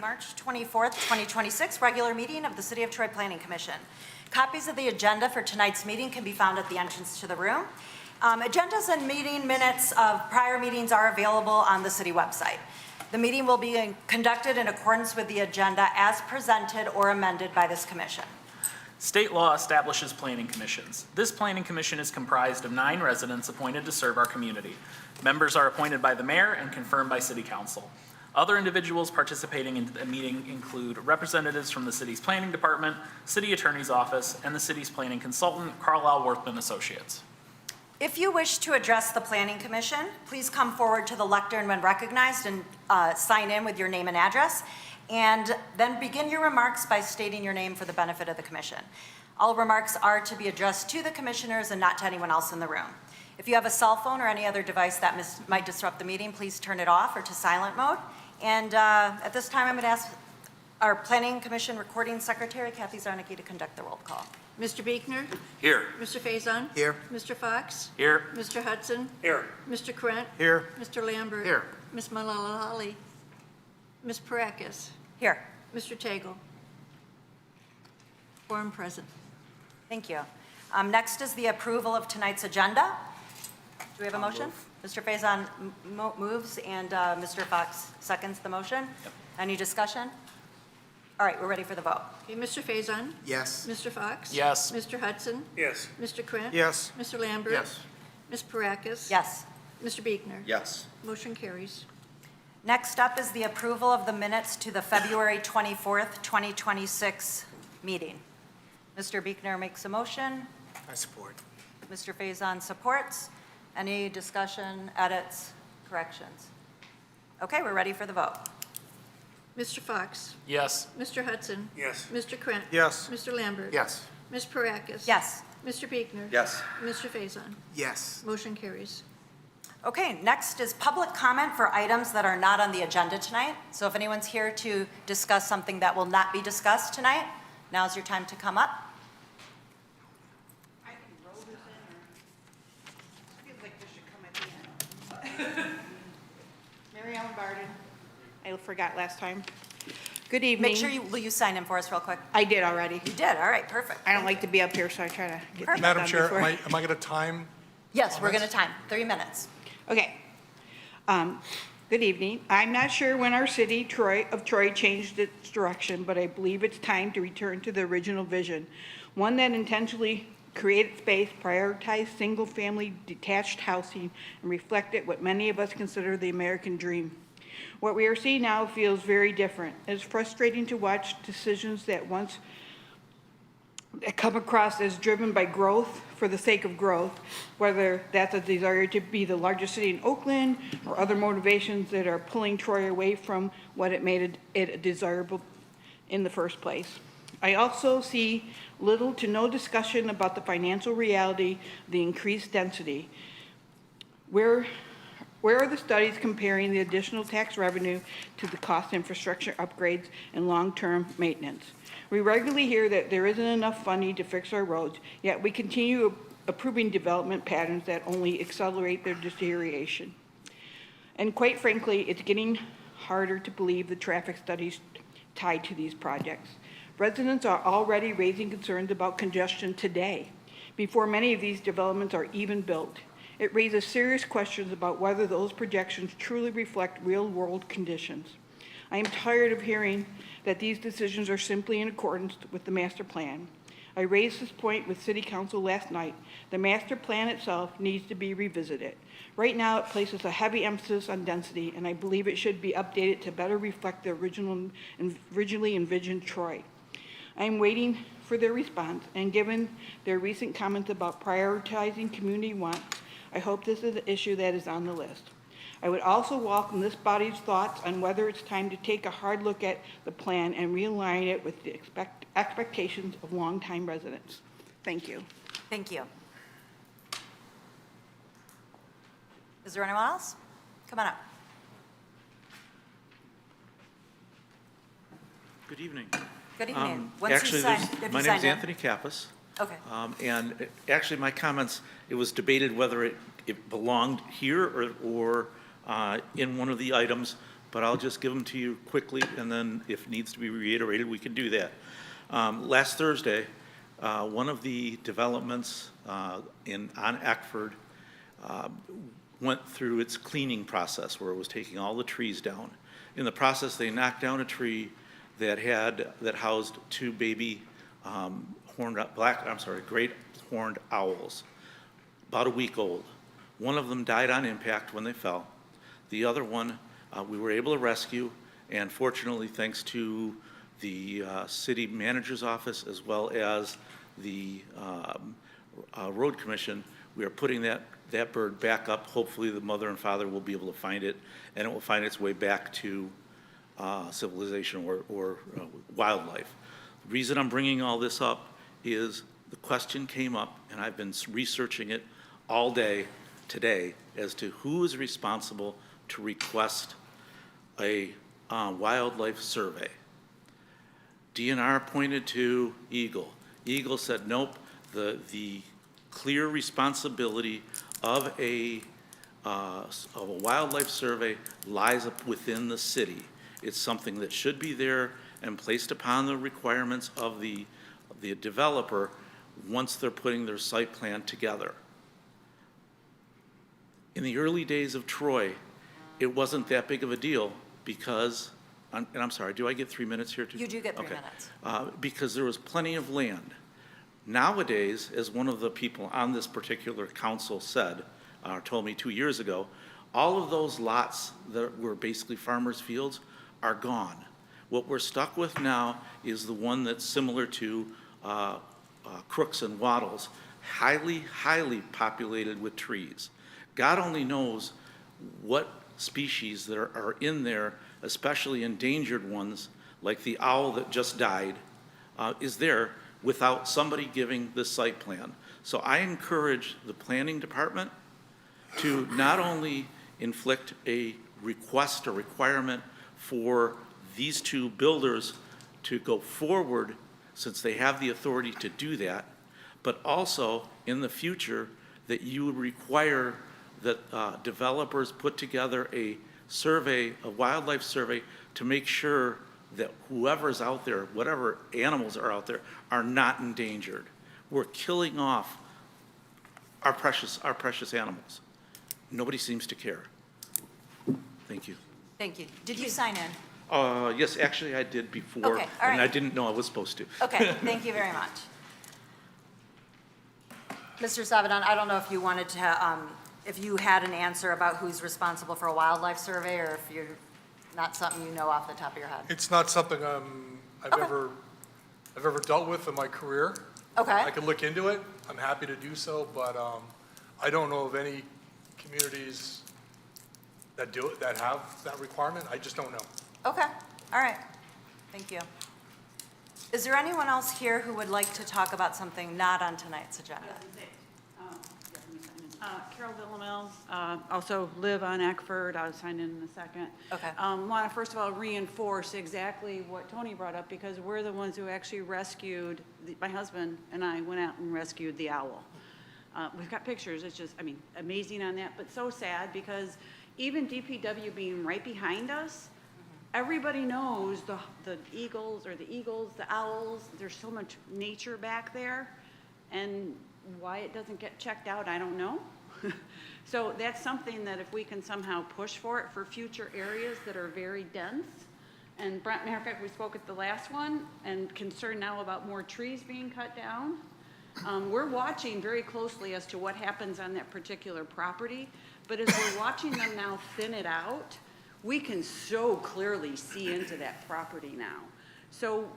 March 24th, 2026, regular meeting of the City of Troy Planning Commission. Copies of the agenda for tonight's meeting can be found at the entrance to the room. Agendas and meeting minutes of prior meetings are available on the city website. The meeting will be conducted in accordance with the agenda as presented or amended by this commission. State law establishes planning commissions. This planning commission is comprised of 9 residents appointed to serve our community. Members are appointed by the mayor and confirmed by city council. Other individuals participating in the meeting include representatives from the city's planning department, city attorney's office, and the city's planning consultant, Carlisle Worthman Associates. If you wish to address the Planning Commission, please come forward to the lectern when recognized and sign in with your name and address, and then begin your remarks by stating your name for the benefit of the commission. All remarks are to be addressed to the commissioners and not to anyone else in the room. If you have a cell phone or any other device that might disrupt the meeting, please turn it off or to silent mode. And at this time, I'm going to ask our Planning Commission Recording Secretary, Kathy Zarnicki, to conduct the roll call. Mr. Buechner? Here. Mr. Faison? Here. Mr. Fox? Here. Mr. Hudson? Here. Mr. Krent? Here. Mr. Lambert? Here. Ms. Malalali? Ms. Parakis? Here. Mr. Tagle? Quorum present. Thank you. Next is the approval of tonight's agenda. Do we have a motion? Mr. Faison moves and Mr. Fox seconds the motion. Yep. Any discussion? All right, we're ready for the vote. Okay, Mr. Faison? Yes. Mr. Fox? Yes. Mr. Hudson? Yes. Mr. Krent? Yes. Mr. Lambert? Yes. Ms. Parakis? Yes. Mr. Buechner? Yes. Motion carries. Next up is the approval of the minutes to the February 24th, 2026 meeting. Mr. Buechner makes a motion. I support. Mr. Faison supports. Any discussion, edits, corrections? Okay, we're ready for the vote. Mr. Fox? Yes. Mr. Hudson? Yes. Mr. Krent? Yes. Mr. Lambert? Yes. Ms. Parakis? Yes. Mr. Buechner? Yes. Mr. Faison? Yes. Motion carries. Okay, next is public comment for items that are not on the agenda tonight. So if anyone's here to discuss something that will not be discussed tonight, now's your time to come up. I can roll this in, or feels like this should come at the end. Mary Ellen Barden. I forgot last time. Good evening. Make sure will you sign in for us real quick? I did already. You did, all right, perfect. I don't like to be up here, so I try to get things Madam done Chair, before. am I going to time? Yes, we're gonna time, 3 minutes. Okay. Good evening. I'm not sure when our city of Troy changed its direction, but I believe it's time to return to the original vision, one that intentionally created space, prioritized single-family detached housing, and reflected what many of us consider the American dream. What we are seeing now feels very different. It's frustrating to watch decisions that come across as driven by growth for the sake of growth, whether that's a desire to be the largest city in Oakland or other motivations that are pulling Troy away from what it made it desirable in the first place. I also see little to no discussion about the financial reality, the increased density. Where are the studies comparing the additional tax revenue to the cost infrastructure upgrades and long-term maintenance? We regularly hear that there isn't enough funding to fix our roads, yet we continue approving development patterns that only accelerate their deterioration. And quite frankly, it's getting harder to believe the traffic studies tied to these projects. Residents are already raising concerns about congestion today, before many of these developments are even built. It raises serious questions about whether those projections truly reflect real-world conditions. I am tired of hearing that these decisions are simply in accordance with the master plan. I raised this point with City Council last night. The master plan itself needs to be revisited. Right now, it places a heavy emphasis on density, and I believe it should be updated to better reflect the originally envisioned Troy. I am waiting for their response, and given their recent comments about prioritizing community wants, I hope this is an issue that is on the list. I would also welcome this body's thoughts on whether it's time to take a hard look at the plan and realign it with the expectations of longtime residents. Thank you. Thank you. Is there anyone else? Come on up. Good evening. Good evening. Actually, my name is Anthony Kappas. Okay. And actually, my comments, it was debated whether it belonged here or in one of the items, but I'll just give them to you quickly, and then if it needs to be reiterated, we can do that. Last Thursday, one of the developments on Eckford went through its cleaning process where it was taking all the trees down. In the process, they knocked down a tree that housed two baby great horned owls, about a week old. One of them died on impact when they fell. The other one we were able to rescue, and fortunately, thanks to the city manager's office as well as the road commission, we are putting that bird back up. Hopefully, the mother and father will be able to find it, and it will find its way back to civilization or wildlife. The reason I'm bringing all this up is the question came up, and I've been researching it all day today as to who is responsible to request a wildlife survey. DNR pointed to Eagle. Eagle said, nope, the clear responsibility of a wildlife survey lies within the city. It's something that should be there and placed upon the requirements of the developer once they're putting their site plan together. In the early days of Troy, it wasn't that big of a deal because, and I'm sorry, do I get 3 minutes here? You do get 3 Okay. minutes. Because there was plenty of land. Nowadays, as one of the people on this particular council said, told me 2 years ago, all of those lots that were basically farmers' fields are gone. What we're stuck with now is the one that's similar to Crooks and Waddles, highly populated with trees. God only knows what species that are in there, especially endangered ones, like the owl that just died, is there without somebody giving the site plan. So I encourage the planning department to not only inflict a request or requirement for these two builders to go forward since they have the authority to do that, but also in the future that you would require that developers put together a survey, a wildlife survey, to make sure that whoever's out there, whatever animals are out there, are not endangered. We're killing off our precious animals. Nobody seems to care. Thank you. Thank you. Did you sign in? Yes, actually I did before. Okay, all And I right. didn't know I was supposed to. Okay, thank you very much. Mr. Sabadan, I don't know if you wanted to, if you had an answer about who's responsible for a wildlife survey, or if you're not something you know off the top of your head. It's not something I've Okay. ever dealt with in my career. Okay. I could look into it. I'm happy to do so, but I don't know of any communities that do it, that have that requirement. I just don't know. Okay, all right. Thank you. Is there anyone else here who would like to talk about something not on tonight's agenda? Carol Villamel, also live on Eckford. I'll sign in a second. Okay. Want to first of all reinforce exactly what Tony brought up, because we're the ones who actually rescued, my husband and I went out and rescued the owl. We've got pictures. It's just, I mean, amazing on that, but so sad because even DPW being right behind us, everybody knows the eagles, the owls, there's so much nature back there, and why it doesn't get checked out, I don't know. So that's something that if we can somehow push for it for future areas that are very dense. And matter of fact, we spoke at the last one and concerned now about more trees being cut down. We're watching very closely as to what happens on that particular property, but as we're watching them now thin it out, we can so clearly see into that property now. So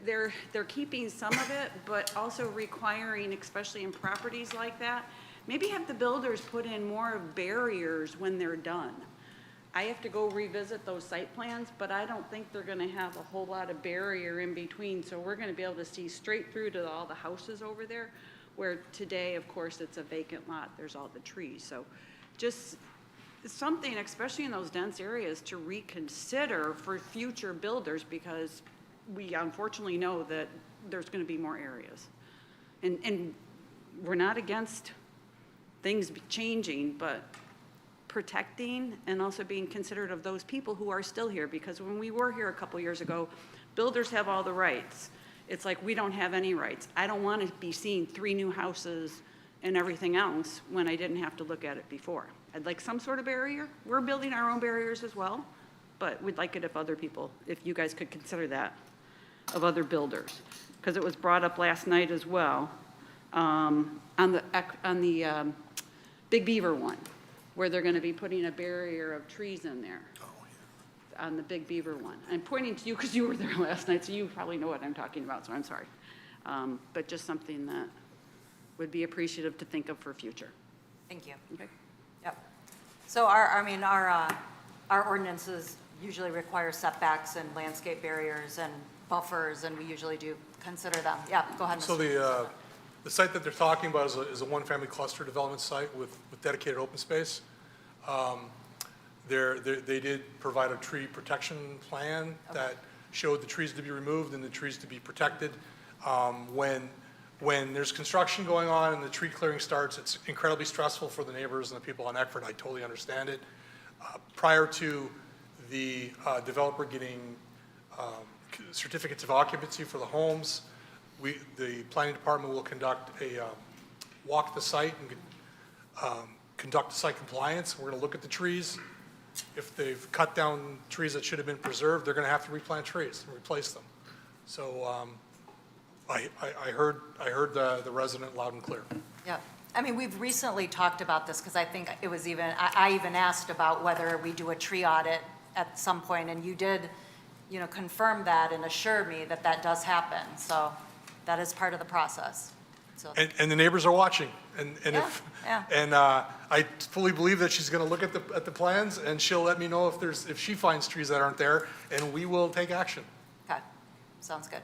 they're keeping some of it, but also requiring, especially in properties like that, maybe have the builders put in more barriers when they're done. I have to go revisit those site plans, but I don't think they're gonna have a whole lot of barrier in between, so we're gonna be able to see straight through to all the houses over there, where today, of course, it's a vacant lot, there's all the trees. So just something, especially in those dense areas, to reconsider for future builders, because we unfortunately know that there's gonna be more areas. And we're not against things changing, but protecting and also being considerate of those people who are still here, because when we were here a couple years ago, builders have all the rights. It's like we don't have any rights. I don't want to be seeing 3 new houses and everything else when I didn't have to look at it before. I'd like some sort of barrier. We're building our own barriers as well, but we'd like it if other people, if you guys could consider that, of other builders. Because it was brought up last night as well, on the Big Beaver one, where they're going to be putting a barrier of trees in there. On the Big Beaver one. I'm pointing to you because you were there last night, so you probably know what I'm talking about, so I'm sorry. But just something that would be appreciative to think of for future. Thank you. Okay? Yep. So our ordinances usually require setbacks and landscape barriers and buffers, and we usually do consider them. Yeah, go ahead, So Mr. the site that they're talking about is a one-family cluster development site with dedicated open space. They did provide a tree protection plan that showed the trees to be removed and the trees to be protected. When there's construction going on and the tree clearing starts, it's incredibly stressful for the neighbors and the people on Eckford. I totally understand it. Prior to the developer getting certificates of occupancy for the homes, the planning department will conduct a walk the site and conduct site compliance. We're going to look at the trees. If they've cut down trees that should have been preserved, they're going to have to replant trees and replace them. So I heard the resident loud and clear. Yeah. I mean, we've recently talked about this because I think it was even, I even asked about whether we do a tree audit at some point, and you did, confirm that and assure me that that does happen. So that is part of the process. So, And the neighbors are watching, and yeah. I fully believe that she's going to look at the plans, and she'll let me know if she finds trees that aren't there, and we will take action. Okay, sounds good.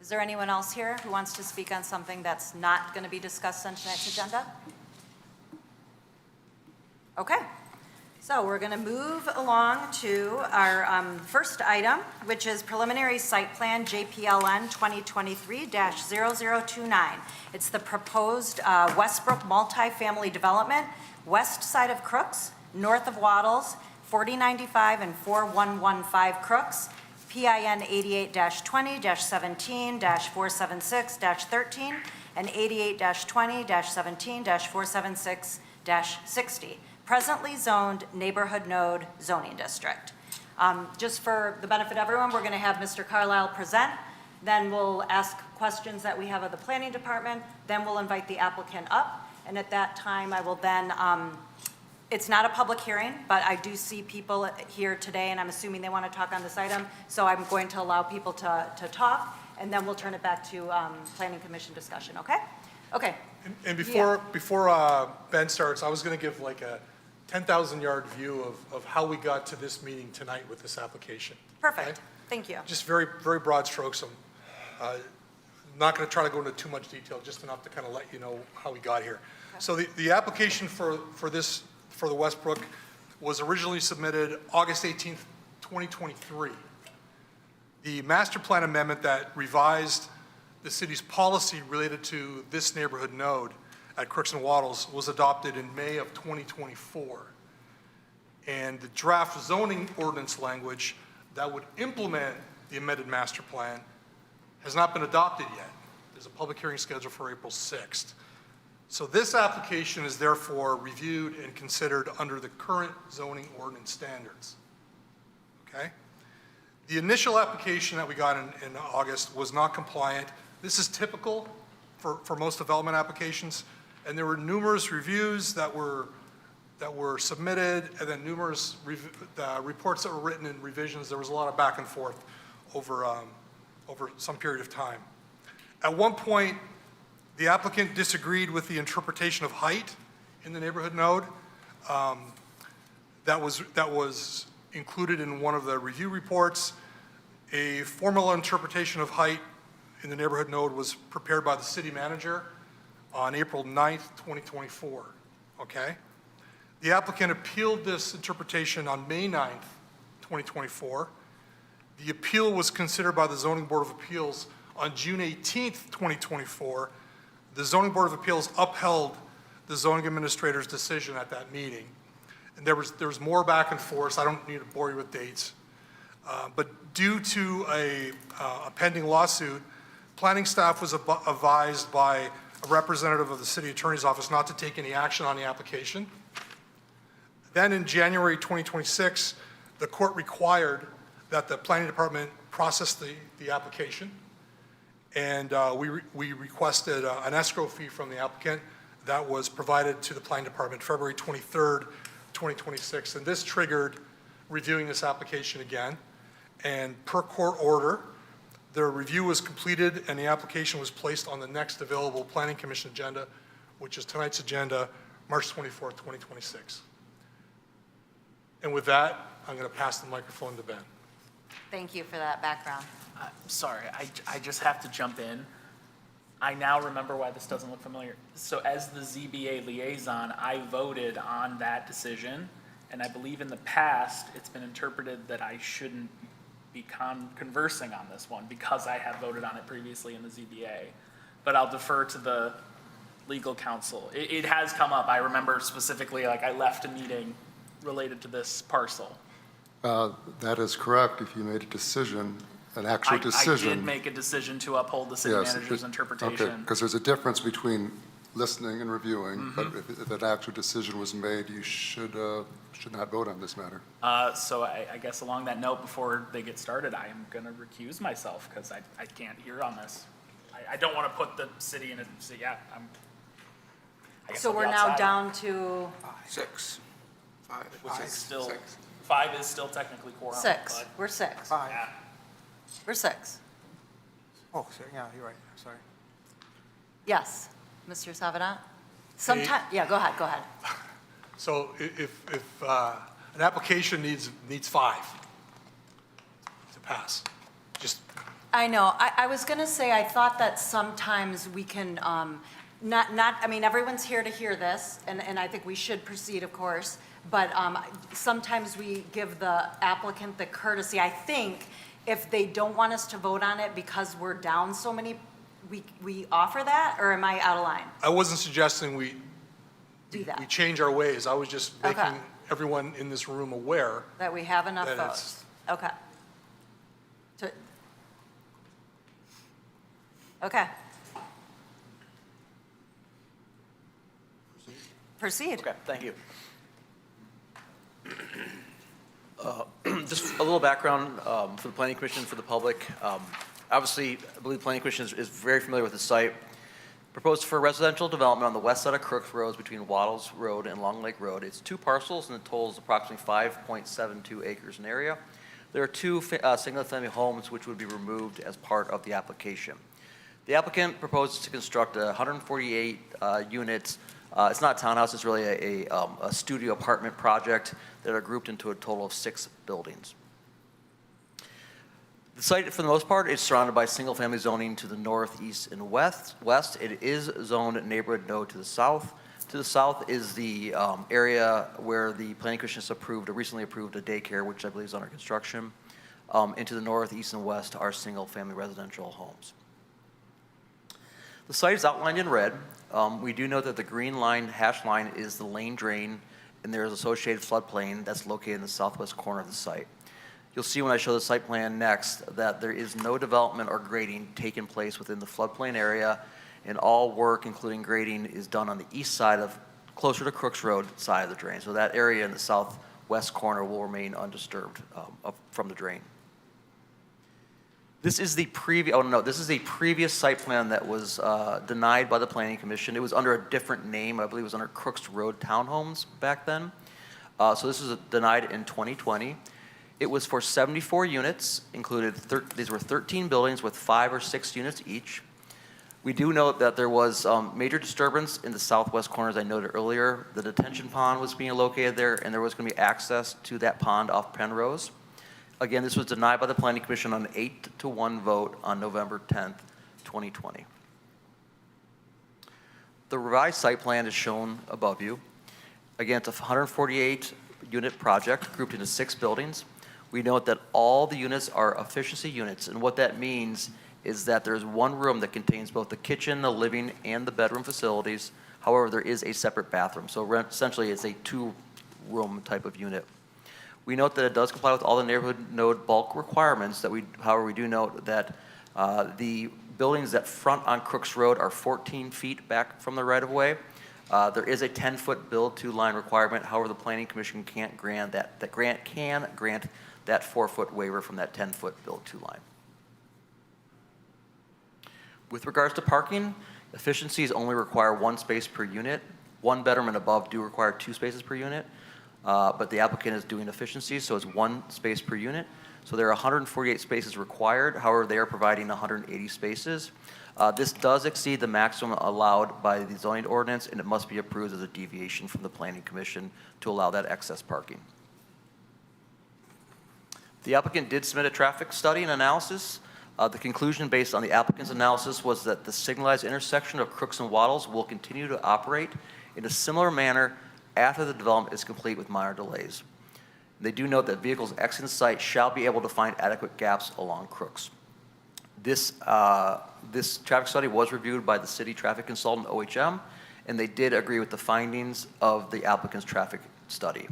Is there anyone else here who wants to speak on something that's not going to be discussed on tonight's agenda? Okay, so we're going to move along to our first item, which is preliminary site plan JPLN 2023-0029. It's the proposed Westbrook multifamily development, west side of Crooks, north of Waddles, 4095 and 4115 Crooks, PIN 88-20-17-476-13 and 88-20-17-476-60, presently zoned neighborhood node zoning district. Just for the benefit of everyone, we're going to have Mr. Carlisle present, then we'll ask questions that we have of the planning department, then we'll invite the applicant up, and at that time I will then, it's not a public hearing, but I do see people here today, and I'm assuming they want to talk on this item, so I'm going to allow people to talk, and then we'll turn it back to planning commission discussion, okay? Okay. And before Ben starts, I was going to give like a 10,000-yard view of how we got to this meeting tonight with this application. Perfect. Okay? Thank you. Just very, very broad strokes. I'm not going to try to go into too much detail, just enough to kind of let you know how we got here. Okay. So the application for the Westbrook was originally submitted August 18th, 2023. The master plan amendment that revised the city's policy related to this neighborhood node at Crooks and Waddles was adopted in May of 2024. And the draft zoning ordinance language that would implement the amended master plan has not been adopted yet. There's a public hearing scheduled for April 6th. So this application is therefore reviewed and considered under the current zoning ordinance standards. Okay? The initial application that we got in August was not compliant. This is typical for most development applications, and there were numerous reviews that were submitted, and then numerous reports that were written and revisions. There was a lot of back and forth over some period of time. At one point, the applicant disagreed with the interpretation of height in the neighborhood node that was included in one of the review reports. A formal interpretation of height in the neighborhood node was prepared by the city manager on April 9th, 2024, okay? The applicant appealed this interpretation on May 9th, 2024. The appeal was considered by the Zoning Board of Appeals on June 18th, 2024. The Zoning Board of Appeals upheld the zoning administrator's decision at that meeting. And there was more back and forth, so I don't need to bore you with dates. But due to a pending lawsuit, planning staff was advised by a representative of the city attorney's office not to take any action on the application. Then in January 2026, the court required that the planning department process the application. And we requested an escrow fee from the applicant that was provided to the planning department February 23rd, 2026. And this triggered reviewing this application again. And per court order, the review was completed and the application was placed on the next available planning commission agenda, which is tonight's agenda, March 24th, 2026. And with that, I'm going to pass the microphone to Ben. Thank you for that background. Sorry, I just have to jump in. I now remember why this doesn't look familiar. So as the ZBA liaison, I voted on that decision, and I believe in the past, it's been interpreted that I shouldn't be conversing on this one because I had voted on it previously in the ZBA. But I'll defer to the legal counsel. It has come up. I remember specifically, like I left a meeting related to this parcel. That is correct. If you made a decision, an actual decision. I did make a decision to uphold the city manager's interpretation. Okay, because there's a difference between listening and reviewing, but if an actual decision was made, you should not vote on this matter. So I guess along that note, before they get started, I am going to recuse myself because I can't hear on this. I don't want to put the city in a, so yeah, I guess So I'll be we're now outside, down to 6. 5. which is still, 6. 5 is still technically quorum. 6. but, We're 6. 5. yeah. We're 6. Oh, so, yeah, you're right, sorry. Yes, Mr. Savinat? Sometime, yeah, go ahead. So if an application needs 5 to pass, just, I know. I was going to say, I thought that sometimes we can, I mean, everyone's here to hear this, and I think we should proceed, of course, but sometimes we give the applicant the courtesy. I think if they don't want us to vote on it because we're down so many, we offer that, or am I out of line? I wasn't suggesting we Do that. change our ways. I was just Okay. making everyone in this room aware. That we have enough That votes? Okay. Okay. Proceed. Okay, thank you. Just a little background for the Planning Commission, for the public. Obviously, I believe the Planning Commission is very familiar with the site. Proposed for residential development on the west side of Crooks Road between Waddles Road and Long Lake Road. It's 2 parcels and the total is approximately 5.72 acres in area. There are 2 single-family homes which would be removed as part of the application. The applicant proposes to construct 148 units. It's not a townhouse, it's really a studio apartment project that are grouped into a total of 6 buildings. The site, for the most part, is surrounded by single-family zoning to the north, east, and west. It is zoned neighborhood node to the south. To the south is the area where the Planning Commission has recently approved a daycare, which I believe is under construction. And to the north, east, and west are single-family residential homes. The site is outlined in red. We do know that the green line, hash line, is the lane drain, and there is associated floodplain that's located in the southwest corner of the site. You'll see when I show the site plan next that there is no development or grading taking place within the floodplain area, and all work, including grading, is done on the east side closer to Crooks Road side of the drain. So that area in the southwest corner will remain undisturbed from the drain. This is the previous site plan that was denied by the Planning Commission. It was under a different name. I believe it was under Crooks Road Townhomes back then. So this was denied in 2020. It was for 74 units, these were 13 buildings with 5 or 6 units each. We do note that there was major disturbance in the southwest corner, as I noted earlier. The detention pond was being located there, and there was going to be access to that pond off Penrose. Again, this was denied by the Planning Commission on an 8-1 vote on November 10th, 2020. The revised site plan is shown above you. Again, it's a 148-unit project grouped into 6 buildings. We note that all the units are efficiency units, and what that means is that there's one room that contains both the kitchen, the living, and the bedroom facilities. However, there is a separate bathroom. So essentially, it's a 2 room type of unit. We note that it does comply with all the neighborhood node bulk requirements. However, we do note that the buildings that front on Crooks Road are 14 feet back from the right-of-way. There is a 10-foot build-to line requirement. However, the Planning Commission can't grant that. Can grant that 4-foot waiver from that 10-foot build-to line. With regards to parking, efficiencies only require 1 space per unit. 1 bedroom and above do require 2 spaces per unit, but the applicant is doing efficiencies, so it's 1 space per unit. So there are 148 spaces required. However, they are providing 180 spaces. This does exceed the maximum allowed by the zoning ordinance, and it must be approved as a deviation from the Planning Commission to allow that excess parking. The applicant did submit a traffic study and analysis. The conclusion based on the applicant's analysis was that the signalized intersection of Crooks and Waddles will continue to operate in a similar manner after the development is complete with minor delays. They do note that vehicles exiting the site shall be able to find adequate gaps along Crooks. This traffic study was reviewed by the city traffic consultant, OHM, and they did agree with the findings of the applicant's traffic study.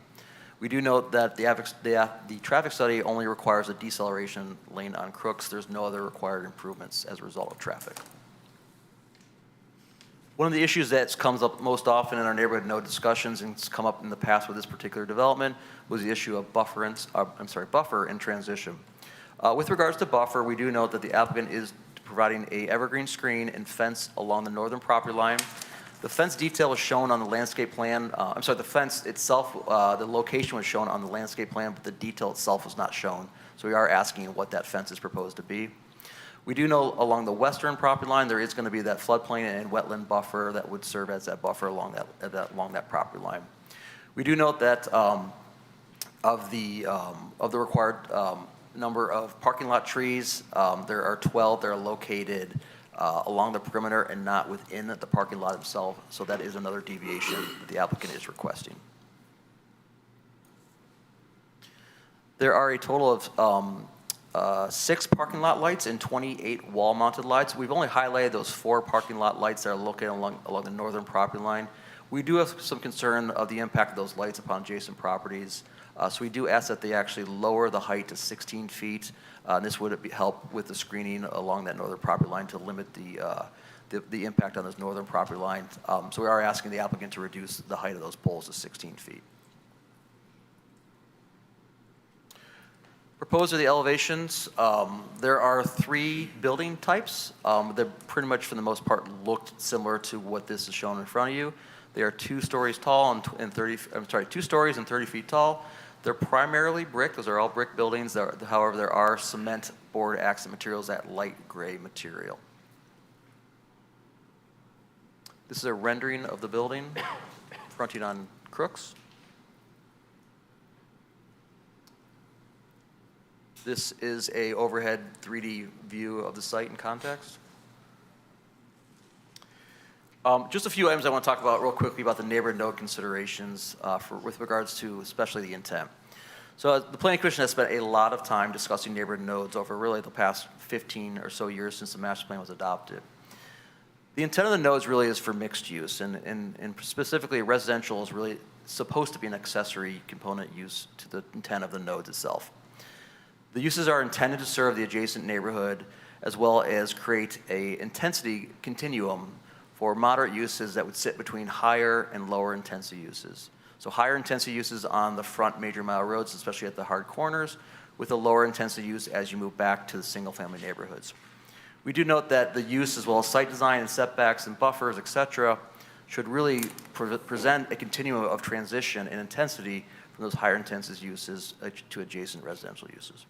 We do note that the traffic study only requires a deceleration lane on Crooks. There's no other required improvements as a result of traffic. One of the issues that comes up most often in our neighborhood node discussions, and it's come up in the past with this particular development, was the issue of buffer in transition. With regards to buffer, we do note that the applicant is providing a evergreen screen and fence along the northern property line. The fence detail was shown on the landscape plan. The fence itself, the location was shown on the landscape plan, but the detail itself was not shown. So we are asking what that fence is proposed to be. We do know along the western property line, there is going to be that floodplain and wetland buffer that would serve as that buffer along that property line. We do note that of the required number of parking lot trees, there are 12 that are located along the perimeter and not within the parking lot itself. So that is another deviation that the applicant is requesting. There are a total of 6 parking lot lights and 28 wall-mounted lights. We've only highlighted those 4 parking lot lights that are located along the northern property line. We do have some concern of the impact of those lights upon adjacent properties. So we do ask that they actually lower the height to 16 feet. This would help with the screening along that northern property line to limit the impact on those northern property lines. So we are asking the applicant to reduce the height of those poles to 16 feet. Proposed are the elevations. There are 3 building types. They're pretty much, for the most part, looked similar to what this is shown in front of you. They are 2 stories tall and 2 stories and 30 feet tall. They're primarily brick. Those are all brick buildings. However, there are cement board accent materials, that light gray material. This is a rendering of the building fronting on Crooks. This is a overhead 3D view of the site in context. Just a few items I want to talk about real quickly about the neighborhood node considerations with regards to especially the intent. So the Planning Commission has spent a lot of time discussing neighborhood nodes over really the past 15 or so years since the master plan was adopted. The intent of the nodes really is for mixed use, and specifically residential is really supposed to be an accessory component use to the intent of the nodes itself. The uses are intended to serve the adjacent neighborhood as well as create a intensity continuum for moderate uses that would sit between higher and lower intensity uses. So higher intensity uses on the front major mile roads, especially at the hard corners, with a lower intensity use as you move back to the single family neighborhoods. We do note that the use as well as site design and setbacks and buffers, et cetera, should really present a continuum of transition and intensity from those higher intensity uses to adjacent residential uses.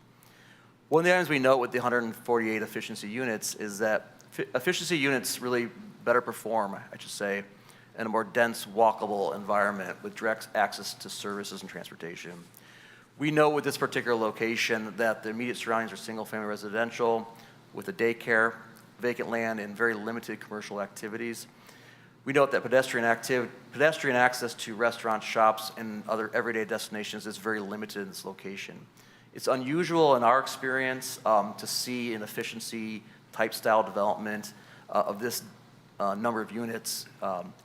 One of the items we note with the 148 efficiency units is that efficiency units really better perform, I should say, in a more dense, walkable environment with direct access to services and transportation. We know with this particular location that the immediate surroundings are single-family residential with a daycare, vacant land, and very limited commercial activities. We note that pedestrian access to restaurants, shops, and other everyday destinations is very limited in this location. It's unusual in our experience to see an efficiency type style development of this number of units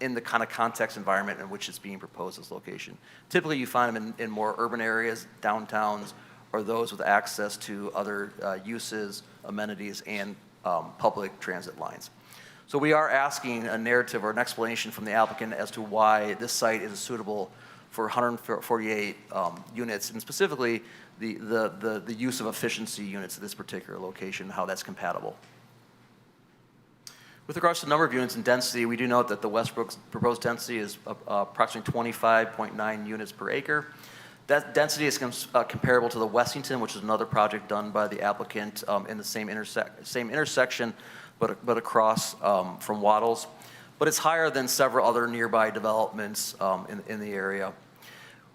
in the kind of context environment in which it's being proposed as location. Typically, you find them in more urban areas, downtowns, or those with access to other uses, amenities, and public transit lines. So we are asking a narrative or an explanation from the applicant as to why this site is suitable for 148 units, and specifically the use of efficiency units at this particular location, how that's compatible. With regards to the number of units and density, we do note that the Westbrook's proposed density is approximately 25.9 units per acre. That density is comparable to the Westington, which is another project done by the applicant in the same intersection, but across from Waddles. But it's higher than several other nearby developments in the area.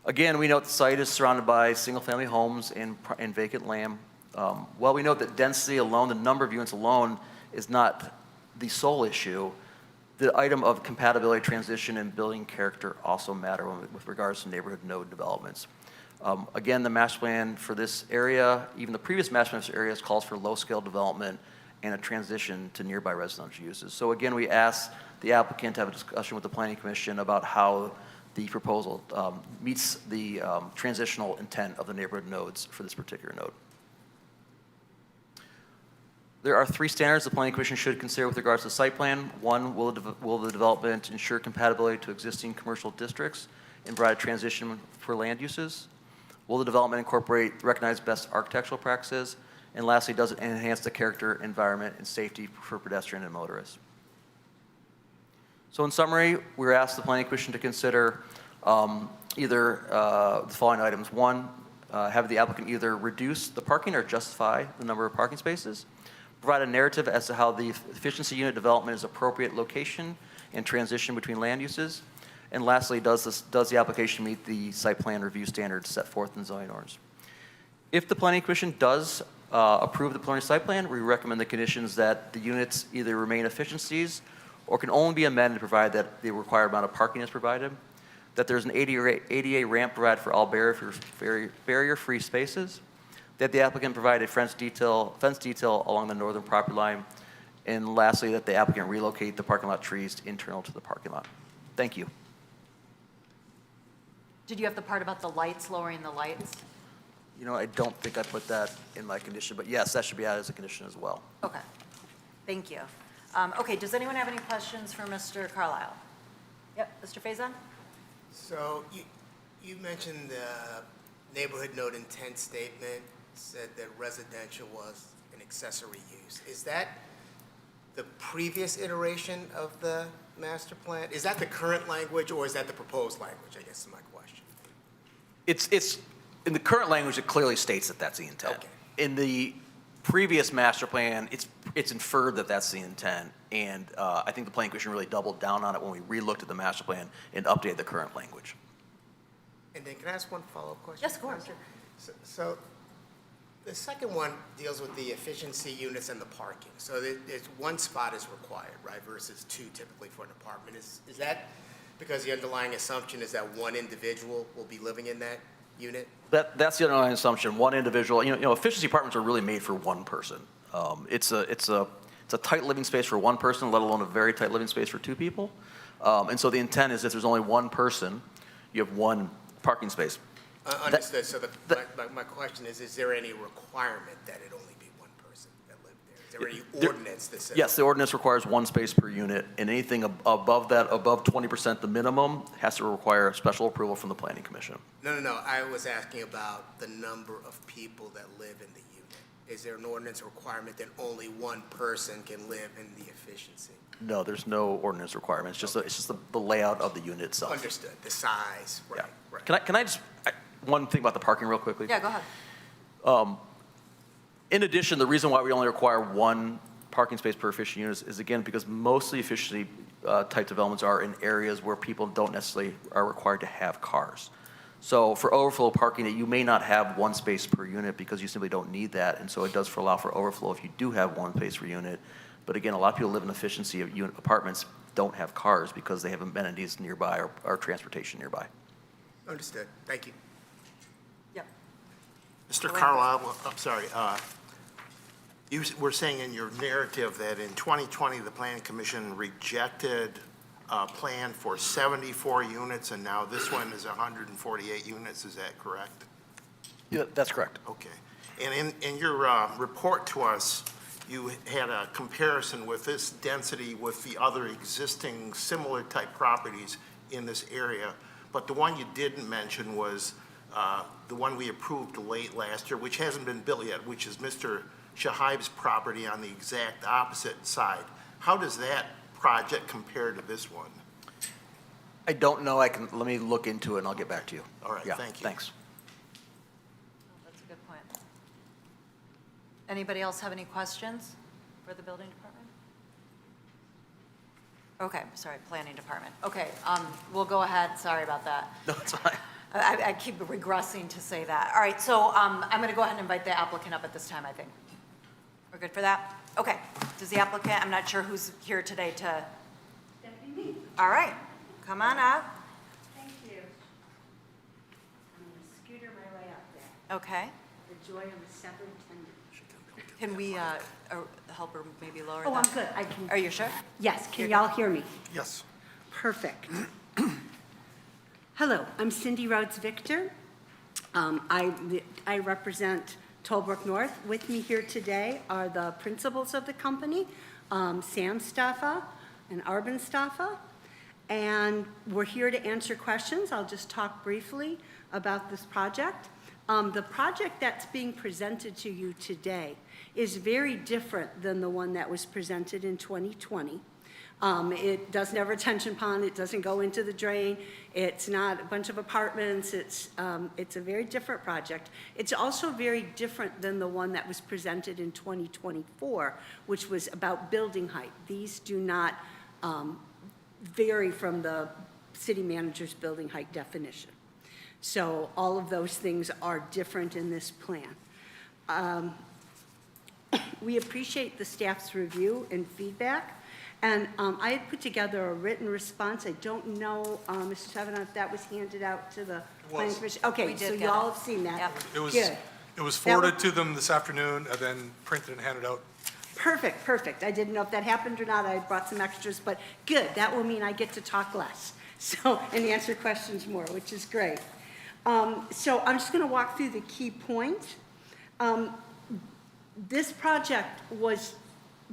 Again, we note the site is surrounded by single-family homes and vacant land. While we note that density alone, the number of units alone, is not the sole issue, the item of compatibility, transition, and building character also matter with regards to neighborhood node developments. Again, the master plan for this area, even the previous master plan for this area, calls for low-scale development and a transition to nearby residential uses. So again, we ask the applicant to have a discussion with the Planning Commission about how the proposal meets the transitional intent of the neighborhood nodes for this particular node. There are 3 standards the Planning Commission should consider with regards to the site plan. 1, will the development ensure compatibility to existing commercial districts and provide a transition for land uses? Will the development incorporate recognized best architectural practices? And lastly, does it enhance the character, environment, and safety for pedestrian and motorists? So in summary, we're asked the Planning Commission to consider either the following items. 1, have the applicant either reduce the parking or justify the number of parking spaces. Provide a narrative as to how the efficiency unit development is appropriate location and transition between land uses. And lastly, does the application meet the site plan review standards set forth in zoning ordinance? If the Planning Commission does approve the preliminary site plan, we recommend the conditions that the units either remain efficiencies or can only be amended provided that the required amount of parking is provided, that there's an ADA ramp provided for all barrier-free spaces, that the applicant provide a fence detail along the northern property line, and lastly, that the applicant relocate the parking lot trees internal to the parking lot. Thank you. Did you have the part about the lights, lowering the lights? You know, I don't think I put that in my condition, but yes, that should be added as a condition as well. Okay, thank you. Okay, does anyone have any questions for Mr. Carlisle? Yep, Mr. Faison? So you mentioned the neighborhood node intent statement said that residential was an accessory use. Is that the previous iteration of the master plan? Is that the current language or is that the proposed language, I guess is my question. It's in the current language, it clearly states that that's the intent. Okay. In the previous master plan, it's inferred that that's the intent, and I think the Planning Commission really doubled down on it when we re-looked at the master plan and updated the current language. And then can I ask one follow-up question? Yes, of course. So the second one deals with the efficiency units and the parking. So there's 1 spot is required, right, versus 2 typically for an apartment. Is that because the underlying assumption is that 1 individual will be living in that unit? That's the underlying assumption. 1 individual. You know, efficiency apartments are really made for 1 person. It's a tight living space for 1 person, let alone a very tight living space for 2 people. And so the intent is if there's only 1 person, you have 1 parking space. Understood. So my question is there any requirement that it only be 1 person that lived there? Is there any ordinance that says? Yes, the ordinance requires 1 space per unit, and anything above that, above 20%, the minimum, has to require a special approval from the Planning Commission. No. I was asking about the number of people that live in the unit. Is there an ordinance requirement that only 1 person can live in the efficiency? No, there's no ordinance requirement. It's just the layout of the unit itself. Understood. The size, right, Yeah. right. Can I just, one thing about the parking real quickly? Yeah, go ahead. In addition, the reason why we only require 1 parking space per efficient unit is again, because most of the efficiency type developments are in areas where people don't necessarily are required to have cars. So for overflow parking, you may not have 1 space per unit because you simply don't need that. And so it does allow for overflow if you do have 1 space per unit. But again, a lot of people live in efficiency unit apartments, don't have cars because they have amenities nearby or transportation nearby. Understood. Thank you. Yep. Mr. Carlisle, I'm sorry. You were saying in your narrative that in 2020, the Planning Commission rejected a plan for 74 units, and now this one is 148 units, is that correct? Yeah, that's correct. Okay. And in your report to us, you had a comparison with this density with the other existing similar type properties in this area, but the one you didn't mention was the one we approved late last year, which hasn't been built yet, which is Mr. Shahaib's property on the exact opposite side. How does that project compare to this one? I don't know, let me look into it and I'll get back to you. All right, Yeah, thank you. Thanks. That's a good point. Anybody else have any questions for the building department? Okay, sorry, planning department. Okay, we'll go ahead, sorry about that. No, it's fine. I keep regressing to say that. All right, so I'm going to go ahead and invite the applicant up at this time, I think. We're good for that? Okay. Does the applicant, I'm not sure who's here today to. That'd be me. All right, come on up. Thank you. I'm going to scooter my way up there. Okay. The joy of a severed tendon. Can we help her maybe lower Oh, that? I'm good. I can. Are you sure? Yes, can y'all hear me? Yes. Perfect. Hello, I'm Cindy Rhodes Victor. I represent Tollbrook North. With me here today are the principals of the company, Sam Staffa and Arben Staffa. And we're here to answer questions. I'll just talk briefly about this project. The project that's being presented to you today is very different than the one that was presented in 2020. It doesn't have a retention pond, it doesn't go into the drain, it's not a bunch of apartments, it's a very different project. It's also very different than the one that was presented in 2024, which was about building height. These do not vary from the city manager's building height definition. So all of those things are different in this plan. We appreciate the staff's review and feedback. And I had put together a written response. I don't know, Mr. Tavenant, if that was handed out to the planning commission. We Okay, did so get y'all it. have seen that. Yep. Good. It was forwarded to them this afternoon and then printed and handed out. Perfect, perfect. I didn't know if that happened or not. I brought some extras, but good. That will mean I get to talk less. So, and answer questions more, which is great. So I'm just going to walk through the key points. This project was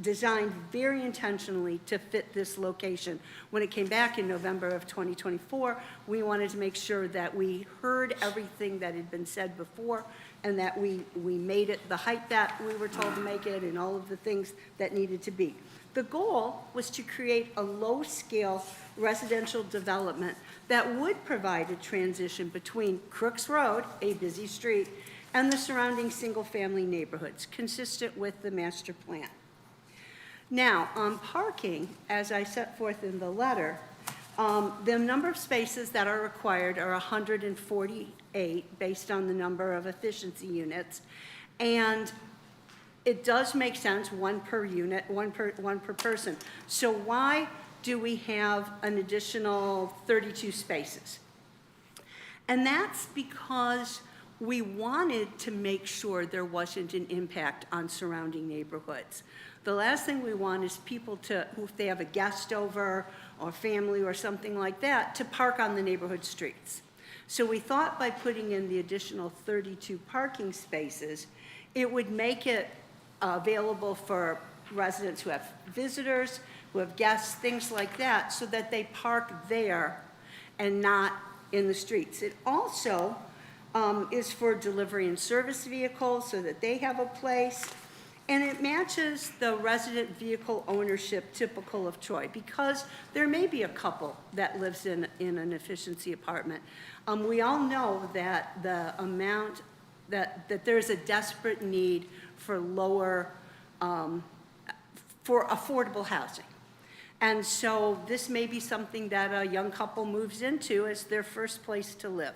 designed very intentionally to fit this location. When it came back in November of 2024, we wanted to make sure that we heard everything that had been said before and that we made it the height that we were told to make it and all of the things that needed to be. The goal was to create a low-scale residential development that would provide a transition between Crooks Road, a busy street, and the surrounding single-family neighborhoods, consistent with the master plan. Now, on parking, as I set forth in the letter, the number of spaces that are required are 148 based on the number of efficiency units. And it does make sense, one per unit, one per person. So why do we have an additional 32 spaces? And that's because we wanted to make sure there wasn't an impact on surrounding neighborhoods. The last thing we want is people to, if they have a guest over or family or something like that, to park on the neighborhood streets. So we thought by putting in the additional 32 parking spaces, it would make it available for residents who have visitors, who have guests, things like that, so that they park there and not in the streets. It also is for delivery and service vehicles so that they have a place. And it matches the resident vehicle ownership typical of Troy, because there may be a couple that lives in an efficiency apartment. We all know that the amount, that there's a desperate need for lower, for affordable housing. And so this may be something that a young couple moves into as their first place to live.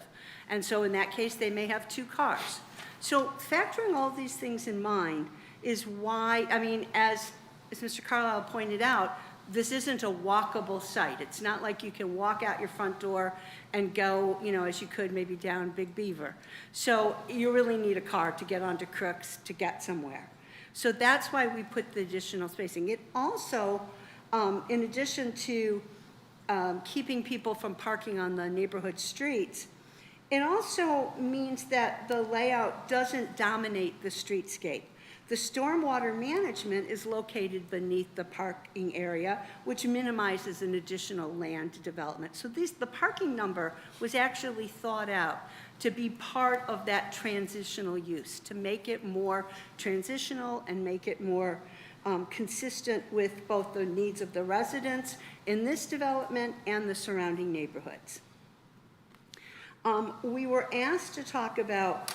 And so in that case, they may have 2 cars. So factoring all these things in mind is why, I mean, as Mr. Carlisle pointed out, this isn't a walkable site. It's not like you can walk out your front door and go, you know, as you could maybe down Big Beaver. So you really need a car to get onto Crooks to get somewhere. So that's why we put the additional spacing. It also, in addition to keeping people from parking on the neighborhood streets, it also means that the layout doesn't dominate the streetscape. The stormwater management is located beneath the parking area, which minimizes an additional land development. So the parking number was actually thought out to be part of that transitional use, to make it more transitional and make it more consistent with both the needs of the residents in this development and the surrounding neighborhoods. We were asked to talk about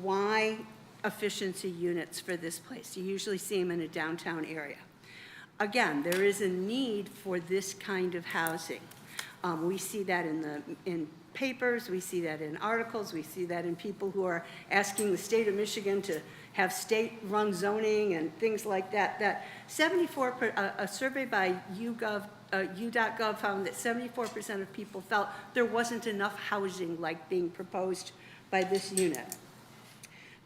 why efficiency units for this place. You usually see them in a downtown area. Again, there is a need for this kind of housing. We see that in papers, we see that in articles, we see that in people who are asking the state of Michigan to have state-run zoning and things like that. A survey by U.gov found that 74% of people felt there wasn't enough housing like being proposed by this unit.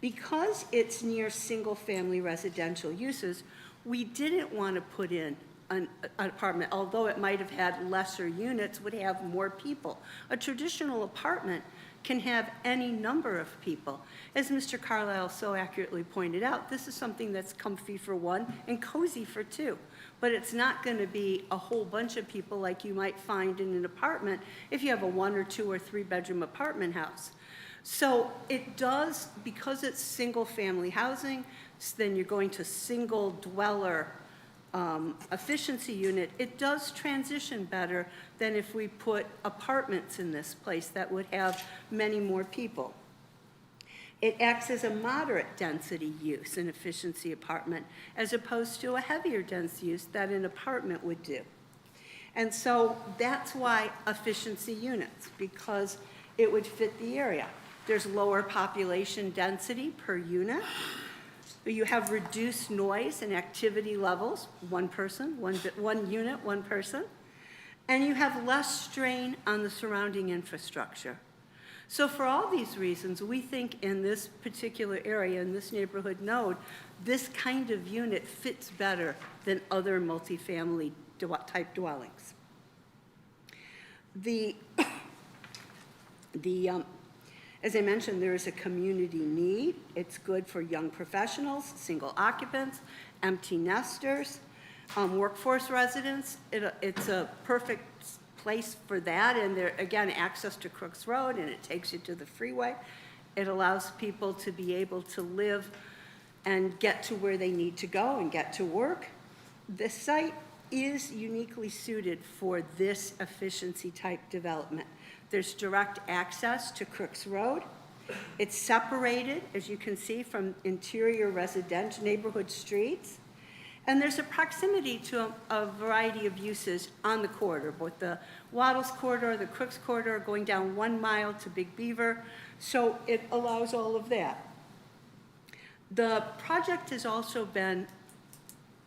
Because it's near single-family residential uses, we didn't want to put in an apartment, although it might have had lesser units, would have more people. A traditional apartment can have any number of people. As Mr. Carlisle so accurately pointed out, this is something that's comfy for one and cozy for two. But it's not going to be a whole bunch of people like you might find in an apartment if you have a 1 or 2 or 3 bedroom apartment house. So it does, because it's single-family housing, then you're going to single dweller efficiency unit, it does transition better than if we put apartments in this place that would have many more people. It acts as a moderate density use, an efficiency apartment, as opposed to a heavier dense use that an apartment would do. And so that's why efficiency units, because it would fit the area. There's lower population density per unit. You have reduced noise and activity levels, one person, one unit, one person. And you have less strain on the surrounding infrastructure. So for all these reasons, we think in this particular area, in this neighborhood node, this kind of unit fits better than other multifamily type dwellings. As I mentioned, there is a community need. It's good for young professionals, single occupants, empty nesters, workforce residents. It's a perfect place for that. And there, again, access to Crooks Road, and it takes you to the freeway. It allows people to be able to live and get to where they need to go and get to work. This site is uniquely suited for this efficiency type development. There's direct access to Crooks Road. It's separated, as you can see, from interior residential neighborhood streets. And there's a proximity to a variety of uses on the corridor, both the Waddles corridor, the Crooks corridor, going down 1 mile to Big Beaver. So it allows all of that. The project has also been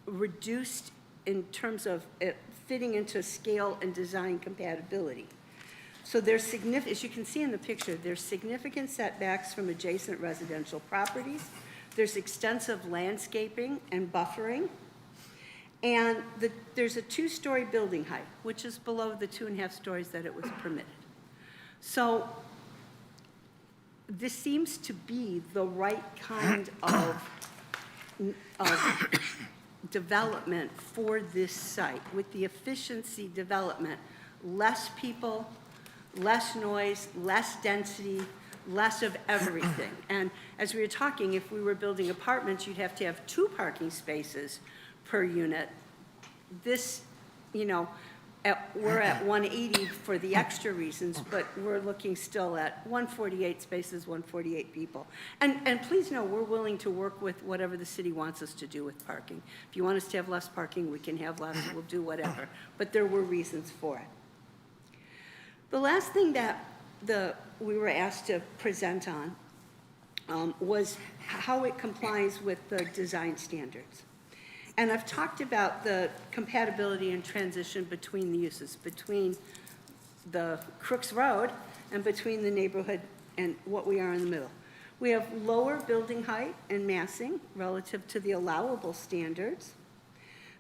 reduced in terms of it fitting into scale and design compatibility. So there's significant, as you can see in the picture, there's significant setbacks from adjacent residential properties. There's extensive landscaping and buffering. And there's a 2-story building height, which is below the 2.5 stories that it was permitted. So this seems to be the right kind of development for this site. With the efficiency development, less people, less noise, less density, less of everything. And as we were talking, if we were building apartments, you'd have to have 2 parking spaces per unit. This, you know, we're at 180 for the extra reasons, but we're looking still at 148 spaces, 148 people. And please know, we're willing to work with whatever the city wants us to do with parking. If you want us to have less parking, we can have less, we'll do whatever. But there were reasons for it. The last thing that we were asked to present on was how it complies with the design standards. And I've talked about the compatibility and transition between the uses, between the Crooks Road and between the neighborhood and what we are in the middle. We have lower building height and massing relative to the allowable standards.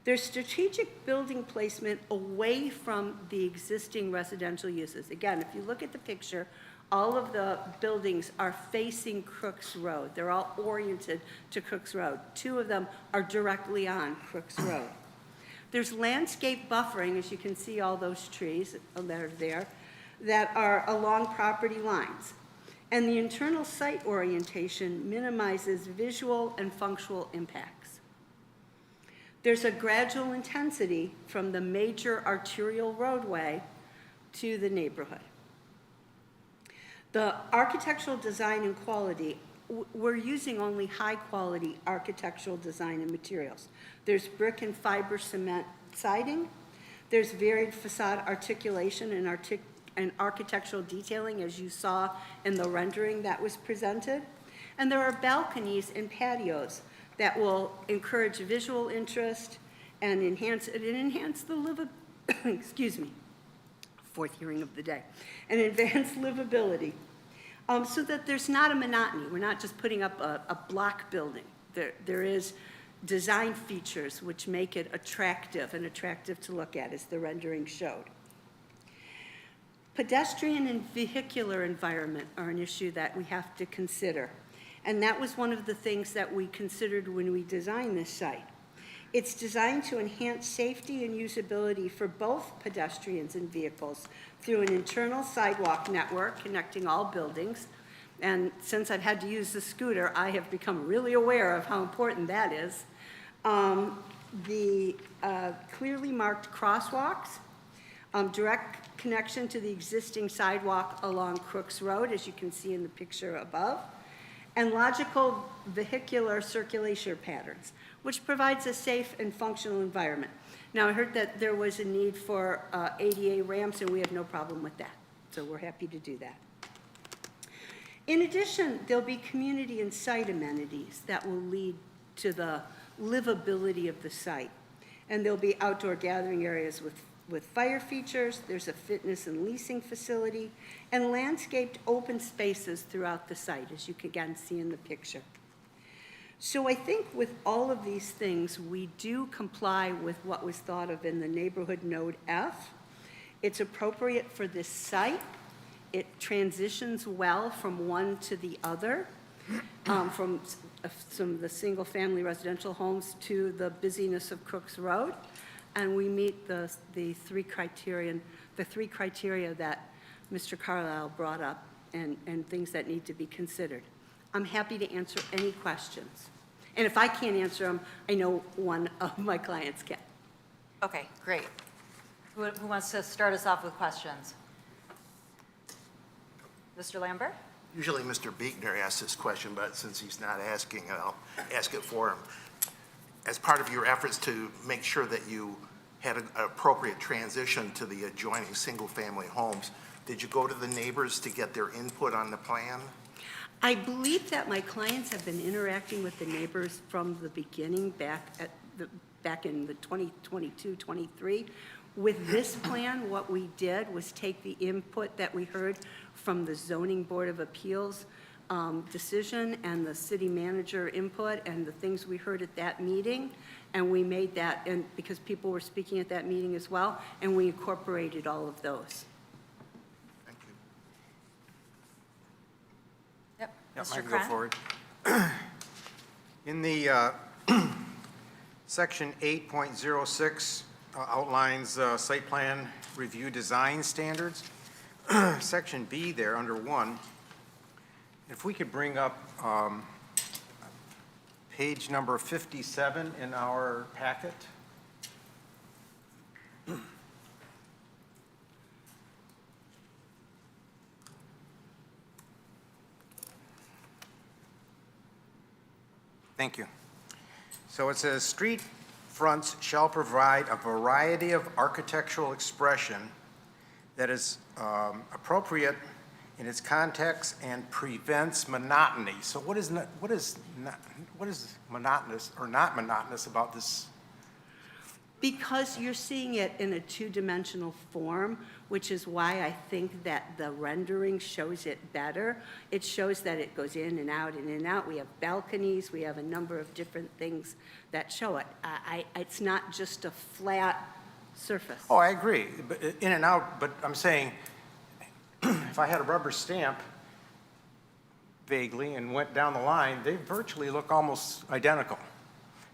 There's strategic building placement away from the existing residential uses. Again, if you look at the picture, all of the buildings are facing Crooks Road. They're all oriented to Crooks Road. 2 of them are directly on Crooks Road. There's landscape buffering, as you can see all those trees that are there, that are along property lines. And the internal site orientation minimizes visual and functional impacts. There's a gradual intensity from the major arterial roadway to the neighborhood. The architectural design and quality, we're using only high-quality architectural design and materials. There's brick and fiber cement siding. There's varied facade articulation and architectural detailing, as you saw in the rendering that was presented. And there are balconies and patios that will encourage visual interest and enhance the excuse me, 4th hearing of the day, and advance livability, so that there's not a monotony. We're not just putting up a block building. There is design features which make it attractive to look at, as the rendering showed. Pedestrian and vehicular environment are an issue that we have to consider. And that was one of the things that we considered when we designed this site. It's designed to enhance safety and usability for both pedestrians and vehicles through an internal sidewalk network connecting all buildings. And since I've had to use the scooter, I have become really aware of how important that is. The clearly marked crosswalks, direct connection to the existing sidewalk along Crooks Road, as you can see in the picture above, and logical vehicular circulation patterns, which provides a safe and functional environment. Now, I heard that there was a need for ADA ramps, and we have no problem with that, so we're happy to do that. In addition, there'll be community and site amenities that will lead to the livability of the site, and there'll be outdoor gathering areas with fire features. There's a fitness and leasing facility, and landscaped open spaces throughout the site, as you can again see in the picture. So I think with all of these things, we do comply with what was thought of in the neighborhood node F. It's appropriate for this site. It transitions well from one to the other, from some of the single-family residential homes to the busyness of Crooks Road. And we meet the three criteria that Mr. Carlisle brought up, and things that need to be considered. I'm happy to answer any questions. And if I can't answer them, I know one of my clients can. Okay, great. Who wants to start us off with questions? Mr. Lambert? Usually Mr. Beekner asks this question, but since he's not asking, I'll ask it for him. As part of your efforts to make sure that you had an appropriate transition to the adjoining single-family homes, did you go to the neighbors to get their input on the plan? I believe that my clients have been interacting with the neighbors from the beginning, back in the 2022, 23. With this plan, what we did was take the input that we heard from the Zoning Board of Appeals decision and the city manager input and the things we heard at that meeting, and we made that, and because people were speaking at that meeting as well, and we incorporated all of those. Thank you. Yep. Yep, I Mr. can go Kren? forward. In the section 8.06 outlines site plan review design standards. Section B there, under 1, if we could bring up page number 57 in our packet. Thank you. So it says, street fronts shall provide a variety of architectural expression that is appropriate in its context and prevents monotony. So what is monotonous or not monotonous about this Because you're seeing it in a two-dimensional form, which is why I think that the rendering shows it better. It shows that it goes in and out and in and out. We have balconies, we have a number of different things that show it. It's not just a flat surface. Oh, I agree, but in and out, but I'm saying, if I had a rubber stamp vaguely and went down the line, they virtually look almost identical.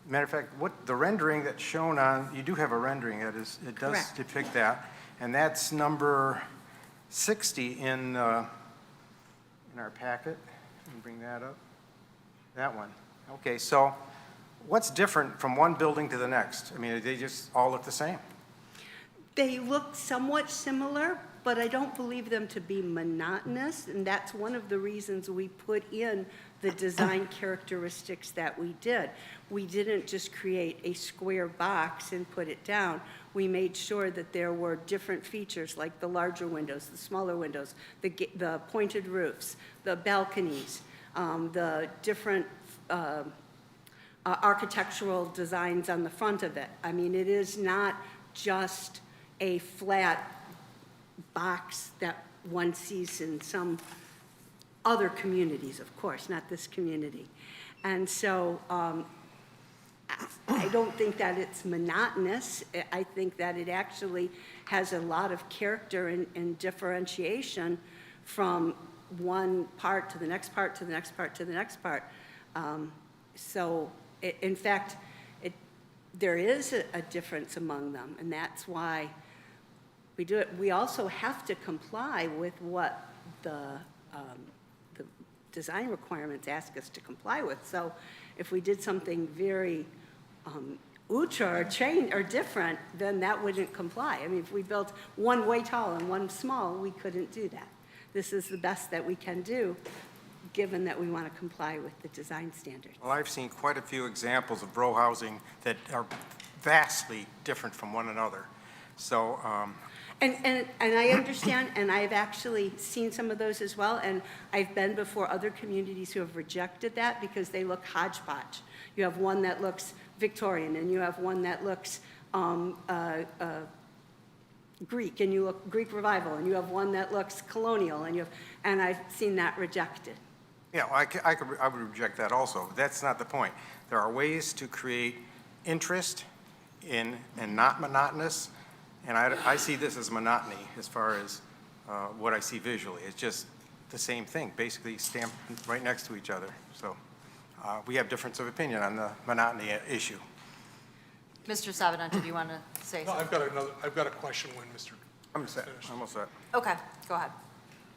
Matter of fact, what the rendering that's shown on, you do have a rendering, it does Correct. depict that, and that's number 60 in our packet. Let me bring that up. That one. Okay, so what's different from one building to the next? I mean, they just all look the same. They look somewhat similar, but I don't believe them to be monotonous, and that's one of the reasons we put in the design characteristics that we did. We didn't just create a square box and put it down. We made sure that there were different features like the larger windows, the smaller windows, the pointed roofs, the balconies, the different architectural designs on the front of it. I mean, it is not just a flat box that one sees in some other communities, of course, not this community. And so I don't think that it's monotonous. I think that it actually has a lot of character and differentiation from one part to the next part, to the next part, to the next part. In fact, there is a difference among them, and that's why we do it. We also have to comply with what the design requirements ask us to comply with. So if we did something very ultra or different, then that wouldn't comply. I mean, if we built one way tall and one small, we couldn't do that. This is the best that we can do, given that we want to comply with the design standards. Well, I've seen quite a few examples of row housing that are vastly different from one another. So, And I understand, and I've actually seen some of those as well, and I've been before other communities who have rejected that because they look hodgepodge. You have one that looks Victorian, and you have one that looks Greek, and you look Greek Revival, and you have one that looks colonial, and I've seen that rejected. yeah, I would reject that also. But that's not the point. There are ways to create interest in and not monotonous. And I see this as monotony as far as what I see visually. It's just the same thing, basically stamped right next to each other. So we have difference of opinion on the monotony issue. Mr. Savinant, did you want to say No, something? I've got a question when Mr. I'm set. finished. I'm all set. Okay, go ahead.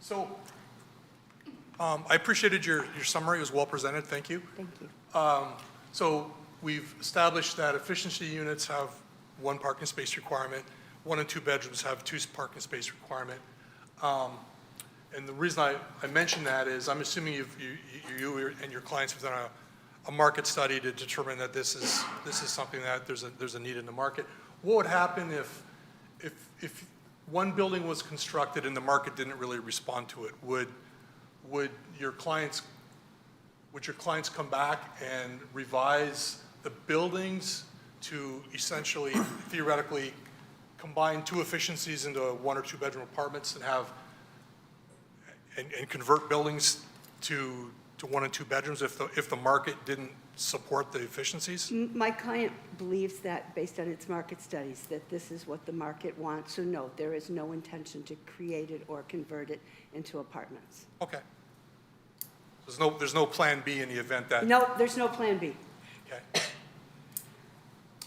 So I appreciated your summary. It was well presented. Thank you. Thank you. So we've established that efficiency units have one parking space requirement. 1 and 2 bedrooms have 2 parking space requirement. And the reason I mention that is I'm assuming you and your clients have done a market study to determine that this is something that there's a need in the market. What would happen if one building was constructed and the market didn't really respond to it? Would your clients come back and revise the buildings to essentially theoretically combine 2 efficiencies into 1 or 2 bedroom apartments and convert buildings to 1 and 2 bedrooms if the market didn't support the efficiencies? My client believes that, based on its market studies, that this is what the market wants. So no, there is no intention to create it or convert it into apartments. Okay. There's no plan B in the event that. No, there's no plan B. Okay.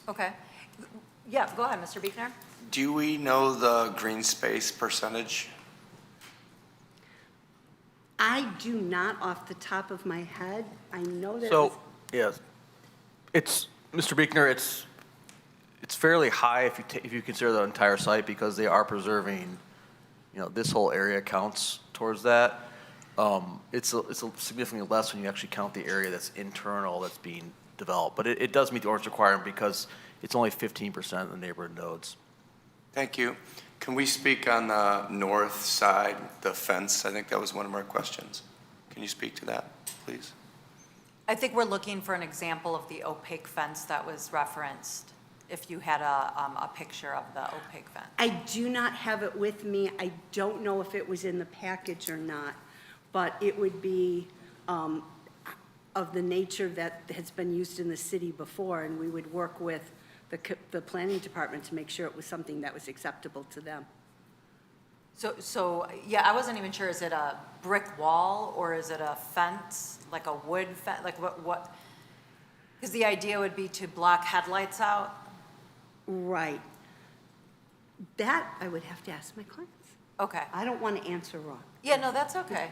Okay. Yeah, go ahead, Mr. Buechner. Do we know the green space percentage? I do not off the top of my head. I know that. So, yes, Mr. Buechner, it's fairly high if you consider the entire site because they are preserving, this whole area counts towards that. It's significantly less when you actually count the area that's internal that's being developed. But it does meet the ordinance requirement because it's only 15% of the neighborhood nodes. Thank you. Can we speak on the north side, the fence? I think that was one of our questions. Can you speak to that, please? I think we're looking for an example of the opaque fence that was referenced. if you had a picture of the opaque fence. I do not have it with me. I don't know if it was in the package or not, but it would be of the nature that has been used in the city before, and we would work with the planning department to make sure it was something that was acceptable to them. So, yeah, I wasn't even sure, is it a brick wall or is it a fence, like a wood fence, like what? Because the idea would be to block headlights out? Right. That I would have to ask my clients. Okay. I don't want to answer wrong. Yeah, no, that's okay.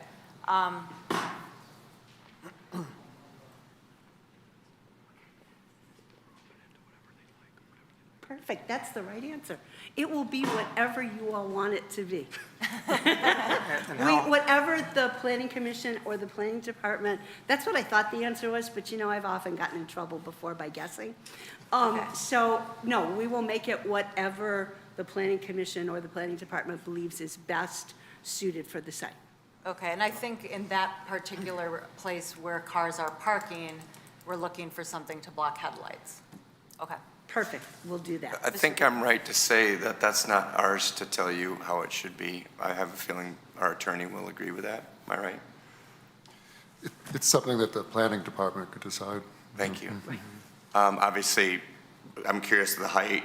Perfect, that's the right answer. It will be whatever you all want it to be. Whatever the planning commission or the planning department, that's what I thought the answer was, but you know, I've often gotten in trouble before by guessing. So, no, we will make it whatever the planning commission or the planning department believes is best suited for the site. Okay, and I think in that particular place where cars are parking, we're looking for something to block headlights. Okay. Perfect, we'll do that. I think I'm right to say that that's not ours to tell you how it should be. I have a feeling our attorney will agree with that. Am I right? It's something that the planning department could decide. Thank you. Obviously, I'm curious of the height,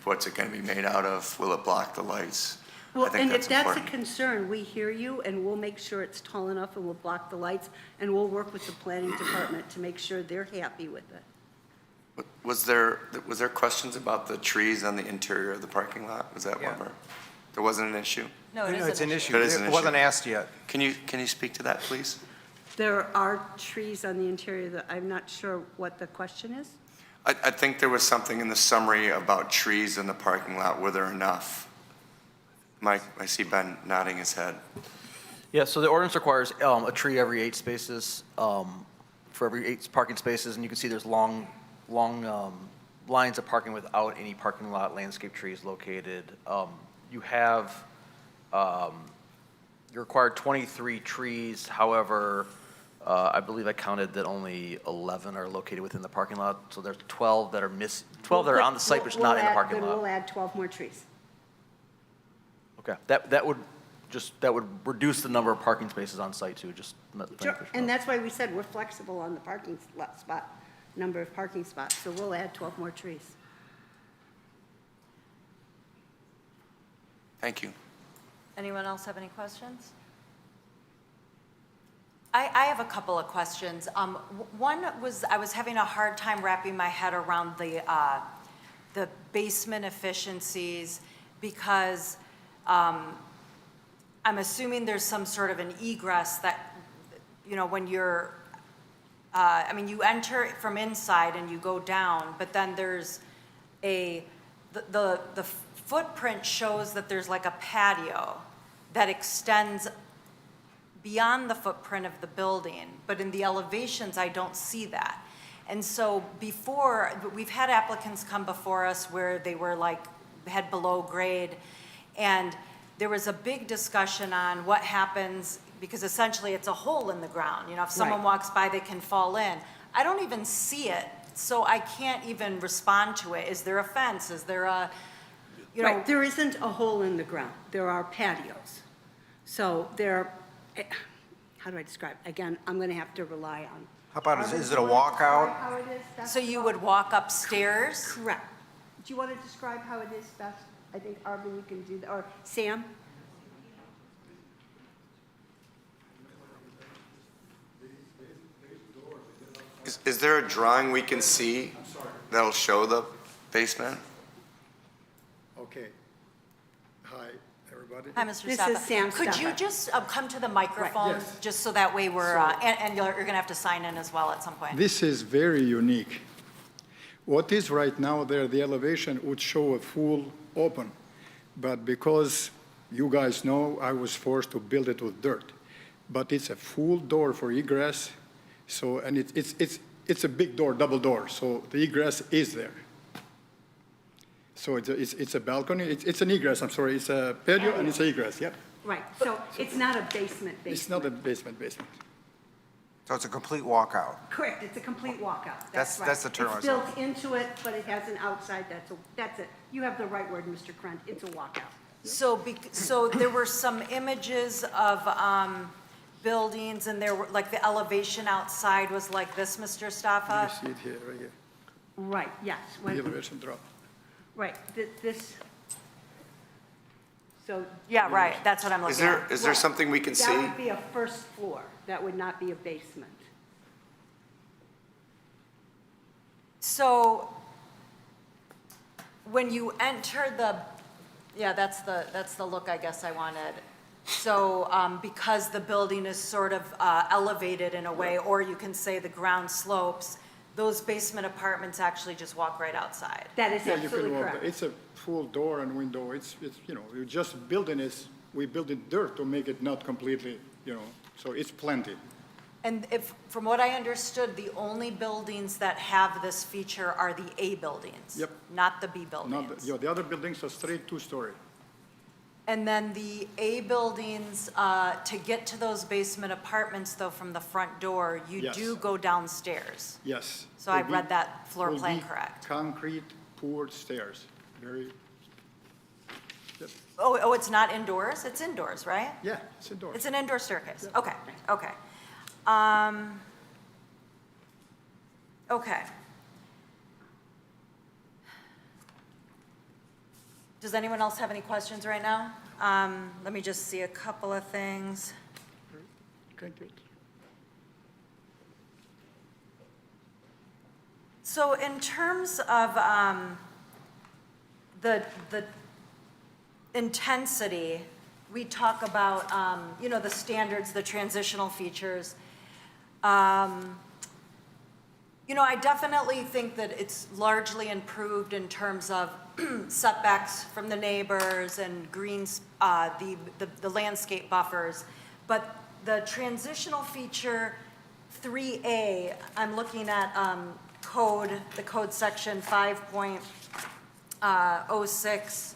what's it going to be made out of? Will it block the lights? I Well, think and if that's a important. concern, we hear you, and we'll make sure it's tall enough, and we'll block the lights, and we'll work with the planning department to make sure they're happy with it. Was there questions about the trees on the interior of the parking lot? Was that one Yeah. of our, there wasn't an issue? No, it is It's an issue. It is an It wasn't issue. asked yet. Can you speak to that, please? There are trees on the interior that, I'm not sure what the question is. I think there was something in the summary about trees in the parking lot. Were there enough? Mike, I see Ben nodding his head. Yeah, so the ordinance requires a tree every 8 spaces, for every 8 parking spaces, and you can see there's long lines of parking without any parking lot landscape trees located. You have, you're required 23 trees, however, I believe I counted that only 11 are located within the parking lot, so there's 12 that are 12 that are on the site, but not in the parking Then lot. we'll add 12 more trees. Okay, that would reduce the number of parking spaces on site too, just. let the planning Sure, commission and know. that's why we said we're flexible on the parking spot, number of parking spots, so we'll add 12 more trees. Thank you. Anyone else have any questions? I have a couple of questions. One was, I was having a hard time wrapping my head around the basement efficiencies because I'm assuming there's some sort of an egress that, you know, when you're, I mean, you enter from inside and you go down, but then there's the footprint shows that there's like a patio that extends beyond the footprint of the building, but in the elevations, I don't see that. And so before, we've had applicants come before us where they were like, had below grade, and there was a big discussion on what happens, because essentially it's a hole in the ground. You know, if someone Right. walks by, they can fall in. I don't even see it, so I can't even respond to it. Is there a fence? Is there a, you know? Right, there isn't a hole in the ground, there are patios. So there, how do I describe? Again, I'm going to have to rely on. How about, Arvin, is do it a you wanna describe walkout? how it is best? So you would walk upstairs? Correct. Do you want to describe how it is best? I think, Arvin, you can do that, or Sam? Is there a drawing we can see that'll show the basement? Okay. Hi, everybody. Hi, Mr. This Staffa. is Sam Could you Staffa. just come to the microphone, Yes. just so that way we're, and you're going to have to sign in as well at some point. This is very unique. What is right now there, the elevation would show a full open, but because you guys know, I was forced to build it with dirt. But it's a full door for egress, so, and it's a big door, double door, so the egress is there. So it's a balcony, it's an egress, I'm sorry, it's a patio and it's an egress, yep. Right, so it's not a basement It's basement. not a basement. So it's a complete walkout. Correct, it's a complete walkout. That's- right. that's the term I It's was built into it, but it has an outside, that's it. You have the right word, Mr. Krent, it's a walkout. So there were some images of buildings, and there were, like, the elevation outside was like this, Mr. You Staffa? see it here, right here, Right, yes. the elevation drop. Right, this, so. Yeah, right, that's what I'm looking at. Is there something we can see? That would be a first floor, that would not be a basement. So when you enter yeah, that's the look I guess I wanted. So because the building is sort of elevated in a way, or you can say the ground slopes, those basement apartments actually just walk right outside. That is Yeah, you absolutely can walk, correct. it's a full door and window, it's, you know, you just building is, we build it dirt to make it not completely, you know, so it's plenty. And if, from what I understood, the only buildings that have this feature are the A buildings. Yep. Not the B Not, buildings. the other buildings are straight two-story. And then the A buildings, to get to those basement apartments though, from the front door, you Yes. do go downstairs. Yes. So I Will be- read that floor will plan be correct. Concrete poured stairs, very, yep. Oh, it's not indoors? It's indoors, right? Yeah, it's indoors. It's an indoor staircase? Yeah. Okay, okay. Okay. Does anyone else have any questions right now? Let me just see a couple of things. Okay, good. So in terms of the intensity, we talk about, you know, the standards, the transitional features. You know, I definitely think that it's largely improved in terms of setbacks from the neighbors and greens, the landscape buffers. But the transitional feature 3A, I'm looking at the code section 5.06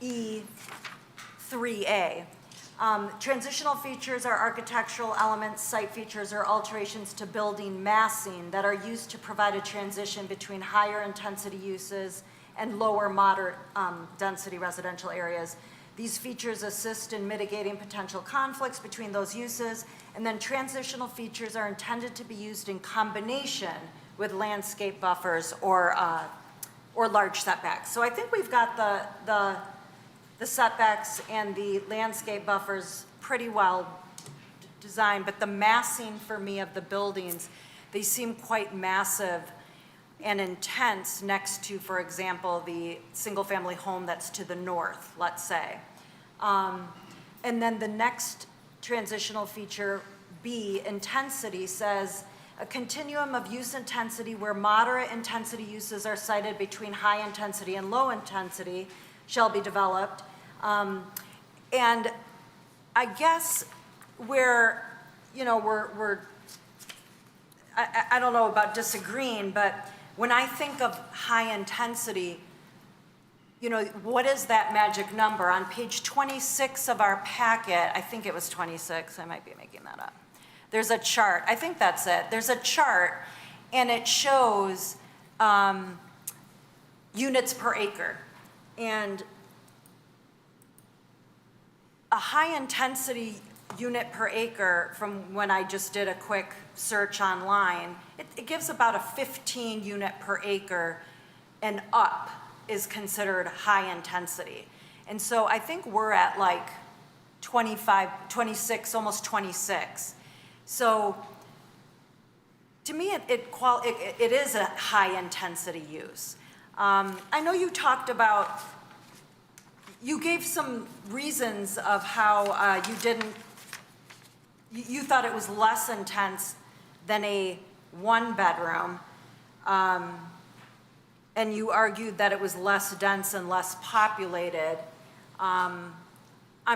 E3A. Transitional features are architectural elements, site features, or alterations to building massing that are used to provide a transition between higher intensity uses and lower moderate density residential areas. These features assist in mitigating potential conflicts between those uses, and then transitional features are intended to be used in combination with landscape buffers or large setbacks. So I think we've got the setbacks and the landscape buffers pretty well designed, but the massing for me of the buildings, they seem quite massive and intense next to, for example, the single-family home that's to the north, let's say. And then the next transitional feature, B, intensity, says a continuum of use intensity where moderate intensity uses are cited between high intensity and low intensity shall be developed. And I guess where, you know, I don't know about disagreeing, but when I think of high intensity, you know, what is that magic number? On page 26 of our packet, I think it was 26, I might be making that up. There's a chart, I think that's it. There's a chart, and it shows units per acre. And a high-intensity unit per acre, from when I just did a quick search online, it gives about a 15 unit per acre, and up is considered high intensity. And so I think we're at like 25, 26, almost 26. So to me, it is a high-intensity use. I know you talked about, you gave some reasons of how you thought it was less intense than a one-bedroom, and you argued that it was less dense and less populated. I'm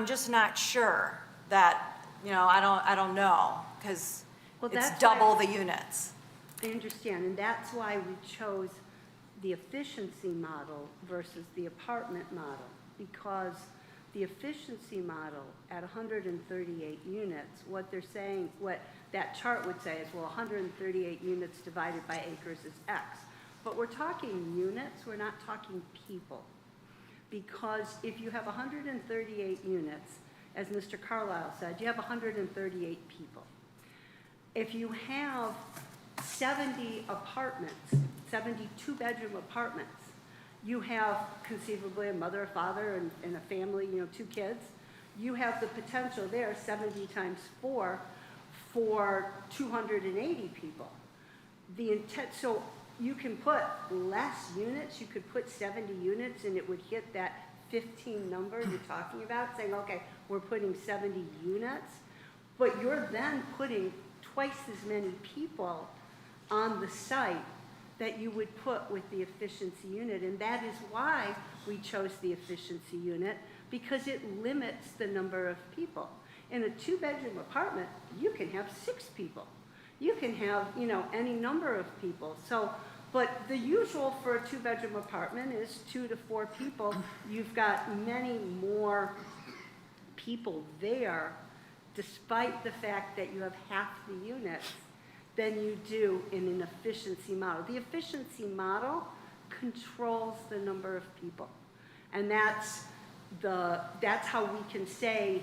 just not sure that, you know, I don't know, because Well, it's that's double why- the units. I understand, and that's why we chose the efficiency model versus the apartment model, because The efficiency model at 138 units, what they're saying, what that chart would say is, well, 138 units divided by acres is X. But we're talking units, we're not talking people. Because if you have 138 units, as Mr. Carlisle said, you have 138 people. If you have 70 apartments, 72 bedroom apartments, you have conceivably a mother, a father, and a family, 2 kids. You have the potential there, 70 times 4, for 280 people. The intent, so you can put less units, you could put 70 units, and it would hit that 15 number you're talking about, saying, okay, we're putting 70 units, but you're then putting twice as many people on the site that you would put with the efficiency unit. And that is why we chose the efficiency unit, because it limits the number of people. In a 2-bedroom apartment, you can have 6 people. You can have, any number of people. So, but the usual for a 2-bedroom apartment is 2 to 4 people. You've got many more people there, despite the fact that you have half the units than you do in an efficiency model. The efficiency model controls the number of people. And that's how we can say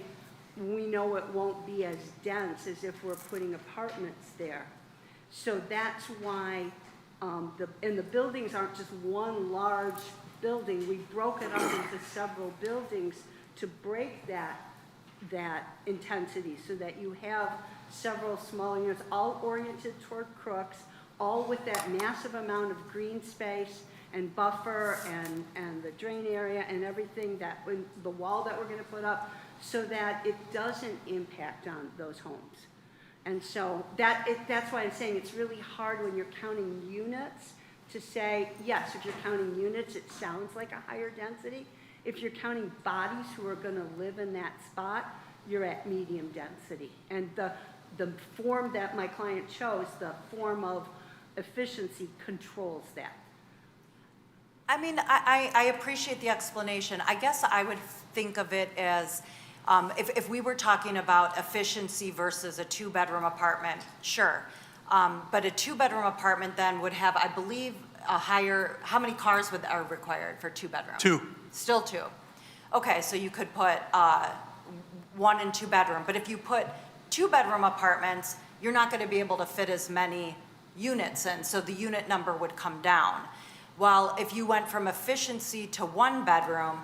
we know it won't be as dense as if we're putting apartments there. So that's why, and the buildings aren't just one large building. We broke it up into several buildings to break that intensity, so that you have several small units, all oriented toward Crooks, all with that massive amount of green space and buffer and the drain area and everything, that the wall that we're going to put up, so that it doesn't impact on those homes. And so that's why I'm saying it's really hard when you're counting units to say, yes, if you're counting units, it sounds like a higher density. If you're counting bodies who are going to live in that spot, you're at medium density. And the form that my client chose, the form of efficiency, controls that. I mean, I appreciate the explanation. I guess I would think of it as, if we were talking about efficiency versus a 2-bedroom apartment, sure. But a 2-bedroom apartment then would have, I believe, a higher, how many cars are required for 2-bedroom? 2. Still 2. Okay, so you could put 1 and 2-bedroom. But if you put 2-bedroom apartments, you're not going to be able to fit as many units in, so the unit number would come down. While if you went from efficiency to 1-bedroom,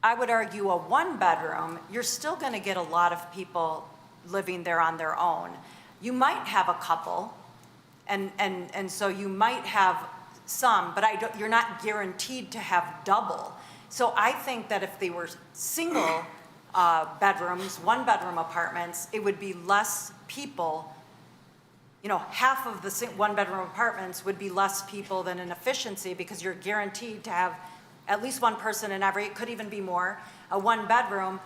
I would argue a 1-bedroom, you're still going to get a lot of people living there on their own. You might have a couple, and so you might have some, but you're not guaranteed to have double. So I think that if they were single bedrooms, 1-bedroom apartments, it would be less people. Half of the 1-bedroom apartments would be less people than an efficiency, because you're guaranteed to have at least one person in every, it could even be more. A 1-bedroom,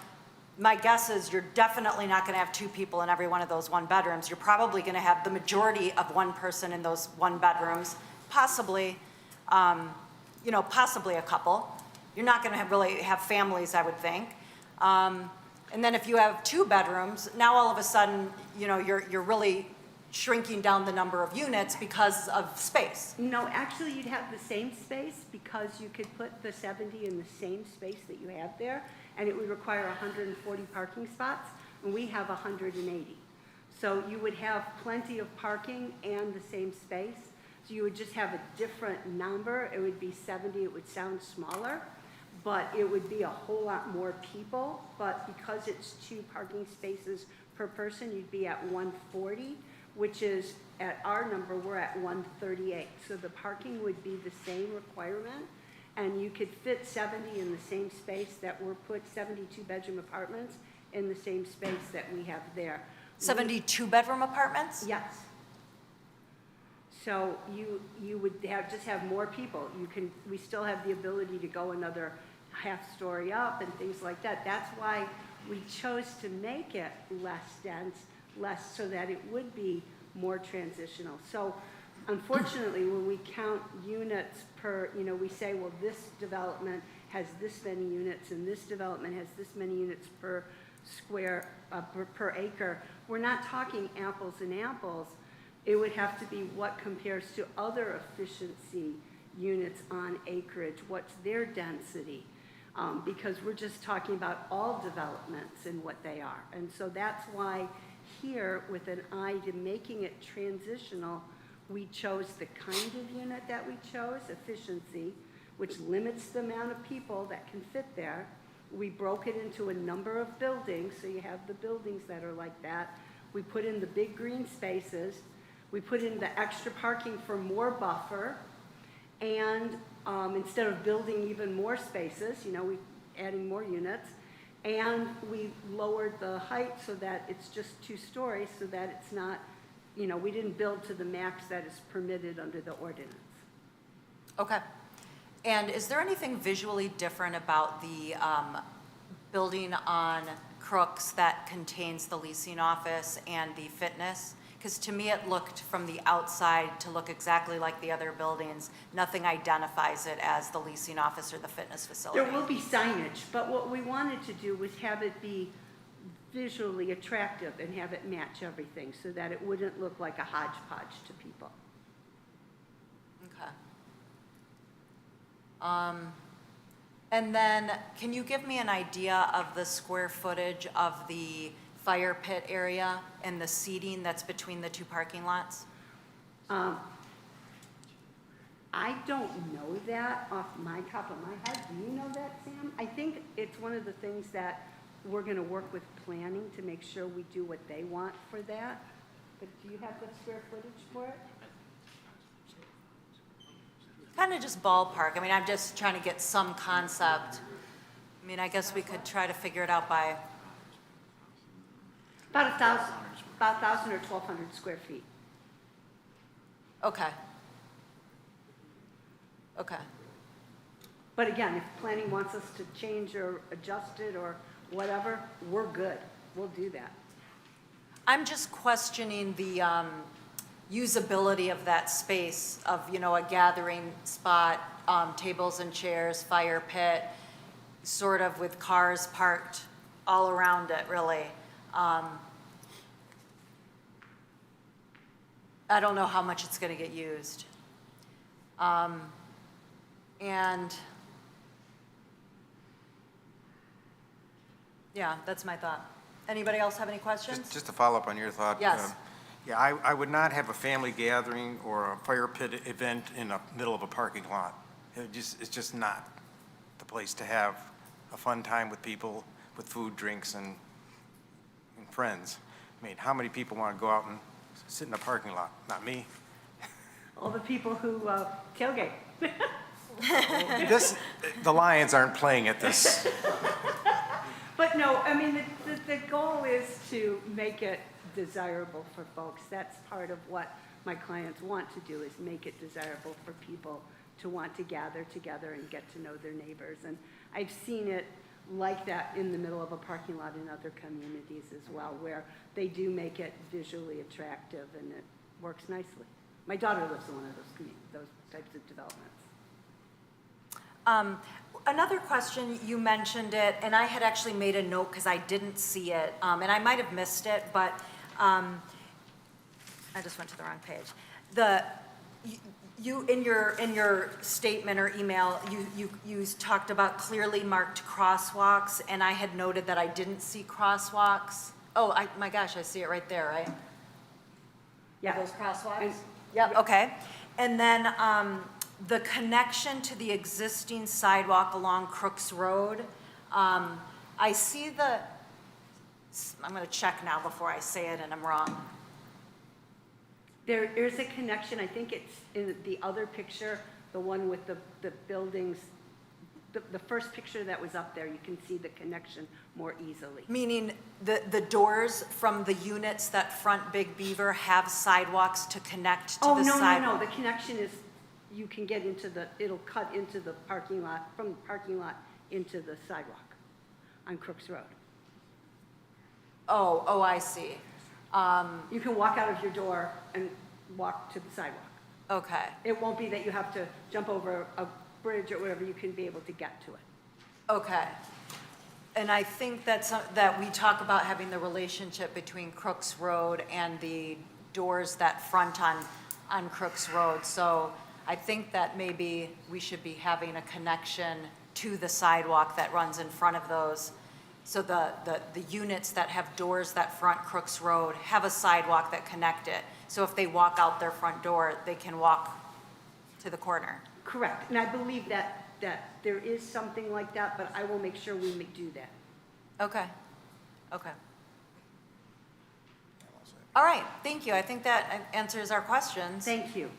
my guess is you're definitely not going to have 2 people in every one of those 1-bedrooms. You're probably going to have the majority of 1 person in those 1-bedrooms, possibly, possibly a couple. You're not going to really have families, I would think. And then if you have 2 bedrooms, now all of a sudden, you're really shrinking down the number of units because of space. No, actually, you'd have the same space, because you could put the 70 in the same space that you have there, and it would require 140 parking spots, and we have 180. So you would have plenty of parking and the same space. So you would just have a different number. It would be 70. It would sound smaller, but it would be a whole lot more people. But because it's 2 parking spaces per person, you'd be at 140, which is, at our number, we're at 138. So the parking would be the same requirement, and you could fit 70 in the same space that we're put 72-bedroom apartments in the same space that we have there. 72-bedroom apartments? Yes. So you would just have more people. We still have the ability to go another half story up and things like that. That's why we chose to make it less dense, so that it would be more transitional. So unfortunately, when we count units per, we say, well, this development has this many units and this development has this many units per square, per acre, we're not talking apples and apples. It would have to be what compares to other efficiency units on acreage, what's their density? Because we're just talking about all developments and what they are. And so that's why here, with an eye to making it transitional, we chose the kind of unit that we chose, efficiency, which limits the amount of people that can fit there. We broke it into a number of buildings, so you have the buildings that are like that. We put in the big green spaces. We put in the extra parking for more buffer. And instead of building even more spaces, we adding more units. And we lowered the height so that it's just 2 stories, so that it's not, we didn't build to the max that is permitted under the ordinance. Okay. And is there anything visually different about the building on Crooks that contains the leasing office and the fitness? Because to me, it looked from the outside to look exactly like the other buildings. Nothing identifies it as the leasing office or the fitness facility. There will be signage, but what we wanted to do was have it be visually attractive and have it match everything so that it wouldn't look like a hodgepodge to people. Okay. And then, can you give me an idea of the square footage of the fire pit area and the seating that's between the 2 parking lots? I don't know that off my top of my head. Do you know that, Sam? I think it's one of the things that we're going to work with planning to make sure we do what they want for that. But do you have the square footage for it? Kind of just ballpark. I mean, I'm just trying to get some concept. I mean, I guess we could try to figure it out by, About 1,000 or 1,200 square feet. okay. Okay. But again, if planning wants us to change or adjust it or whatever, we're good. We'll do that. I'm just questioning the usability of that space of, a gathering spot, tables and chairs, fire pit, sort of with cars parked all around it, really. I don't know how much it's going to get used. And yeah, that's my thought. Anybody else have any questions? Just to follow up on your thought. Yes. Yeah, I would not have a family gathering or a fire pit event in the middle of a parking lot. It's just not the place to have a fun time with people, with food, drinks, and friends. I mean, how many people want to go out and sit in a parking lot? Not me. All the people who tailgate. The Lions aren't playing at this. But no, I mean, the goal is to make it desirable for folks. That's part of what my clients want to do, is make it desirable for people to want to gather together and get to know their neighbors. And I've seen it like that in the middle of a parking lot in other communities as well, where they do make it visually attractive and it works nicely. My daughter lives in one of those types of developments. Another question, you mentioned it, and I had actually made a note because I didn't see it, and I might have missed it, but I just went to the wrong page. You in your statement or email, you talked about clearly marked crosswalks, and I had noted that I didn't see crosswalks. Oh, my gosh, I see it right there, right? Yeah. Are those crosswalks? Yep, okay. And then the connection to the existing sidewalk along Crooks Road, I see I'm going to check now before I say it and I'm wrong. There is a connection, I think it's in the other picture, the one with the buildings, the first picture that was up there, you can see the connection more easily. Meaning the doors from the units that front Big Beaver have sidewalks to connect to the sidewalk? No, the connection is, you can get it'll cut into the parking lot, from the parking lot into the sidewalk on Crooks Road. Oh, I see. You can walk out of your door and walk to the sidewalk. Okay, It won't be that you have to jump over a bridge or whatever, you can be able to get to it. okay. And I think that we talk about having the relationship between Crooks Road and the doors that front on Crooks Road. So I think that maybe we should be having a connection to the sidewalk that runs in front of those. So the units that have doors that front Crooks Road have a sidewalk that connect it. So if they walk out their front door, they can walk to the corner. Correct, and I believe that there is something like that, but I will make sure we do that. Okay, okay. All right, thank you. I think that answers our questions. Thank you.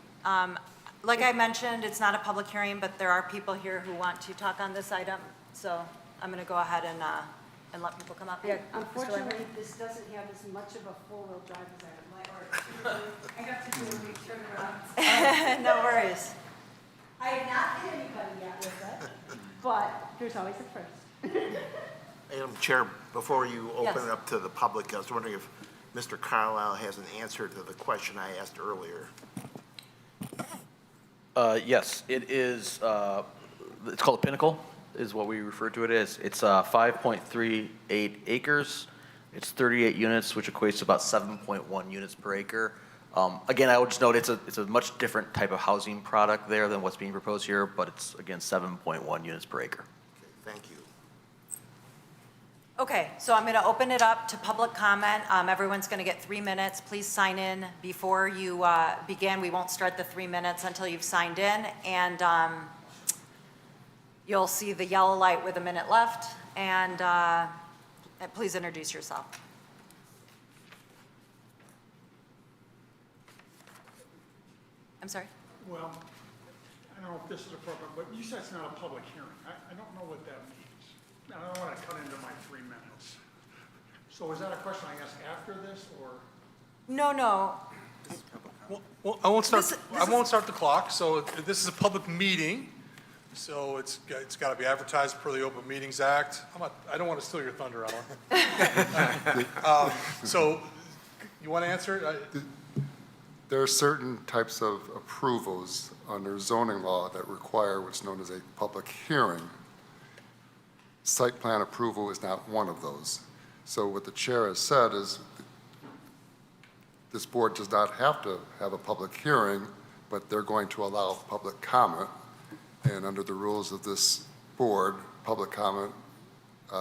Like I mentioned, it's not a public hearing, but there are people here who want to talk on this item. So I'm going to go ahead and let people come up. Yeah, Mr. Lambert? Unfortunately, this doesn't have as much of a four-wheel drive as I would like, or I have to do a big turnaround. No worries. I have not hit anybody yet with it, but there's always a first. Madam Chair, before you open Yes. it up to the public, I was wondering if Mr. Carlisle has an answer to the question I asked earlier. Yes, it is, it's called a Pinnacle, is what we refer to it as. It's 5.38 acres. It's 38 units, which equates to about 7.1 units per acre. Again, I would just note it's a much different type of housing product there than what's being proposed here, but it's, again, 7.1 units per acre. Okay, thank you. Okay, so I'm going to open it up to public comment. Everyone's going to get 3 minutes. Please sign in before you begin. We won't start the 3 minutes until you've signed in. And you'll see the yellow light with a minute left. And please introduce yourself. I'm sorry? Well, I don't know if this is appropriate, but you said it's not a public hearing. I don't know what that means. I don't want to cut into my 3 minutes. So is that a question I ask after this, or? No, no. Well, I won't start the clock. So this is a public meeting. So it's got to be advertised per the Open Meetings Act. I don't want to steal your thunder, Alan. So you want to answer it? There are certain types of approvals under zoning law that require what's known as a public hearing. Site plan approval is not one of those. So what the chair has said is this board does not have to have a public hearing, but they're going to allow public comment. And under the rules of this board, public comment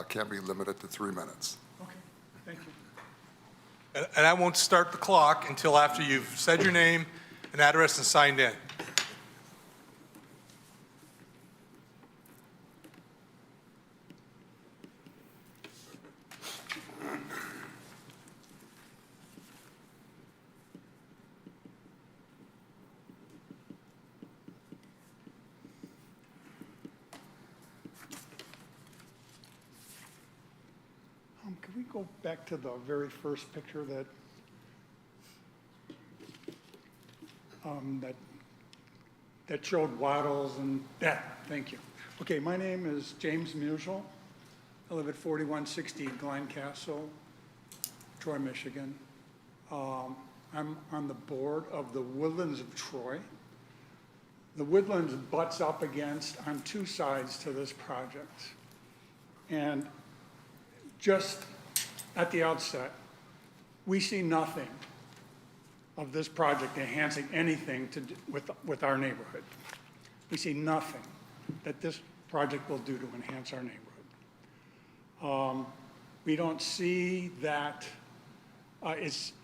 can't be limited to 3 minutes. Okay, thank you. And I won't start the clock until after you've said your name and address and signed in. Can we go back to the very first picture that showed wattles and that? Thank you. Okay, my name is James Musial. I live at 4160 Glen Castle, Troy, Michigan. I'm on the board of the Woodlands of Troy. The Woodlands butts up against on two sides to this project. And just at the outset, we see nothing of this project enhancing anything to do with our neighborhood. We see nothing that this project will do to enhance our neighborhood. We don't see that,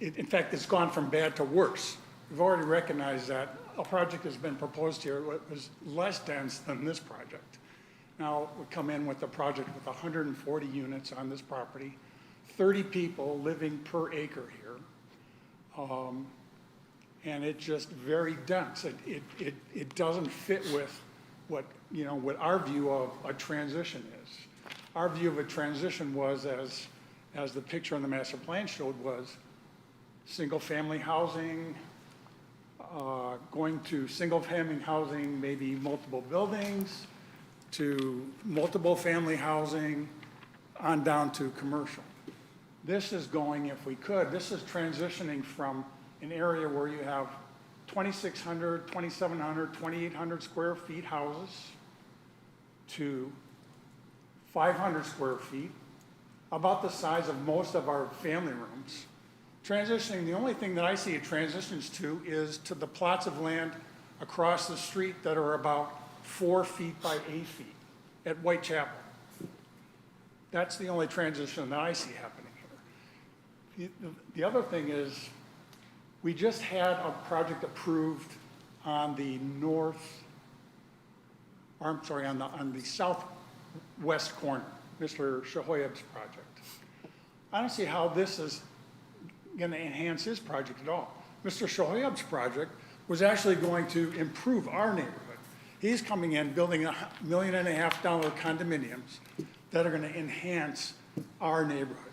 in fact, it's gone from bad to worse. We've already recognized that a project has been proposed here that was less dense than this project. Now, we come in with a project with 140 units on this property, 30 people living per acre here. And it's just very dense. It doesn't fit with what our view of a transition is. Our view of a transition was, as the picture on the master plan showed, was single-family housing, going to single-family housing, maybe multiple buildings, to multiple family housing, on down to commercial. This is going, if we could, this is transitioning from an area where you have 2,600, 2,700, 2,800 square feet houses to 500 square feet, about the size of most of our family rooms. Transitioning, the only thing that I see it transitions to is to the plots of land across the street that are about 4 feet by 8 feet at Whitechapel. That's the only transition that I see happening here. The other thing is, we just had a project approved on the on the southwest corner, Mr. Shahoyab's project. I don't see how this is going to enhance his project at all. Mr. Shahoyab's project was actually going to improve our neighborhood. He's coming in, building $1.5 million condominiums that are going to enhance our neighborhood.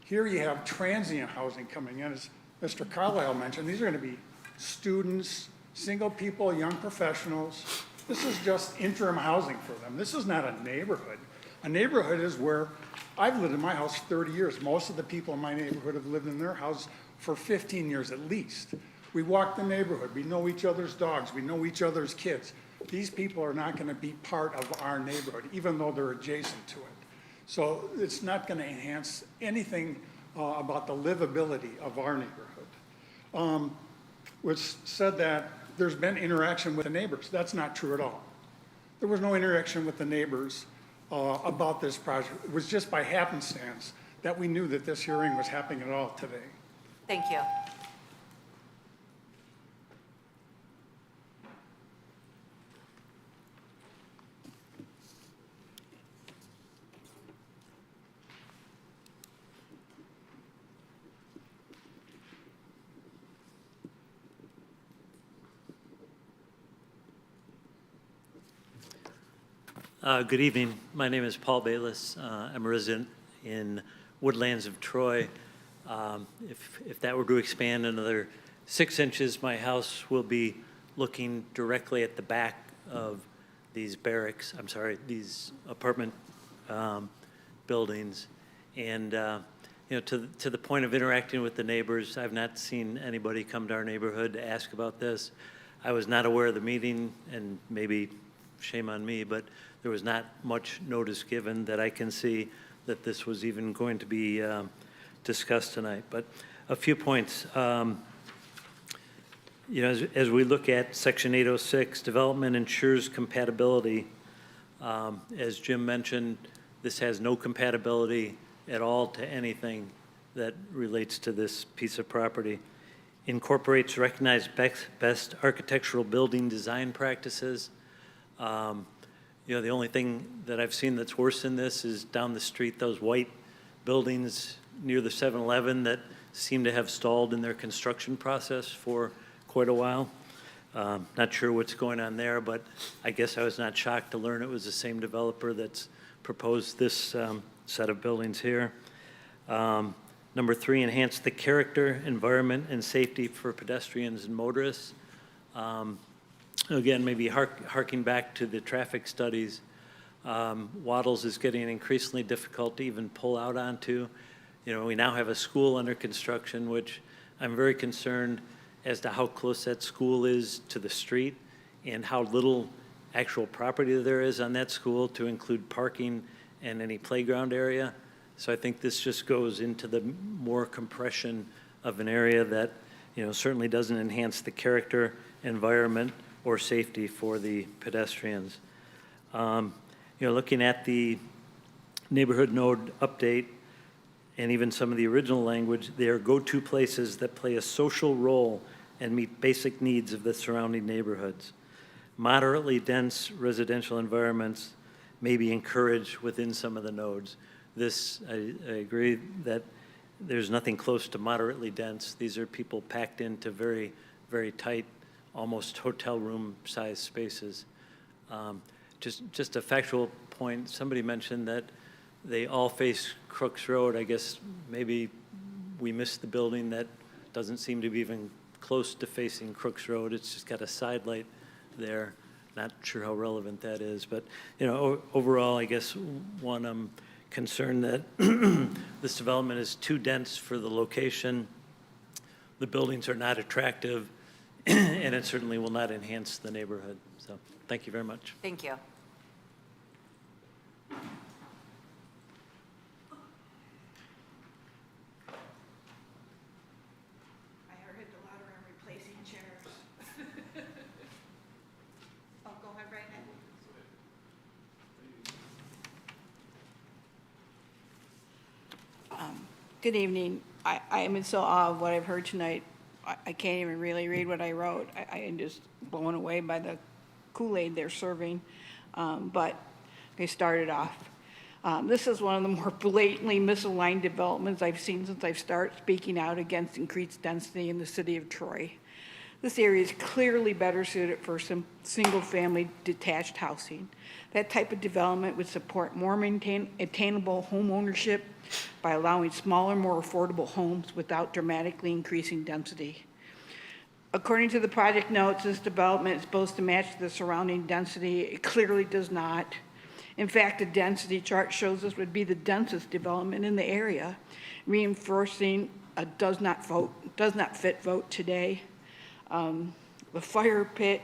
Here you have transient housing coming in, as Mr. Carlisle mentioned. These are going to be students, single people, young professionals. This is just interim housing for them. This is not a neighborhood. A neighborhood is where I've lived in my house 30 years. Most of the people in my neighborhood have lived in their house for 15 years at least. We walk the neighborhood. We know each other's dogs. We know each other's kids. These people are not going to be part of our neighborhood, even though they're adjacent to it. So it's not going to enhance anything about the livability of our neighborhood. Which said that there's been interaction with the neighbors. That's not true at all. There was no interaction with the neighbors about this project. It was just by happenstance that we knew that this hearing was happening at all today. Thank you. Good evening. My name is Paul Bayless. I'm a resident in Woodlands of Troy. If that were to expand another 6 inches, my house will be looking directly at the back of these these apartment buildings. And to the point of interacting with the neighbors, I've not seen anybody come to our neighborhood to ask about this. I was not aware of the meeting, and maybe shame on me, but there was not much notice given that I can see that this was even going to be discussed tonight. But a few points. As we look at Section 806, development ensures compatibility. As Jim mentioned, this has no compatibility at all to anything that relates to this piece of property. Incorporates recognized best architectural building design practices. The only thing that I've seen that's worse than this is down the street, those white buildings near the 7-Eleven that seem to have stalled in their construction process for quite a while. Not sure what's going on there, but I guess I was not shocked to learn it was the same developer that's proposed this set of buildings here. Number 3, enhance the character, environment, and safety for pedestrians and motorists. Again, maybe harking back to the traffic studies, Waddles is getting increasingly difficult to even pull out onto. We now have a school under construction, which I'm very concerned as to how close that school is to the street and how little actual property there is on that school to include parking and any playground area. So I think this just goes into the more compression of an area that, certainly doesn't enhance the character, environment, or safety for the pedestrians. Looking at the neighborhood node update and even some of the original language, they are go-to places that play a social role and meet basic needs of the surrounding neighborhoods. Moderately dense residential environments may be encouraged within some of the nodes. This, I agree that there's nothing close to moderately dense. These are people packed into very, very tight, almost hotel room size spaces. Just a factual point, somebody mentioned that they all face Crooks Road. I guess maybe we missed the building that doesn't seem to be even close to facing Crooks Road. It's just got a side light there. Not sure how relevant that is, but overall, I guess one, I'm concerned that this development is too dense for the location. The buildings are not attractive, and it certainly will not enhance the neighborhood. So thank you very much. Thank you. I heard the louder I'm replacing chairs. Oh, go ahead, right ahead. Good evening. I am in so awe of what I've heard tonight. I can't even really read what I wrote. I am just blown away by the Kool-Aid they're serving. But they started off. This is one of the more blatantly misaligned developments I've seen since I've started speaking out against increased density in the city of Troy. This area is clearly better suited for some single-family detached housing. That type of development would support more attainable home ownership by allowing smaller, more affordable homes without dramatically increasing density. According to the project notes, this development is supposed to match the surrounding density. It clearly does not. In fact, the density chart shows this would be the densest development in the area, reinforcing a does not fit vote today. The fire pit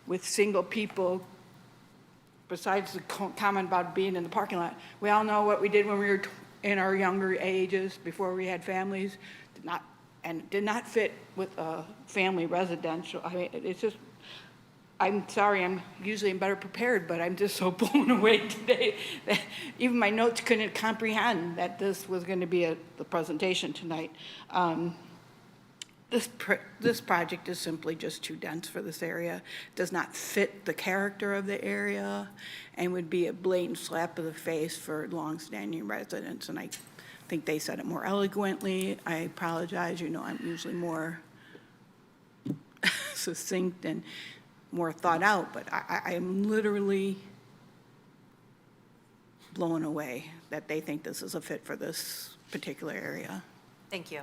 with single people, besides the comment about being in the parking lot, we all know what we did when we were in our younger ages, before we had families, did not fit with a family residential. I mean, it's just, I'm sorry, I'm usually better prepared, but I'm just so blown away today that even my notes couldn't comprehend that this was going to be the presentation tonight. This project is simply just too dense for this area, does not fit the character of the area, and would be a blatant slap of the face for longstanding residents. And I think they said it more eloquently. I apologize, you know, I'm usually more succinct and more thought out, but I'm literally blown away that they think this is a fit for this particular area. Thank you.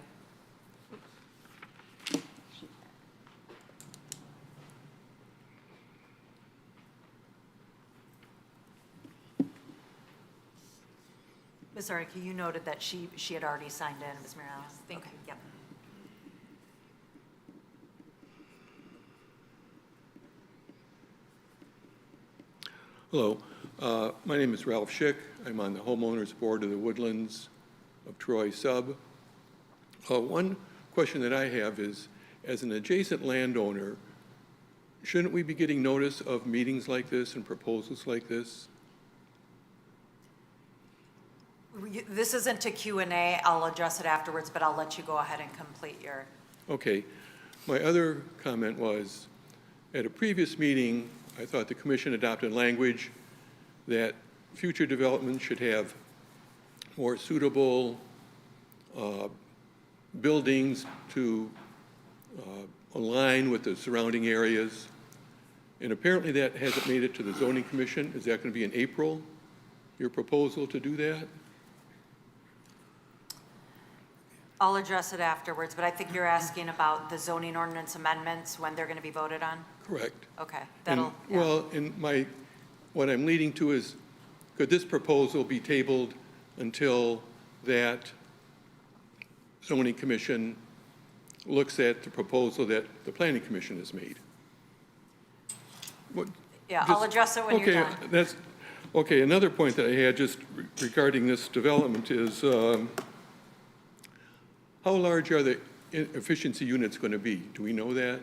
Ms. Zaricki, you noted that she had already signed in, Ms. Morales. Thank you. Yep. Hello, my name is Ralph Schick. I'm on the homeowners board of the Woodlands of Troy Sub. One question that I have is, as an adjacent landowner, shouldn't we be getting notice of meetings like this and proposals like this? This isn't a Q&A. I'll address it afterwards, but I'll let you go ahead and complete your. Okay. My other comment was, at a previous meeting, I thought the commission adopted language that future development should have more suitable buildings to align with the surrounding areas. And apparently that hasn't made it to the zoning commission. Is that going to be in April, your proposal to do that? I'll address it afterwards, but I think you're asking about the zoning ordinance amendments, when they're going to be voted on? Correct. Okay, And, well, and what I'm leading to is, could this proposal be tabled until that zoning commission looks at the proposal that the planning commission has made? Yeah, I'll address it when you're done. Okay, another point that I had just regarding this development is, how large are the efficiency units going to be? Do we know that?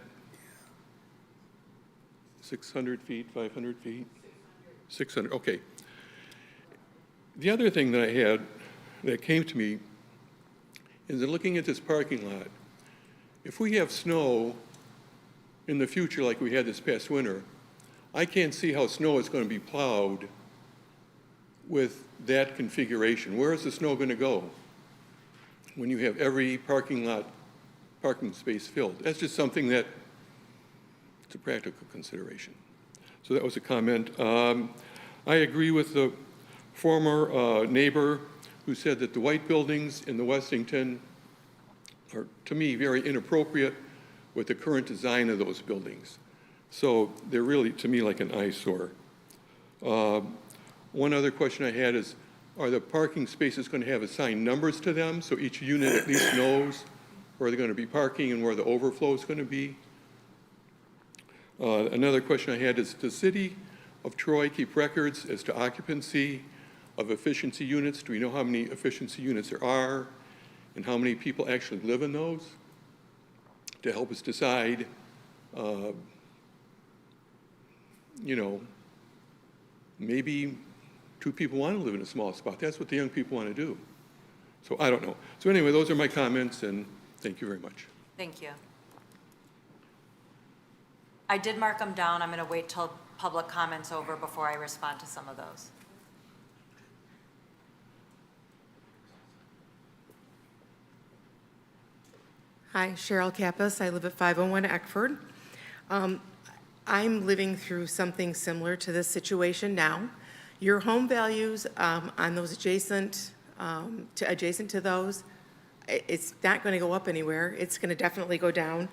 600 feet, 500 feet? 600, okay. The other thing that I had that came to me is that looking at this parking lot, if we have snow in the future like we had this past winter, I can't see how snow is going to be plowed with that configuration. Where is the snow going to go when you have every parking space filled? That's just something that, it's a practical consideration. So that was a comment. I agree with the former neighbor who said that the white buildings in the Westington are, to me, very inappropriate with the current design of those buildings. So they're really, to me, like an eyesore. One other question I had is, are the parking spaces going to have assigned numbers to them so each unit at least knows where they're going to be parking and where the overflow is going to be? Another question I had is, does the city of Troy keep records as to occupancy of efficiency units? Do we know how many efficiency units there are and how many people actually live in those to help us decide, you know, maybe 2 people want to live in a small spot. That's what the young people want to do. So I don't know. So anyway, those are my comments, and thank you very much. Thank you. I did mark them down. I'm going to wait till public comments over before I respond to some of those. Hi, Cheryl Kappas. I live at 501 Eckford. I'm living through something similar to this situation now. Your home values on those adjacent to those, it's not going to go up anywhere. It's going to definitely go down.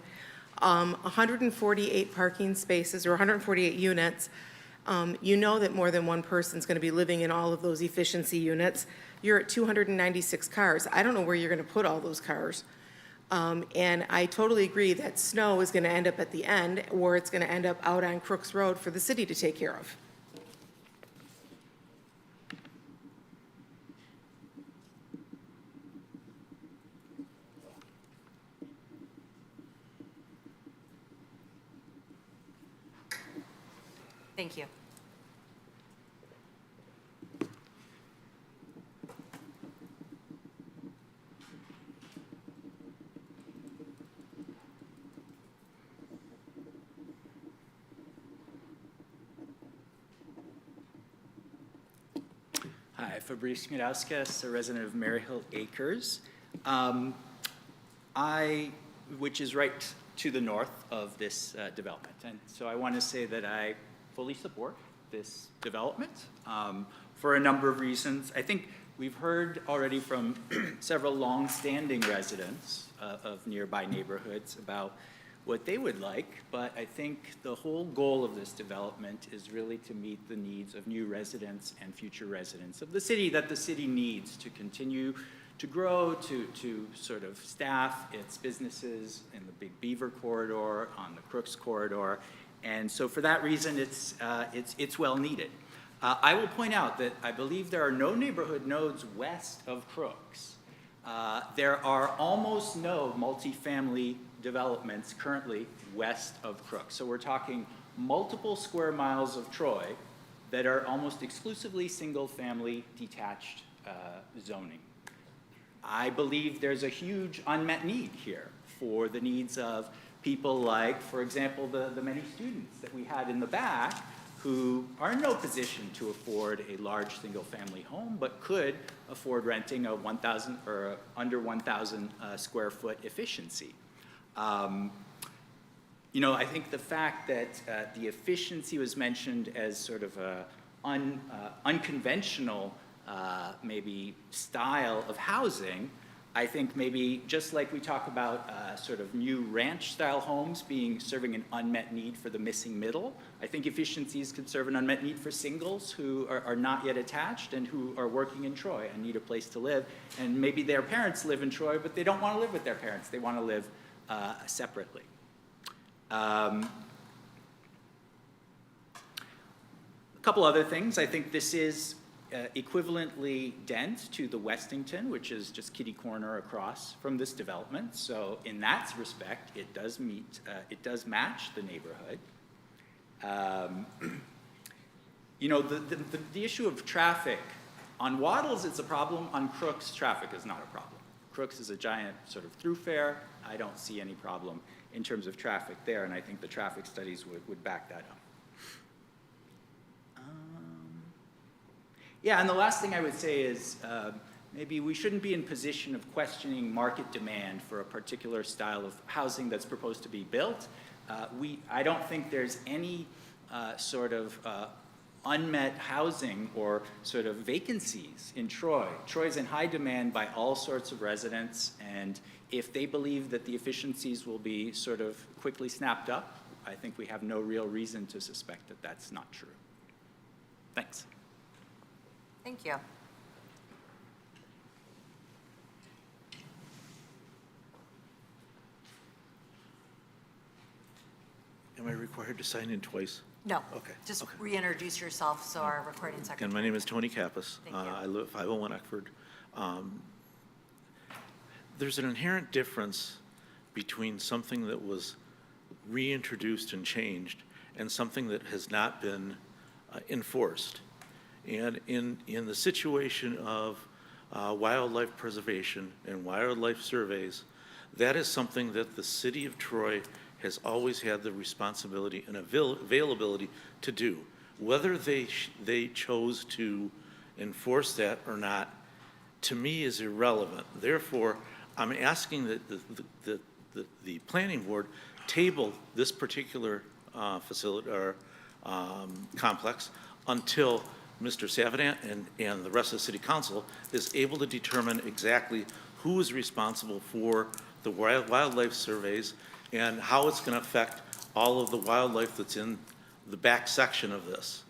148 parking spaces or 148 units. You know that more than one person's going to be living in all of those efficiency units. You're at 296 cars. I don't know where you're going to put all those cars. And I totally agree that snow is going to end up at the end, or it's going to end up out on Crooks Road for the city to take care of. Thank you. Hi, Fabrice Murauskas, a resident of Maryhill Acres, which is right to the north of this development. And so I want to say that I fully support this development for a number of reasons. I think we've heard already from several long-standing residents of nearby neighborhoods about what they would like, but I think the whole goal of this development is really to meet the needs of new residents and future residents of the city that the city needs to continue to grow, to sort of staff its businesses in the Big Beaver corridor, on the Crooks corridor. And so for that reason, it's well needed. I will point out that I believe there are no neighborhood nodes west of Crooks. There are almost no multifamily developments currently west of Crooks. So we're talking multiple square miles of Troy that are almost exclusively single-family detached zoning. I believe there's a huge unmet need here for the needs of people like, for example, the many students that we had in the back who are in no position to afford a large single-family home, but could afford renting a 1,000 or under 1,000 square foot efficiency. You know, I think the fact that the efficiency was mentioned as sort of a unconventional maybe style of housing, I think maybe just like we talk about sort of new ranch-style homes serving an unmet need for the missing middle, I think efficiencies could serve an unmet need for singles who are not yet attached and who are working in Troy and need a place to live. And maybe their parents live in Troy, but they don't want to live with their parents. They want to live separately. A couple other things. I think this is equivalently dense to the Westington, which is just kitty corner across from this development. So in that respect, it does match the neighborhood. You know, the issue of traffic on Waddles, it's a problem. On Crooks, traffic is not a problem. Crooks is a giant sort of thoroughfare. I don't see any problem in terms of traffic there, and I think the traffic studies would back that up. Yeah, and the last thing I would say is maybe we shouldn't be in position of questioning market demand for a particular style of housing that's proposed to be built. I don't think there's any sort of unmet housing or sort of vacancies in Troy. Troy's in high demand by all sorts of residents, and if they believe that the efficiencies will be sort of quickly snapped up, I think we have no real reason to suspect that that's not true. Thanks. Thank you. Am I required to sign in twice? No. Okay. Just Okay. reintroduce yourself so our recording secretary. Again, my name is Tony Kappas. Thank you. I live at 501 Eckford. There's an inherent difference between something that was reintroduced and changed and something that has not been enforced. And in the situation of wildlife preservation and wildlife surveys, that is something that the city of Troy has always had the responsibility and availability to do. Whether they chose to enforce that or not, to me is irrelevant. Therefore, I'm asking that the planning board table this particular facility or complex until Mr. Savadant and the rest of the city council is able to determine exactly who is responsible for the wildlife surveys and how it's going to affect all of the wildlife that's in the back section of this.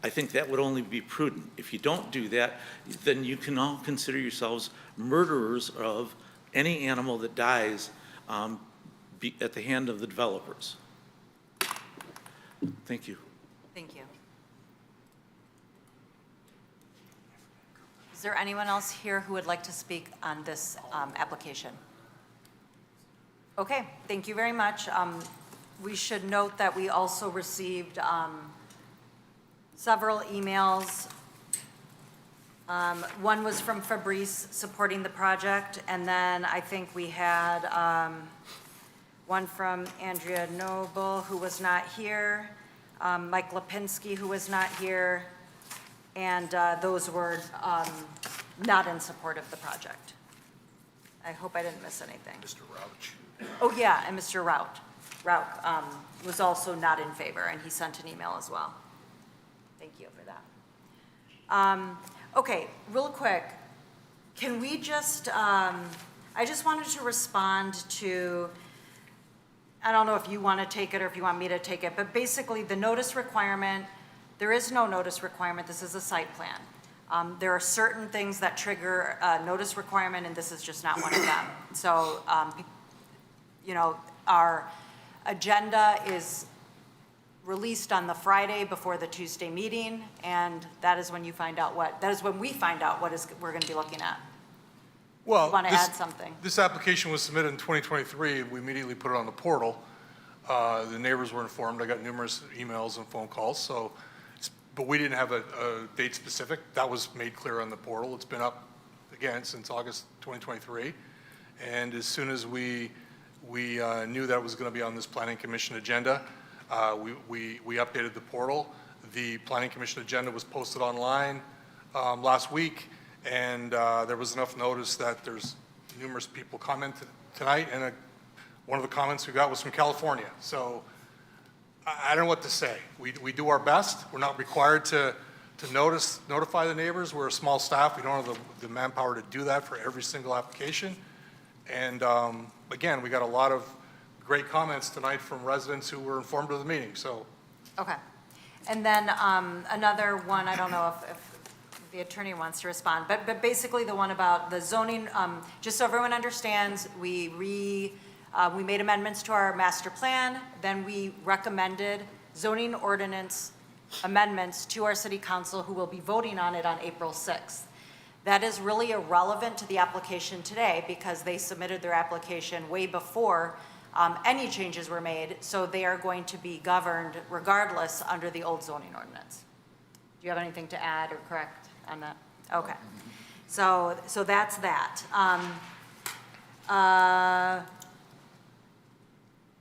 I think that would only be prudent. If you don't do that, then you can all consider yourselves murderers of any animal that dies at the hand of the developers. Thank you. Thank you. Is there anyone else here who would like to speak on this application? Okay, thank you very much. We should note that we also received several emails. One was from Fabrice supporting the project, and then I think we had one from Andrea Noble, who was not here, Mike Lipinski, who was not here, and those were not in support of the project. I hope I didn't miss anything. Mr. Rouch. Oh, yeah, and Mr. Rout was also not in favor, and he sent an email as well. Thank you for that. Okay, real quick, can we just, I just wanted to respond to, I don't know if you want to take it or if you want me to take it, but basically the notice requirement, there is no notice requirement. This is a site plan. There are certain things that trigger a notice requirement, and this is just not one of them. So, you know, our agenda is released on the Friday before the Tuesday meeting, and that is when you find out that is when we find out what we're going to be looking at. Well, You want to add something? This application was submitted in 2023. We immediately put it on the portal. The neighbors were informed. I got numerous emails and phone calls. So, but we didn't have a date specific. That was made clear on the portal. It's been up again since August 2023. And as soon as we knew that it was going to be on this Planning Commission agenda, we updated the portal. The Planning Commission agenda was posted online last week, and there was enough notice that there's numerous people commented tonight, and one of the comments we got was from California. So I don't know what to say. We do our best. We're not required to notify the neighbors. We're a small staff. We don't have the manpower to do that for every single application. And again, we got a lot of great comments tonight from residents who were informed of the meeting, so. Okay. And then another one, I don't know if the attorney wants to respond, but basically the one about the zoning, just so everyone understands, we made amendments to our master plan, then we recommended zoning ordinance amendments to our city council, who will be voting on it on April 6th. That is really irrelevant to the application today because they submitted their application way before any changes were made, so they are going to be governed regardless under the old zoning ordinance. Do you have anything to add or correct on that? Okay. So that's that.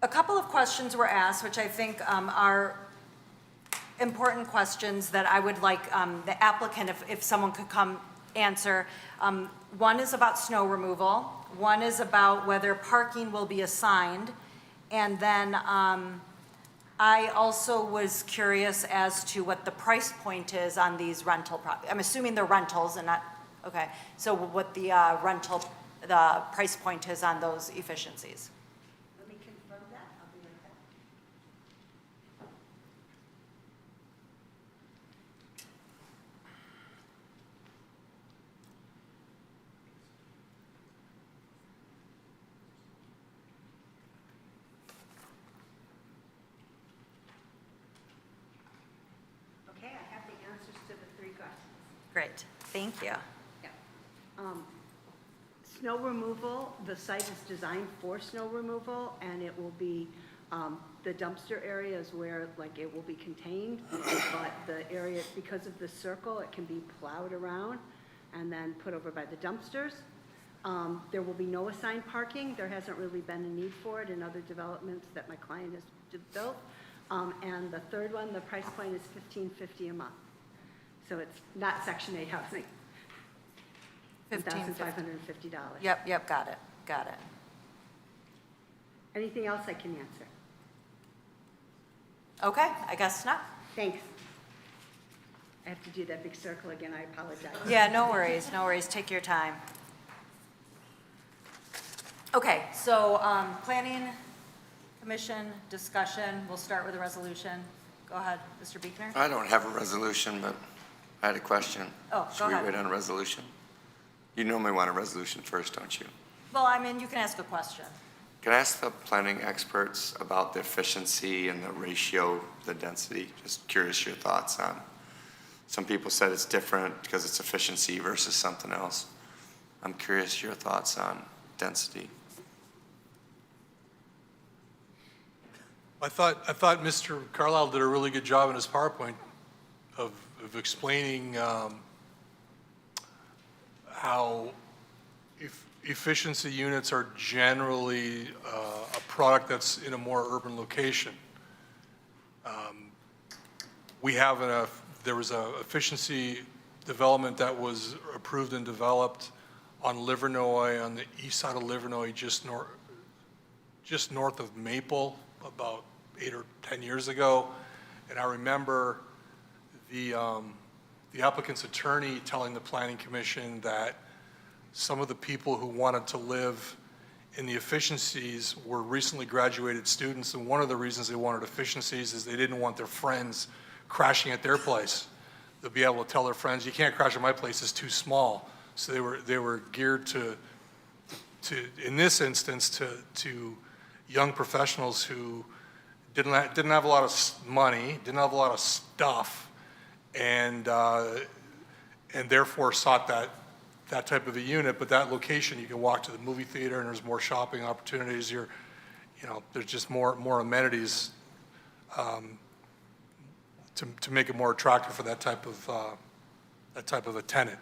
A couple of questions were asked, which I think are important questions that I would like the applicant, if someone could come answer. One is about snow removal. One is about whether parking will be assigned. And then I also was curious as to what the price point is on these rental properties. I'm assuming they're rentals and not, okay. So what the the price point is on those efficiencies. Let me confirm that. I'll be right back. Great, thank you. Snow removal, the site is designed for snow removal, and it will be, the dumpster area is where, like, it will be contained, but the area, because of the circle, it can be plowed around and then put over by the dumpsters. There will be no assigned parking. There hasn't really been a need for it in other developments that my client has built. And the third one, the price point is $15.50 a month. So it's not Section 8 housing. $1,550. Yep, got it. Anything else I can answer? Okay, I guess not. Thanks. I have to do that big circle again, I apologize. Yeah, no worries, take your time. Okay, so, planning commission discussion, we'll start with a resolution. Go ahead, Mr. Buechner. I don't have a resolution, but I had a question. Oh, go Should we ahead. wait on a resolution? You normally want a resolution first, don't you? Well, I mean, you can ask a question. Can I ask the planning experts about the efficiency and the ratio, the density? Just curious your thoughts on. Some people said it's different because it's efficiency versus something else. I'm curious your thoughts on density. I thought Mr. Carlisle did a really good job in his PowerPoint of explaining how efficiency units are generally a product that's in a more urban location. There was a efficiency development that was approved and developed on Livernois, on the east side of Livernois, just north of Maple, about 8 or 10 years ago. And I remember the applicant's attorney telling the Planning Commission that some of the people who wanted to live in the efficiencies were recently graduated students, and one of the reasons they wanted efficiencies is they didn't want their friends crashing at their place. They'll be able to tell their friends, you can't crash at my place, it's too small. So they were geared to in this instance, to young professionals who didn't have a lot of money, didn't have a lot of stuff, and therefore sought that type of a unit. But that location, you can walk to the movie theater, and there's more shopping opportunities. There's just more amenities to make it more attractive for that type of a tenant.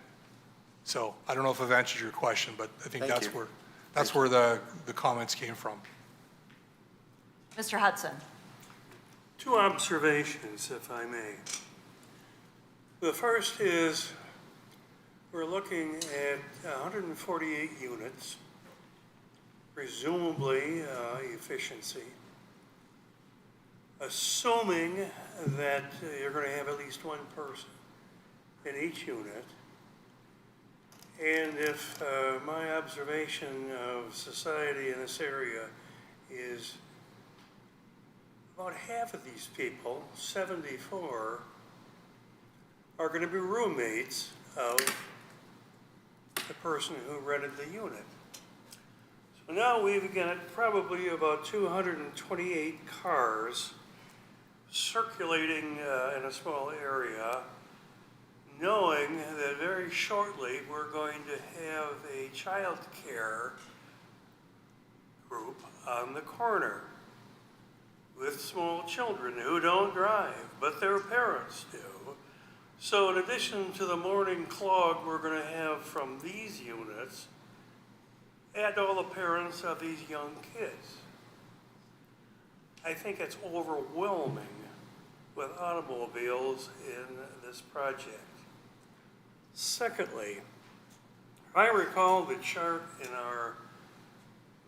So I don't know if I've answered your question, but I think Thank you. that's where the comments came from. Mr. Hudson. Two observations, if I may. The first is we're looking at 148 units, presumably efficiency, assuming that you're going to have at least one person in each unit. And if my observation of society in this area is about half of these people, 74, are going to be roommates of the person who rented the unit. So now we've got probably about 228 cars circulating in a small area, knowing that very shortly we're going to have a child care group on the corner with small children who don't drive, but their parents do. So in addition to the morning clog we're going to have from these units, add all the parents of these young kids. I think it's overwhelming with automobiles in this project. Secondly, I recall the chart in our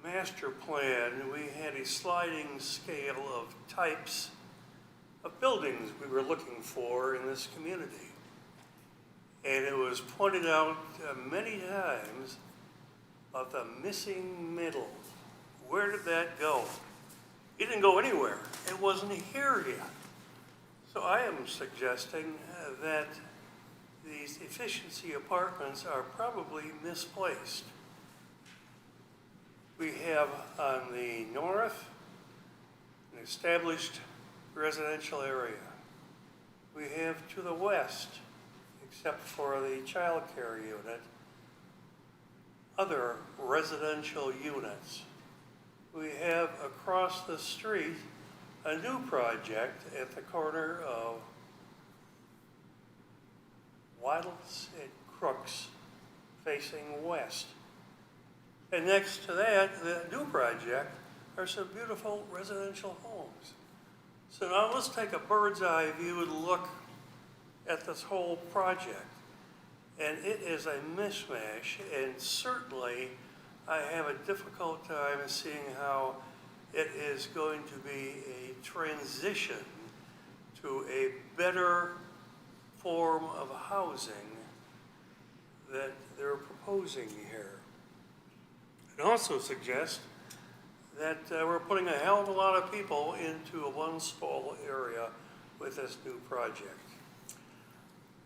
master plan. We had a sliding scale of types of buildings we were looking for in this community. And it was pointed out many times about the missing middle. Where did that go? It didn't go anywhere. It wasn't here yet. So I am suggesting that these efficiency apartments are probably misplaced. We have on the north an established residential area. We have to the west except for the child care unit, other residential units. We have across the street a new project at the corner of Waddles and Crooks facing west. And next to that, the new project are some beautiful residential homes. So now let's take a bird's eye view and look at this whole project. And it is a mishmash, and certainly I have a difficult time seeing how it is going to be a transition to a better form of housing that they're proposing here. It also suggests that we're putting a hell of a lot of people into a one stall area with this new project.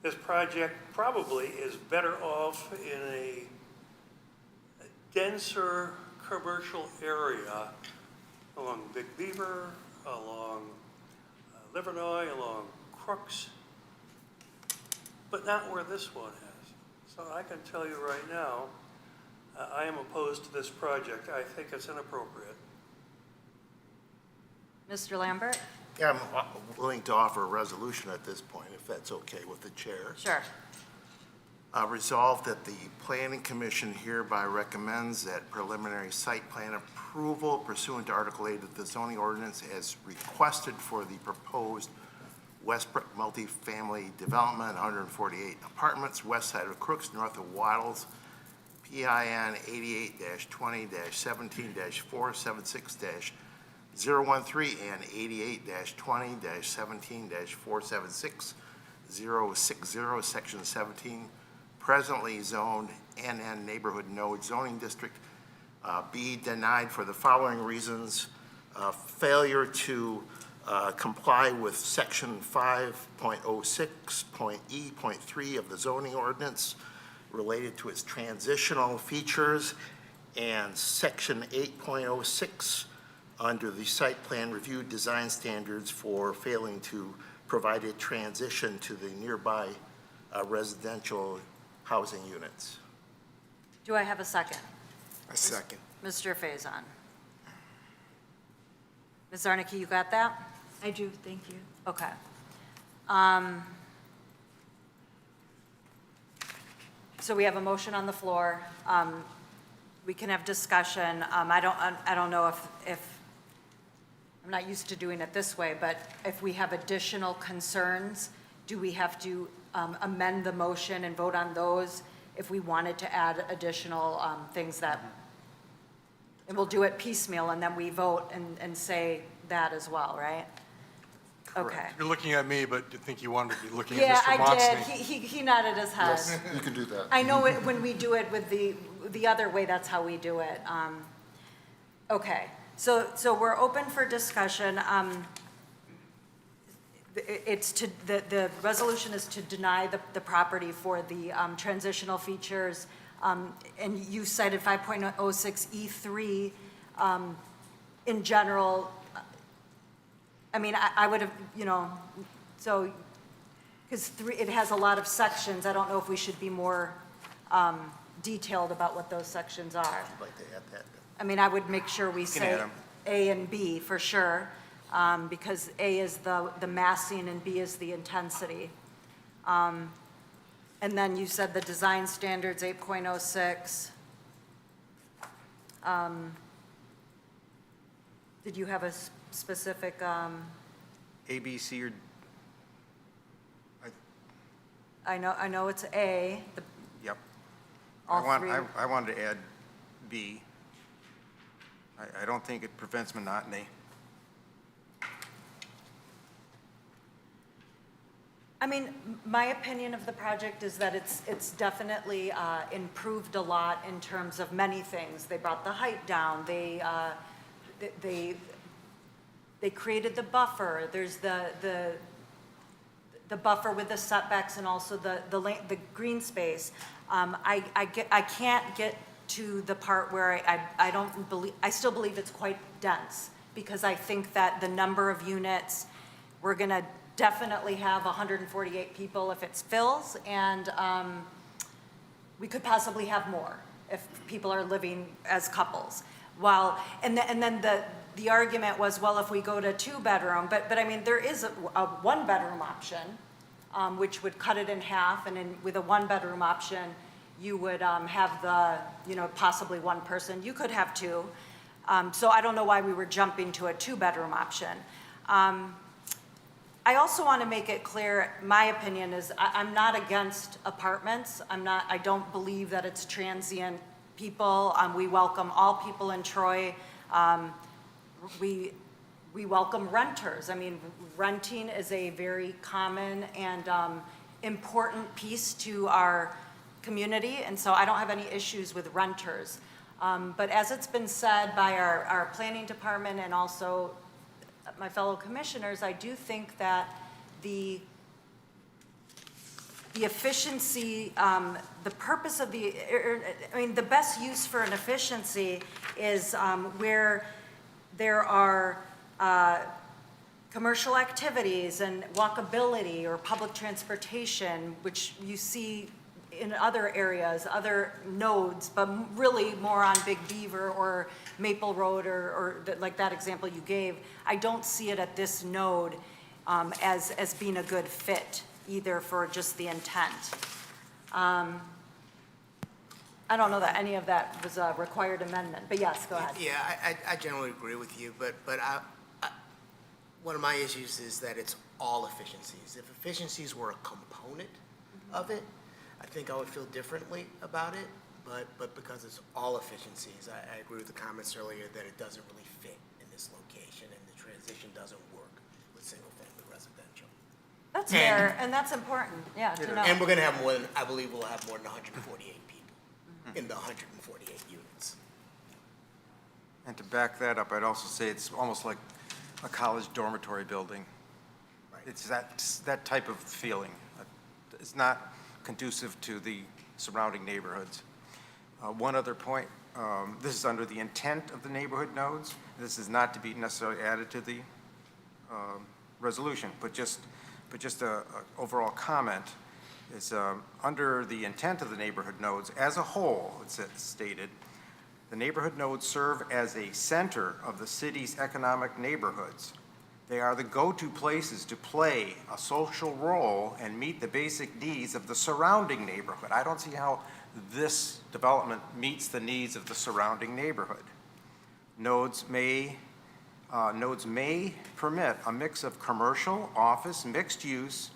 This project probably is better off in a denser commercial area along Big Beaver, along Livernois, along Crooks, but not where this one is. So I can tell you right now, I am opposed to this project. I think it's inappropriate. Mr. Lambert? Yeah, I'm willing to offer a resolution at this point, if that's okay with the chair. Sure. Resolved that the Planning Commission hereby recommends that preliminary site plan approval pursuant to Article 8 of the zoning ordinance as requested for the proposed Westbrook multifamily development, 148 apartments, west side of Crooks, north of Waddles, PIN 88-20-17-476-013 and 88-20-17-476-060, Section 17, presently zoned NN Neighborhood Node Zoning District, be denied for the following reasons. Failure to comply with Section 5.06.E.3 of the zoning ordinance related to its transitional features, and Section 8.06 under the site plan review design standards for failing to provide a transition to the nearby residential housing units. Do I have a second? A second. Mr. Faison. Ms. Zarnicki, you got that? I do, thank you. Okay. So we have a motion on the floor. We can have discussion. I don't know if I'm not used to doing it this way, but if we have additional concerns, do we have to amend the motion and vote on those if we wanted to add additional things that, and we'll do it piecemeal, and then we vote and say that as well, right? Okay. You're looking at me, but you think you wanted to be looking Yeah, at Mr. I did. Moxney. He nodded his head. Yes, you can do that. I know it, when we do it with the other way, that's how we do it. Okay, so we're open for discussion. It's to, the resolution is to deny the property for the transitional features. And you cited 5.06E3. In general, I mean, I would have, so, because it has a lot of sections, I don't know if we should be more detailed about what those sections are. I'd like to add that. I mean, I would make sure we can say add 'em. A and B for sure, because A is the massing and B is the intensity. And then you said the design standards, 8.06. Did you have a specific, A, B, C, or, I know it's A, yep. all three. I wanted to add B. I don't think it prevents monotony. I mean, my opinion of the project is that it's definitely improved a lot in terms of many things. They brought the height down. They created the buffer. There's the buffer with the setbacks and also the green space. I can't get to the part where I still believe it's quite dense, because I think that the number of units, we're gonna definitely have 148 people if it fills, and we could possibly have more if people are living as couples. While, and then the argument was, well, if we go to 2-bedroom, but I mean, there is a 1-bedroom option, which would cut it in half, and then with a 1-bedroom option, you would have the, possibly one person. You could have 2. So I don't know why we were jumping to a 2-bedroom option. I also want to make it clear, my opinion is I'm not against apartments. I don't believe that it's transient people. We welcome all people in Troy. We welcome renters. I mean, renting is a very common and important piece to our community, and so I don't have any issues with renters. But as it's been said by our planning department and also my fellow commissioners, I do think that the efficiency, the purpose of the best use for an efficiency is where there are commercial activities and walkability or public transportation, which you see in other areas, other nodes, but really more on Big Beaver or Maple Road or like that example you gave. I don't see it at this node as being a good fit either for just the intent. I don't know that any of that was a required amendment, but yes, go ahead. Yeah, I generally agree with you, but one of my issues is that it's all efficiencies. If efficiencies were a component of it, I think I would feel differently about it, but because it's all efficiencies, I agree with the comments earlier that it doesn't really fit in this location and the transition doesn't work with single-family residential. That's fair, and that's important, yeah, to know. And we're going to have more than, I believe we'll have more than 148 people in the 148 units. And to back that up, I'd also say it's almost like a college dormitory building. It's that type of feeling. It's not conducive to the surrounding neighborhoods. One other point, this is under the intent of the neighborhood nodes. This is not to be necessarily added to the resolution, but just a overall comment is under the intent of the neighborhood nodes as a whole, it's stated, the neighborhood nodes serve as a center of the city's economic neighborhoods. They are the go-to places to play a social role and meet the basic needs of the surrounding neighborhood. I don't see how this development meets the needs of the surrounding neighborhood. Nodes may permit a mix of commercial, office, mixed use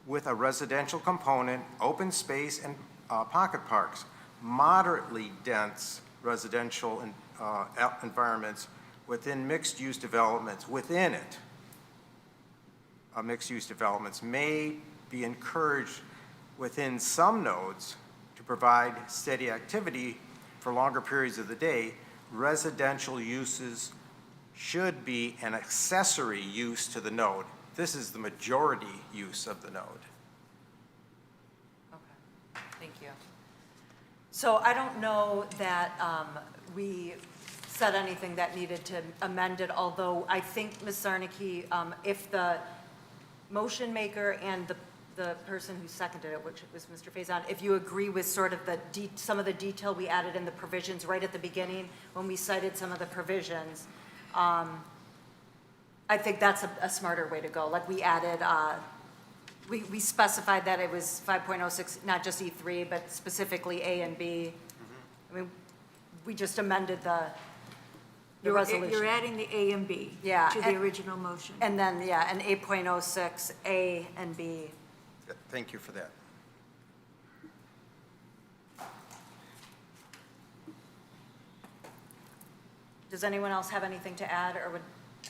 with a residential component, open space, and pocket parks. Moderately dense residential environments within mixed-use developments, within it, mixed-use developments may be encouraged within some nodes to provide steady activity for longer periods of the day. Residential uses should be an accessory use to the node. This is the majority use of the node. Okay, thank you. So I don't know that we said anything that needed to amend it, although I think, Ms. Zarnicki, if the motion maker and the person who seconded it, which was Mr. Faison, if you agree with sort of some of the detail we added in the provisions right at the beginning when we cited some of the provisions, I think that's a smarter way to go. Like we added, we specified that it was 5.06, not just E3, but specifically A and B. I mean, we just amended the resolution. You're adding the A and B to the original motion. And then, yeah, and 8.06, A and B. Thank you for that. Does anyone else have anything to add or would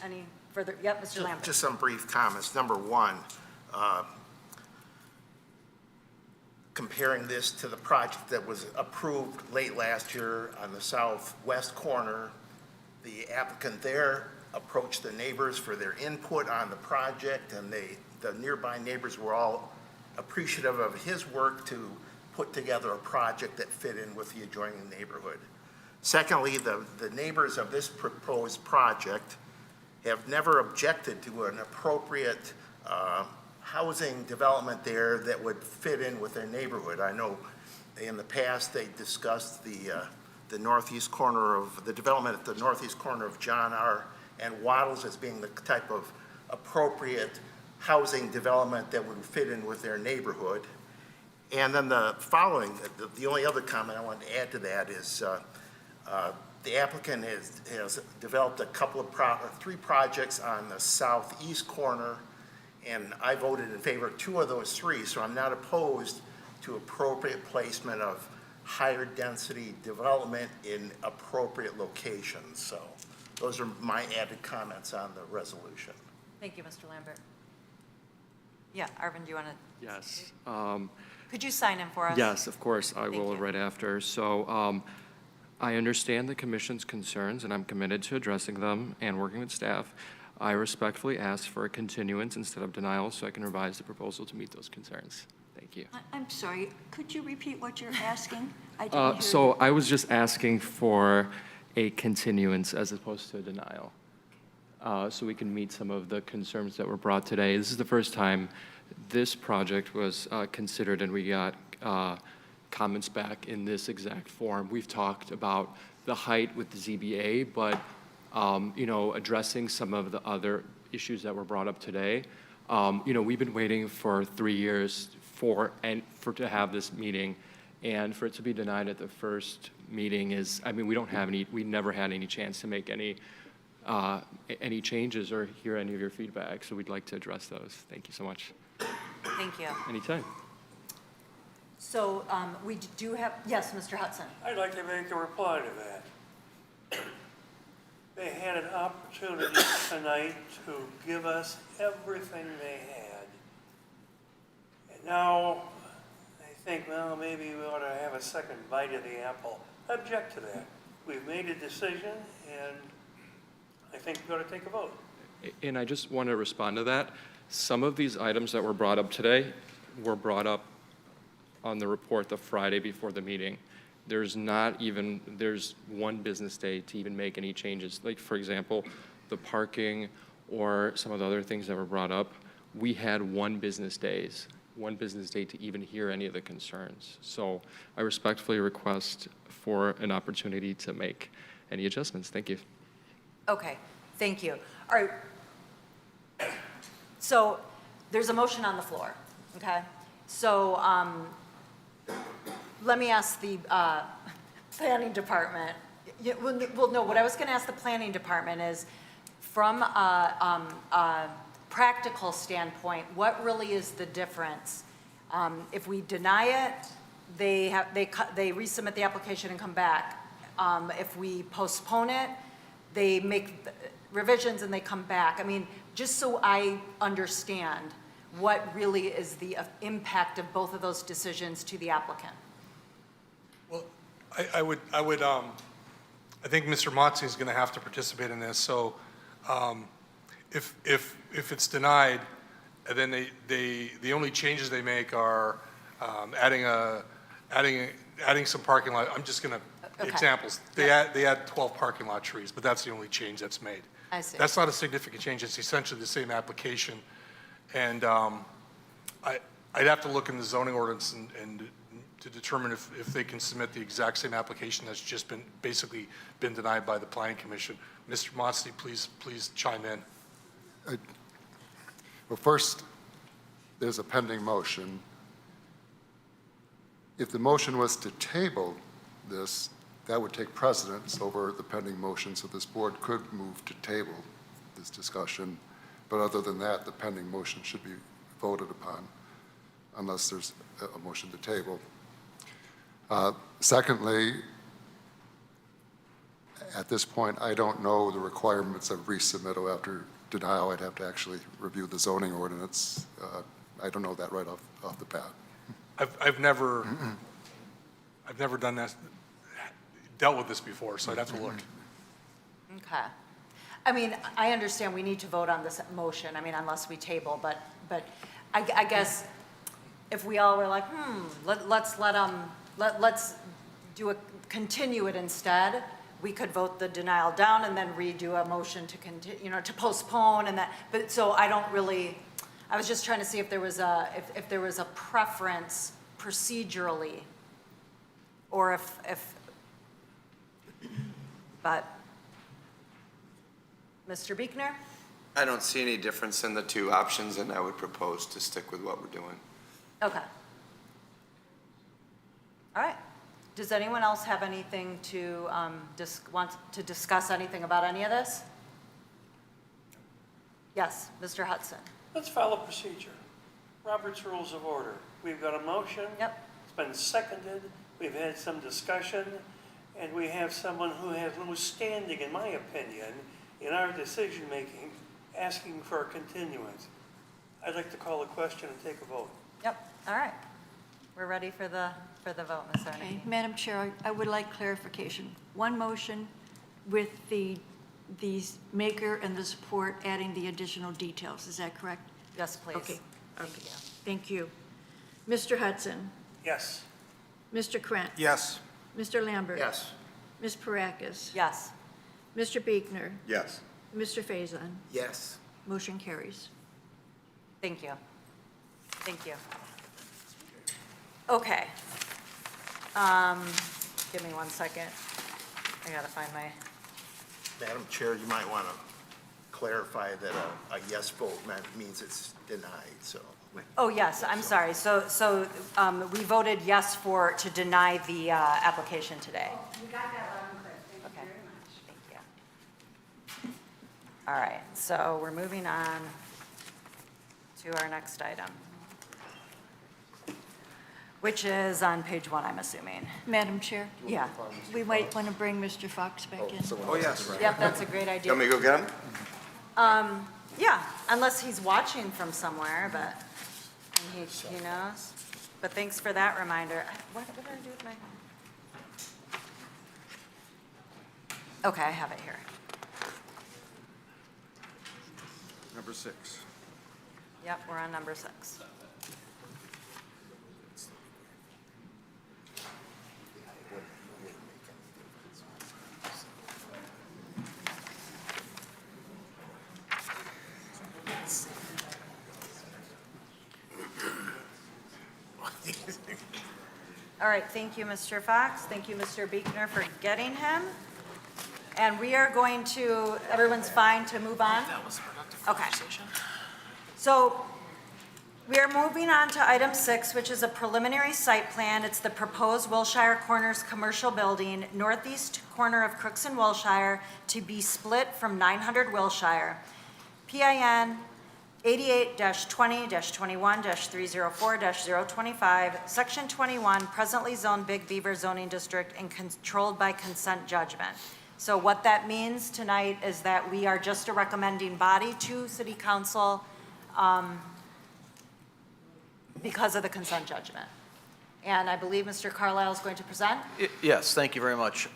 any further? Yep, Mr. Lambert. Just some brief comments. Number one, comparing this to the project that was approved late last year on the southwest corner, the applicant there approached the neighbors for their input on the project, and the nearby neighbors were all appreciative of his work to put together a project that fit in with the adjoining neighborhood. Secondly, the neighbors of this proposed project have never objected to an appropriate housing development there that would fit in with their neighborhood. I know in the past, they discussed the northeast corner of, the development at the northeast corner of John R. and Waddles as being the type of appropriate housing development that would fit in with their neighborhood. And then the following, the only other comment I wanted to add to that is the applicant has developed a couple of, 3 projects on the southeast corner, and I voted in favor of 2 of those 3, so I'm not opposed to appropriate placement of higher density development in appropriate locations. So those are my added comments on the resolution. Thank you, Mr. Lambert. Yeah, Arvin, do you want to? Yes. Could you sign in for us? Yes, of course, I Thank will you. right after. So I understand the commission's concerns, and I'm committed to addressing them and working with staff. I respectfully ask for a continuance instead of denial so I can revise the proposal to meet those concerns. Thank you. I'm sorry, could you repeat what you're asking? I didn't hear So you. I was just asking for a continuance as opposed to a denial, so we can meet some of the concerns that were brought today. This is the first time this project was considered, and we got comments back in this exact form. We've talked about the height with the ZBA, but you know, addressing some of the other issues that were brought up today. You know, we've been waiting for 3 years to have this meeting, and for it to be denied at the first meeting is, I mean, we never had any chance to make any changes or hear any of your feedback, so we'd like to address those. Thank you so much. Thank you. Anytime. So we do have, yes, Mr. Hudson. I'd like to make a reply to that. They had an opportunity tonight to give us everything they had. And now they think, well, maybe we ought to have a second bite of the apple. I object to that. We've made a decision, and I think we ought to take a vote. And I just want to respond to that. Some of these items that were brought up today were brought up on the report the Friday before the meeting. There's 1 business day to even make any changes. Like, for example, the parking or some of the other things that were brought up, we had 1 business day to even hear any of the concerns. So I respectfully request for an opportunity to make any adjustments. Thank you. Okay, thank you. All right. So there's a motion on the floor, okay? So let me ask the planning department. Well, no, what I was going to ask the planning department is, from a practical standpoint, what really is the difference? If we deny it, they resubmit the application and come back. If we postpone it, they make revisions and they come back. I mean, just so I understand what really is the impact of both of those decisions to the applicant. Well, I think Mr. Motzi is going to have to participate in this. So if it's denied, then the only changes they make are adding some parking lot. I'm just going to examples. They add 12 parking lot trees, but that's the only change that's made. I see. That's not a significant change. It's essentially the same application. And I'd have to look in the zoning ordinance and to determine if they can submit the exact same application that's just basically been denied by the Planning Commission. Mr. Motzi, please chime in. Well, first, there's a pending motion. If the motion was to table this, that would take precedence over the pending motion, so this board could move to table this discussion. But other than that, the pending motion should be voted upon unless there's a motion to table. Secondly, at this point, I don't know the requirements of resubmittal after denial. I'd have to actually review the zoning ordinance. I don't know that right off the bat. I've never done that, dealt with this before, so I'd have to look. Okay. I mean, I understand we need to vote on this motion, I mean, unless we table, but I guess if we all were like, let's continue it instead, we could vote the denial down and then redo a motion to continue, to postpone and that, but so I I was just trying to see if there was a, if there was a preference procedurally, or if, but, Mr. Buechner? I don't see any difference in the two options, and I would propose to stick with what we're doing. Okay. All right. Does anyone else have anything to, want to discuss anything about any of this? Yes, Mr. Hudson. Let's follow procedure. Robert's Rules of Order. We've got a motion. Yep. It's been seconded. We've had some discussion, and we have someone who has little standing, in my opinion, in our decision-making, asking for a continuance. I'd like to call a question and take a vote. Yep, all right. We're ready for the vote, Ms. Arnott. Okay, Madam Chair, I would like clarification. One motion with the maker and the support adding the additional details, is that correct? Yes, please. Okay, Thank you. thank you. Mr. Hudson, Yes. Mr. Krent. Yes. Mr. Lambert. Yes. Ms. Parakis. Yes. Mr. Buechner. Yes. Mr. Faison. Yes. Motion carries. Thank you. Thank you. Okay. Give me 1 second. I gotta find my, Madam Chair, you might want to clarify that a yes vote means it's denied, so. oh, yes, I'm sorry. So we voted yes to deny the application today. You got that loud and clear. Thank Okay. you very much. Thank you. All right, so we're moving on to our next item, which is on page 1, I'm assuming. Madam Chair? Yeah. We might want to bring Mr. Fox back in. Oh, yes. Yep, that's a great You idea. want me to go get him? Yeah, unless he's watching from somewhere, but and he knows. But thanks for that reminder. What did I do with my? Okay, I have it here. Number 6. Yep, we're on number 6. All right, thank you, Mr. Fox. Thank you, Mr. Buechner, for getting him. And we are going to, everyone's fine to move on? That was a productive Okay. conversation. So we are moving on to item 6, which is a preliminary site plan. It's the proposed Wilshire Corners Commercial Building, northeast corner of Crooks and Wilshire, to be split from 900 Wilshire. PIN 88-20-21-304-025, Section 21, presently zoned Big Beaver zoning district and controlled by consent judgment. So what that means tonight is that we are just a recommending body to City Council because of the consent judgment. And I believe Mr. Carlisle is going to present. Yes, thank you very much.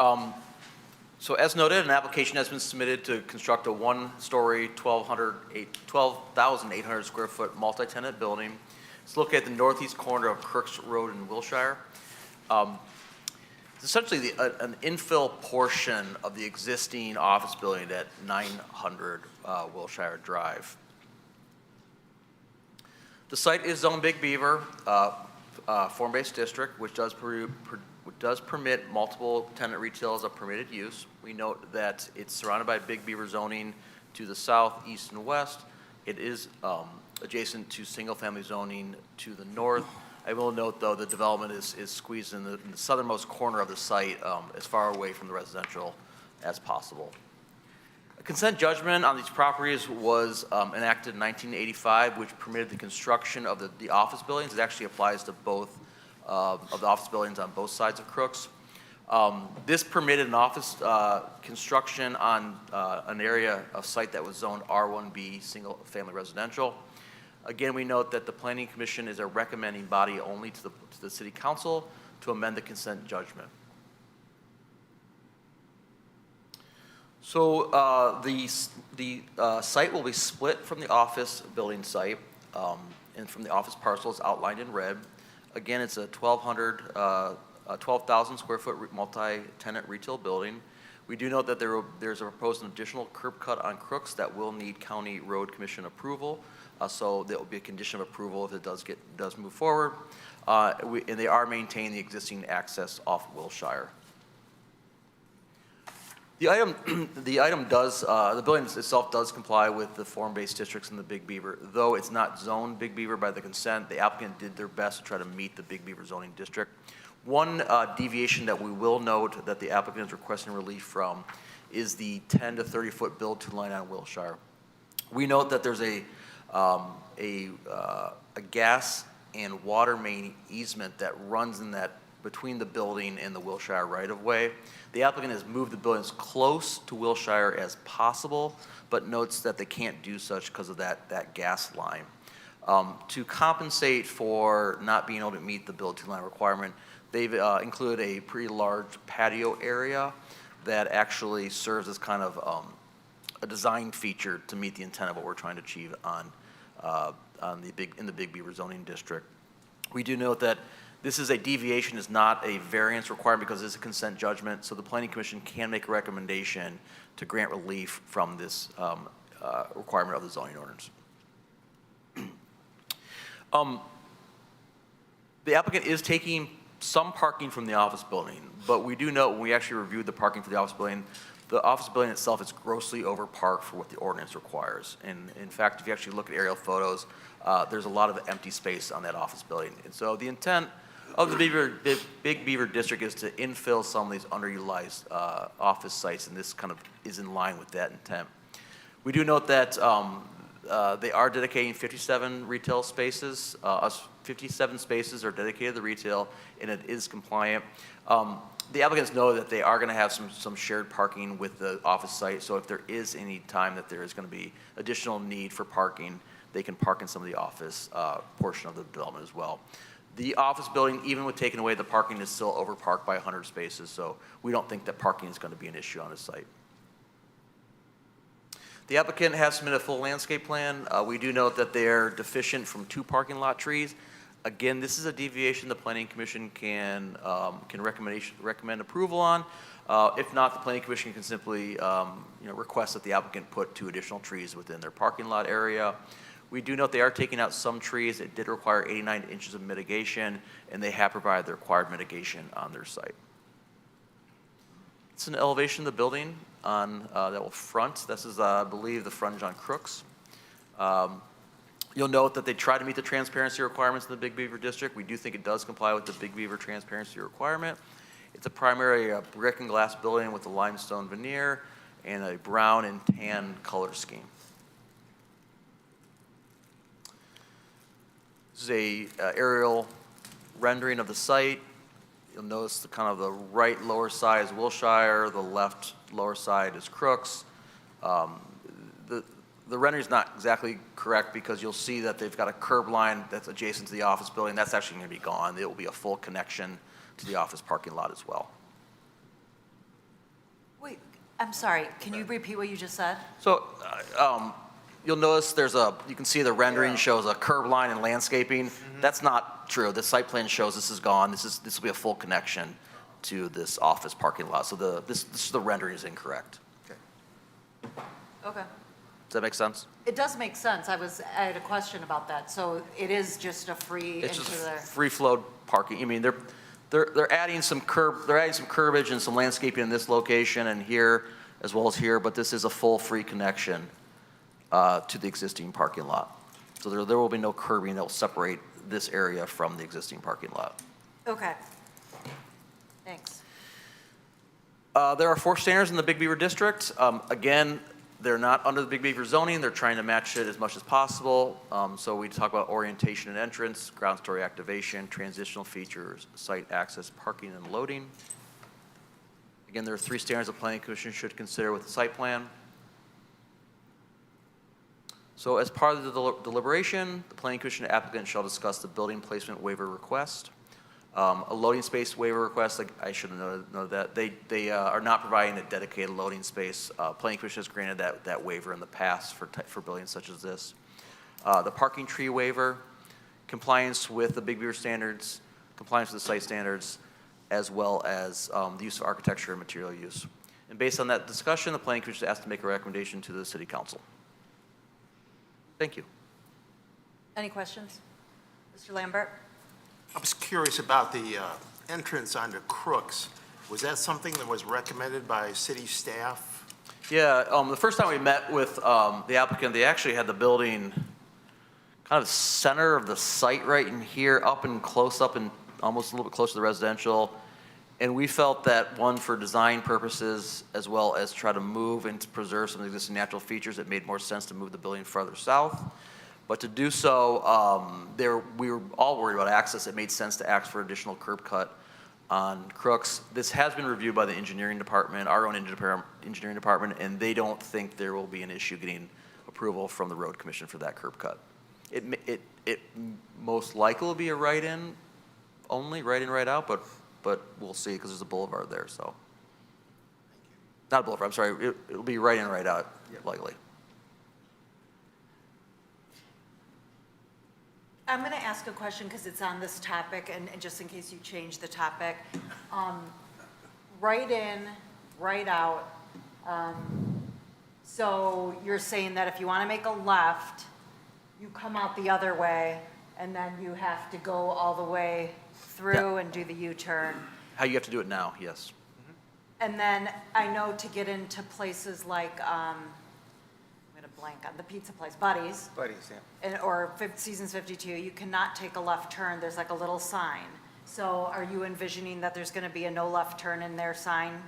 So as noted, an application has been submitted to construct a one-story, 12,800 square foot multi-tenant building. It's located at the northeast corner of Crooks Road in Wilshire. It's essentially an infill portion of the existing office building at 900 Wilshire Drive. The site is zoned Big Beaver, form-based district, which does permit multiple tenant retail as a permitted use. We note that it's surrounded by Big Beaver zoning to the south, east, and west. It is adjacent to single-family zoning to the north. I will note, though, the development is squeezed in the southernmost corner of the site, as far away from the residential as possible. A consent judgment on these properties was enacted in 1985, which permitted the construction of the office buildings. It actually applies to both of the office buildings on both sides of Crooks. This permitted an office construction on an area of site that was zoned R1B, single-family residential. Again, we note that the Planning Commission is a recommending body only to the City Council to amend the consent judgment. So the site will be split from the office building site and from the office parcels outlined in red. Again, it's a 12,000 square foot multi-tenant retail building. We do note that there's a proposed additional curb cut on Crooks that will need County Road Commission approval. So that will be a condition of approval if it does move forward. And they are maintaining the existing access off Wilshire. The building itself does comply with the form-based districts in the Big Beaver. Though it's not zoned Big Beaver by the consent, the applicant did their best to try to meet the Big Beaver zoning district. One deviation that we will note that the applicant is requesting relief from is the 10 to 30-foot build-to line on Wilshire. We note that there's a gas and water main easement that runs in that between the building and the Wilshire right-of-way. The applicant has moved the building as close to Wilshire as possible, but notes that they can't do such because of that gas line. To compensate for not being able to meet the build-to line requirement, they've included a pretty large patio area that actually serves as kind of a design feature to meet the intent of what we're trying to achieve in the Big Beaver zoning district. We do note that this is a deviation, is not a variance requirement because it's a consent judgment, so the Planning Commission can make a recommendation to grant relief from this requirement of the zoning ordinance. The applicant is taking some parking from the office building, but we do note when we actually reviewed the parking for the office building itself is grossly overparked for what the ordinance requires. And in fact, if you actually look at aerial photos, there's a lot of empty space on that office building. And so the intent of the Big Beaver District is to infill some of these underutilized office sites, and this kind of is in line with that intent. We do note that they are dedicating 57 retail spaces. 57 spaces are dedicated to retail, and it is compliant. The applicants know that they are going to have some shared parking with the office site, so if there is any time that there is going to be additional need for parking, they can park in some of the office portion of the development as well. The office building, even with taking away the parking, is still overparked by 100 spaces, so we don't think that parking is going to be an issue on this site. The applicant has submitted a full landscape plan. We do note that they are deficient from 2 parking lot trees. Again, this is a deviation the Planning Commission can recommend approval on. If not, the Planning Commission can simply request that the applicant put 2 additional trees within their parking lot area. We do note they are taking out some trees. It did require 89 inches of mitigation, and they have provided the required mitigation on their site. It's an elevation of the building on that will front. This is, I believe, the frontage on Crooks. You'll note that they try to meet the transparency requirements in the Big Beaver District. We do think it does comply with the Big Beaver transparency requirement. It's a primary brick and glass building with a limestone veneer and a brown and tan color scheme. This is a aerial rendering of the site. You'll notice the kind of the right lower side is Wilshire, the left lower side is Crooks. The rendering is not exactly correct because you'll see that they've got a curb line that's adjacent to the office building. That's actually going to be gone. It will be a full connection to the office parking lot as well. Wait, I'm sorry, can you repeat what you just said? So you'll notice you can see the rendering shows a curb line and landscaping. That's not true. The site plan shows this is gone. This will be a full connection to this office parking lot. So the rendering is incorrect. Okay. Does that make sense? It does make sense. I had a question about that. So it is just a free It's into just there. free flow parking. I mean, they're adding some curbage and some landscaping in this location and here as well as here, but this is a full free connection to the existing parking lot. So there will be no curbing that will separate this area from the existing parking lot. Okay. Thanks. There are 4 standards in the Big Beaver District. Again, they're not under the Big Beaver zoning. They're trying to match it as much as possible. So we talk about orientation and entrance, ground story activation, transitional features, site access, parking, and loading. Again, there are 3 standards the Planning Commission should consider with the site plan. So as part of the deliberation, the Planning Commission applicant shall discuss the building placement waiver request. A loading space waiver request, like I should have known that. They are not providing a dedicated loading space. Planning Commission has granted that waiver in the past for buildings such as this. The parking tree waiver, compliance with the Big Beaver standards, compliance with the site standards, as well as the use of architecture and material use. And based on that discussion, the Planning Commission is asked to make a recommendation to the City Council. Thank you. Any questions? Mr. Lambert? I was curious about the entrance onto Crooks. Was that something that was recommended by city staff? Yeah, the first time we met with the applicant, they actually had the building kind of center of the site right in here, up and close up and almost a little bit close to the residential. And we felt that, one, for design purposes, as well as try to move and to preserve some of the existing natural features, it made more sense to move the building farther south. But to do so, we were all worried about access. It made sense to ask for additional curb cut on Crooks. This has been reviewed by the engineering department, our own engineering department, and they don't think there will be an issue getting approval from the road commission for that curb cut. It most likely will be a right-in only, right-in, right-out, but we'll see because there's a boulevard there, so. Not a boulevard, I'm sorry, it'll be right-in, right-out, likely. I'm going to ask a question because it's on this topic, and just in case you change the topic. Right in, right out. So you're saying that if you want to make a left, you come out the other way, and then you have to go all the way through and do the U-turn. How you have to do it now, yes. And then I know to get into places like, I'm going to blank on the pizza place, Buddy's. Buddies, yeah. Or Seasons 52, you cannot take a left turn. There's like a little sign. So are you envisioning that there's going to be a no left turn in their sign?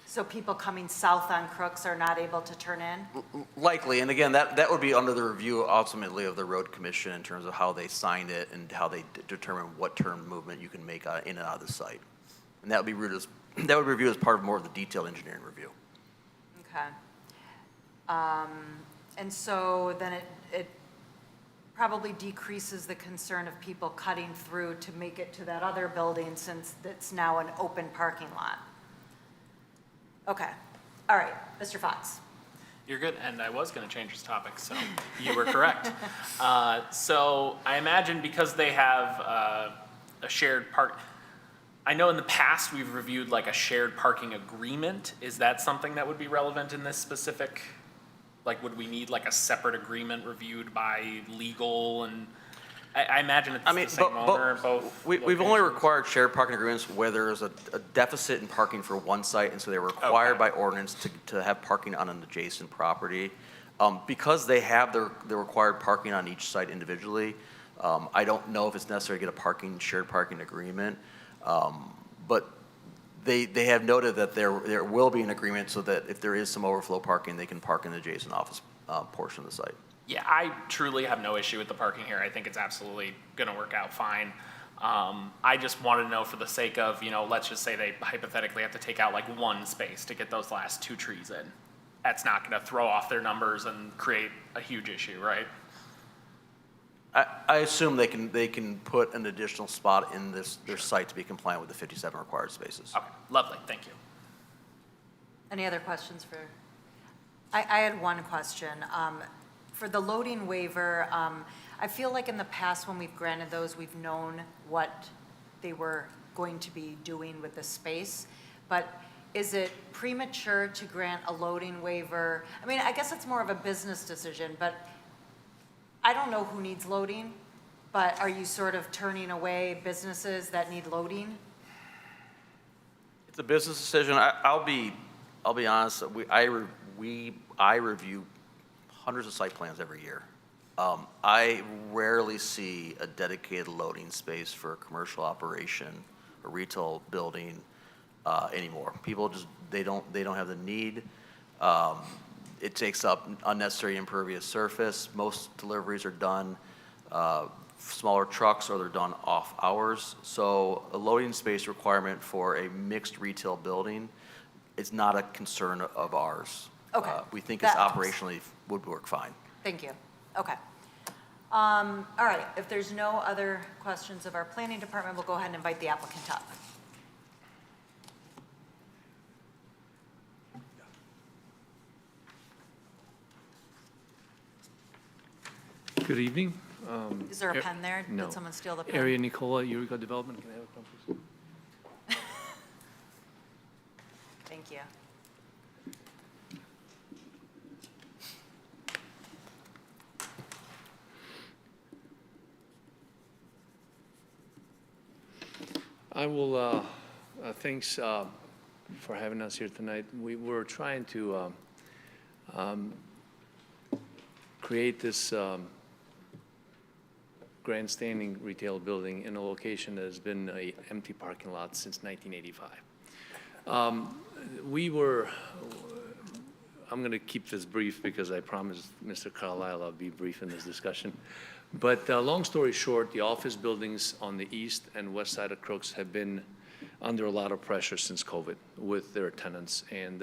So people coming south on Crooks are not able to turn in? Likely, and again, that would be under the review ultimately of the road commission in terms of how they signed it and how they determine what turn movement you can make in and out of the site. And that would be reviewed as part of more of the detailed engineering review. Okay. And so then it probably decreases the concern of people cutting through to make it to that other building since it's now an open parking lot. Okay. All right. Mr. Fox. You're good, and I was going to change this topic, so you were correct. So I imagine because they have a shared park, I know in the past we've reviewed like a shared parking agreement. Is that something that would be relevant in this specific? Like, would we need like a separate agreement reviewed by legal? And I imagine it's the same owner in both. We've only required shared parking agreements where there's a deficit in parking for one site, and so they're required by ordinance to have parking on an adjacent property. Because they have the required parking on each site individually, I don't know if it's necessary to get a shared parking agreement. But they have noted that there will be an agreement so that if there is some overflow parking, they can park in the adjacent office portion of the site. Yeah, I truly have no issue with the parking here. I think it's absolutely going to work out fine. I just want to know for the sake of, let's just say they hypothetically have to take out like one space to get those last two trees in. That's not going to throw off their numbers and create a huge issue, right? I assume they can put an additional spot in their site to be compliant with the 57 required spaces. Okay, lovely, thank you. Any other questions for? I had one question. For the loading waiver, I feel like in the past when we've granted those, we've known what they were going to be doing with the space. But is it premature to grant a loading waiver? I mean, I guess it's more of a business decision, but I don't know who needs loading, but are you sort of turning away businesses that need loading? It's a business decision. I'll be honest. I review hundreds of site plans every year. I rarely see a dedicated loading space for a commercial operation, a retail building anymore. People just they don't have the need. It takes up unnecessary impervious surface. Most deliveries are done smaller trucks or they're done off hours. So a loading space requirement for a mixed retail building is not a concern of ours. Okay. We think it's That helps. operationally would work fine. Thank you. Okay. All right, if there's no other questions of our planning department, we'll go ahead and invite the applicant up. Good evening. Is there a pen there? No. Did someone steal the pen? Area Nicola, Eureka Development. Can I have a pen, please? Thank you. I will, thanks for having us here tonight. We were trying to create this grandstanding retail building in a location that has been an empty parking lot since 1985. I'm going to keep this brief because I promised Mr. Carlisle I'll be brief in this discussion. But long story short, the office buildings on the east and west side of Crooks have been under a lot of pressure since COVID with their tenants. And,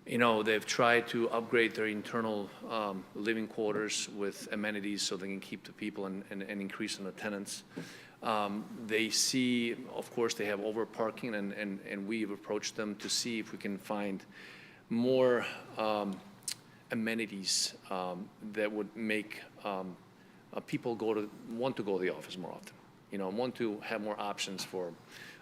you know, they've tried to upgrade their internal living quarters with amenities so they can keep the people and increase on the tenants. They see, of course, they have over parking, and we've approached them to see if we can find more amenities that would make people want to go to the office more often. You know, want to have more options for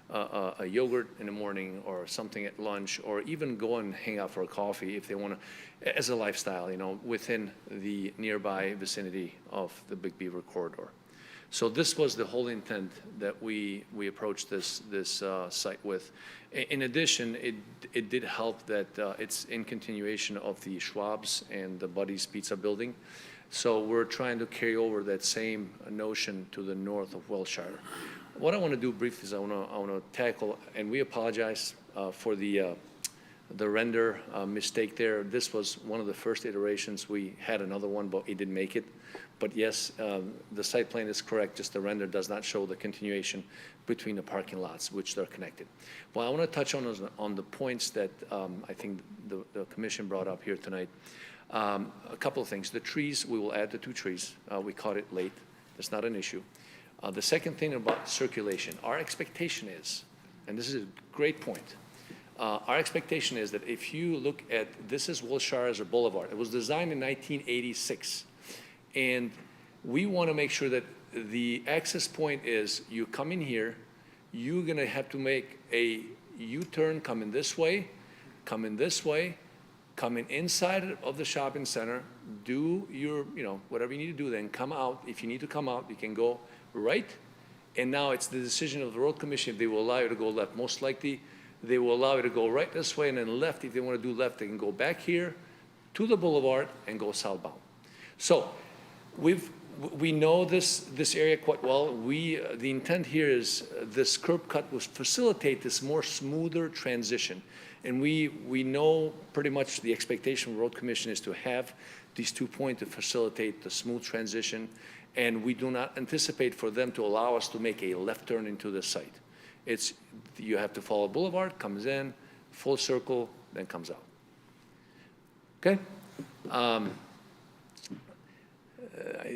a yogurt in the morning or something at lunch, or even go and hang out for a coffee if they want to, as a lifestyle, you know, within the nearby vicinity of the Big Beaver corridor. So this was the whole intent that we approached this site with. In addition, it did help that it's in continuation of the Schwab's and the Buddy's Pizza building. So we're trying to carry over that same notion to the north of Wilshire. What I want to do briefly is I want to tackle, and we apologize for the render mistake there. This was one of the first iterations. We had another one, but it didn't make it. But yes, the site plan is correct, just the render does not show the continuation between the parking lots, which they're connected. Well, I want to touch on the points that I think the commission brought up here tonight. A couple of things. The trees, we will add the 2 trees. We caught it late. That's not an issue. The second thing about circulation, our expectation is, and this is a great point, our expectation is that if you look at, this is Wilshire as a boulevard. It was designed in 1986. And we want to make sure that the access point is you come in here, you're going to have to make a U-turn, come in this way, come in this way, come in inside of the shopping center, do your, you know, whatever you need to do, then come out. If you need to come out, you can go right. And now it's the decision of the road commission if they will allow you to go left. Most likely, they will allow you to go right this way and then left. If they want to do left, they can go back here to the boulevard and go southbound. So we know this area quite well. The intent here is this curb cut will facilitate this more smoother transition. And we know pretty much the expectation of the road commission is to have these 2 points to facilitate the smooth transition. And we do not anticipate for them to allow us to make a left turn into the site. It's, you have to follow boulevard, comes in, full circle, then comes out. Okay? I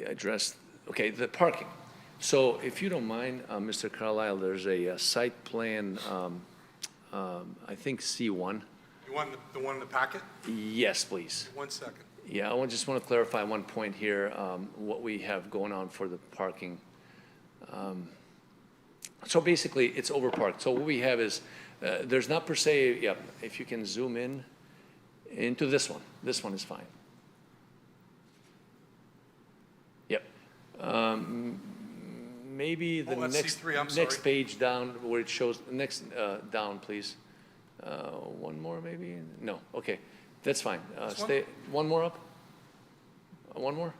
addressed, okay, the parking. So if you don't mind, Mr. Carlisle, there's a site plan, I think C1. You want the one in the packet? Yes, please. 1 second. Yeah, I just want to clarify one point here, what we have going on for the parking. So basically, it's overparked. So what we have is, there's not per se, yeah, if you can zoom in into this one. This one is fine. Yep. Maybe the that's next, C3, I'm next sorry. page down where it shows, next down, please. One more maybe? No, okay, that's fine. Stay, one more up? One more?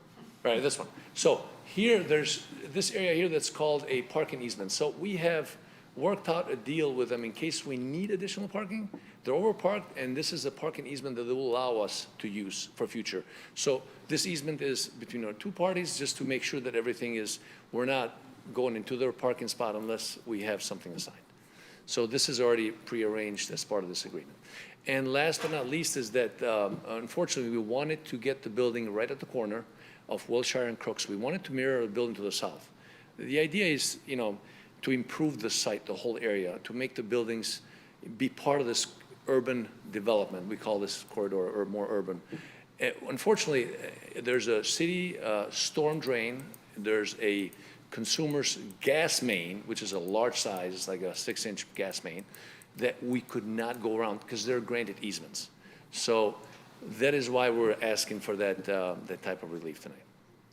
All right, this one. So here, there's this area here that's called a parking easement. So we have worked out a deal with them in case we need additional parking. They're overparked, and this is a parking easement that they will allow us to use for future. So this easement is between our 2 parties just to make sure that everything is, we're not going into their parking spot unless we have something assigned. So this is already prearranged as part of this agreement. And last but not least is that, unfortunately, we wanted to get the building right at the corner of Wilshire and Crooks. We wanted to mirror the building to the south. The idea is, you know, to improve the site, the whole area, to make the buildings be part of this urban development. We call this corridor or more urban. Unfortunately, there's a city storm drain. There's a consumer's gas main, which is a large size, it's like a 6-inch gas main, that we could not go around because they're granted easements. So that is why we're asking for that, that type of relief tonight.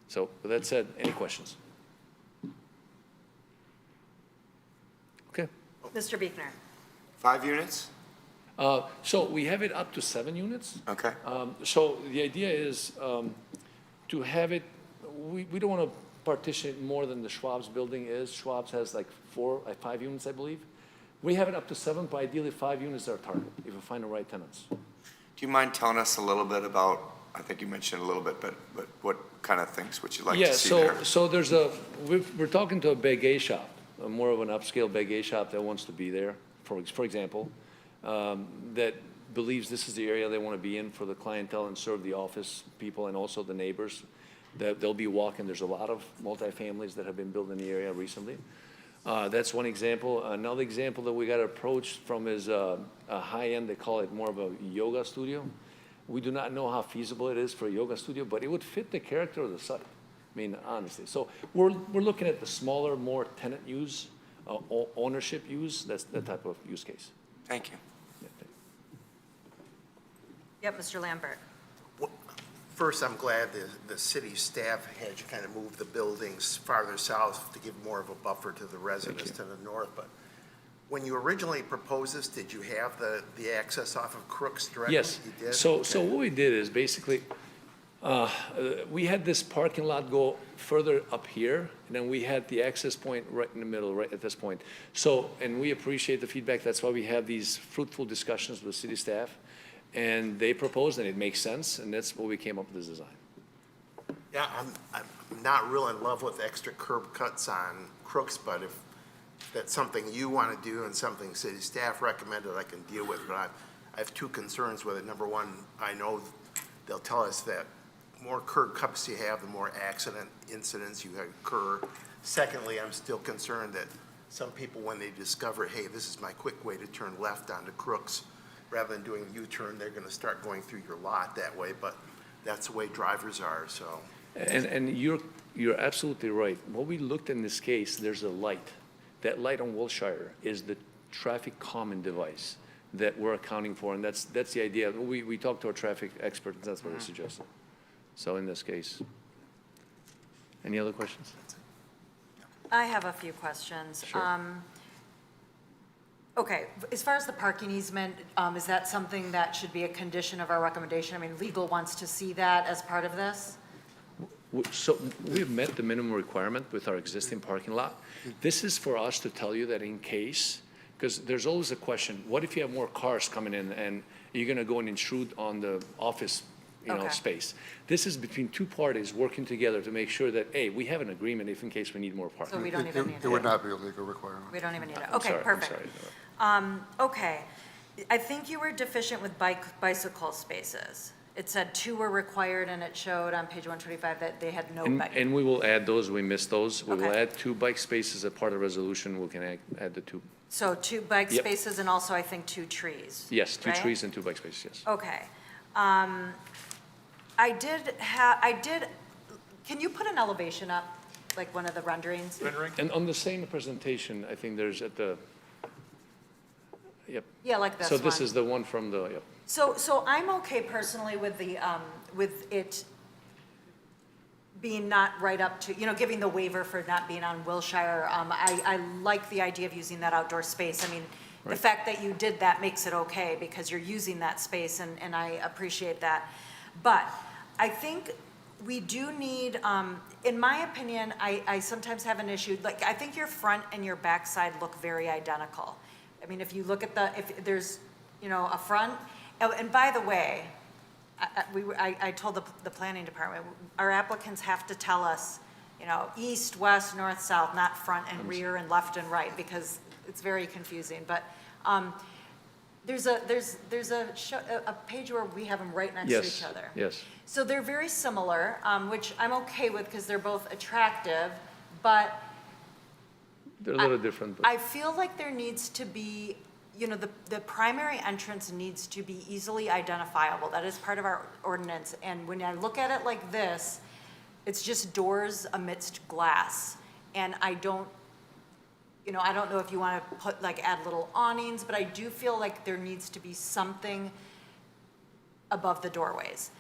So with that said, any questions? Okay. Mr. Buechner? 5 units? So we have it up to 7 units. Okay. So the idea is to have it, we don't want to partition it more than the Schwab's building is. Schwab's has like 5 units, I believe. We have it up to 7, but ideally 5 units are our target, if we find the right tenants. Do you mind telling us a little bit about, I think you mentioned a little bit, but what kind of things would you like to see there? So there's we're talking to a baguette shop, more of an upscale baguette shop that wants to be there, for example, that believes this is the area they want to be in for the clientele and serve the office people and also the neighbors. That they'll be walking. There's a lot of multifamilies that have been built in the area recently. That's one example. Another example that we got approached from is a high-end, they call it more of a yoga studio. We do not know how feasible it is for a yoga studio, but it would fit the character of the site. I mean, honestly. So we're looking at the smaller, more tenant use, ownership use. That's the type of use case. Thank you. Yep, Mr. Lambert. First, I'm glad the city staff had you kind of move the buildings farther south to give more of a buffer to the residents to the north. But when you originally proposed this, did you have the access off of Crooks directly? Yes. You did? So what we did is basically, we had this parking lot go further up here, and then we had the access point right in the middle, right at this point. So, and we appreciate the feedback. That's why we have these fruitful discussions with city staff. And they proposed, and it makes sense, and that's what we came up with this design. Yeah, I'm not real in love with extra curb cuts on Crooks, but if that's something you want to do and something city staff recommended, I can deal with. But I have 2 concerns with it. Number one, I know they'll tell us that more curb cuts you have, the more accident incidents you occur. Secondly, I'm still concerned that some people, when they discover, hey, this is my quick way to turn left onto Crooks, rather than doing a U-turn, they're going to start going through your lot that way, but that's the way drivers are, so. And you're absolutely right. What we looked in this case, there's a light. That light on Wilshire is the traffic calming device that we're accounting for, and that's the idea. We talked to our traffic expert, and that's what he suggested. So in this case. Any other questions? I have a few questions. Sure. Okay, as far as the parking easement, is that something that should be a condition of our recommendation? I mean, legal wants to see that as part of this? So we've met the minimum requirement with our existing parking lot. This is for us to tell you that in case, because there's always a question, what if you have more cars coming in and you're going to go and intrude on the office space? This is between 2 parties working together to make sure that, A, we have an agreement if in case we need more parking. So we don't even need it? It would not be a legal requirement. We don't even need it? I'm Okay, sorry, perfect. I'm sorry. Okay, I think you were deficient with bicycle spaces. It said 2 were required, and it showed on page 125 that they had no bike. And we will add those, we missed those. We will Okay. add 2 bike spaces as part of the resolution. We can add the 2. So 2 bike Yep. spaces and also, I think, 2 trees. Yes, 2 right? trees and 2 bike spaces, yes. Okay. Can you put an elevation up, like one of the renderings? And on the same presentation, I think there's at the, yep. Yeah, like this So this one. is the one from the, yep. So I'm okay personally with with it being not right up to, giving the waiver for not being on Wilshire. I like the idea of using that outdoor space. I mean, the Right. fact that you did that makes it okay because you're using that space, and I appreciate that. But I think we do need, in my opinion, I sometimes have an issue, like, I think your front and your back side look very identical. I mean, if you look at if there's, a front, and by the way, I told the planning department, our applicants have to tell us, east, west, north, south, not front and rear and left and right, because it's very confusing. But there's a page where we have them right next to each other. Yes. So they're very similar, which I'm okay with because they're both attractive, but They're a little different, but I feel like there needs to be, the primary entrance needs to be easily identifiable. That is part of our ordinance. And when I look at it like this, it's just doors amidst glass. And I don't know if you want to add little awnings, but I do feel like there needs to be something above the doorways.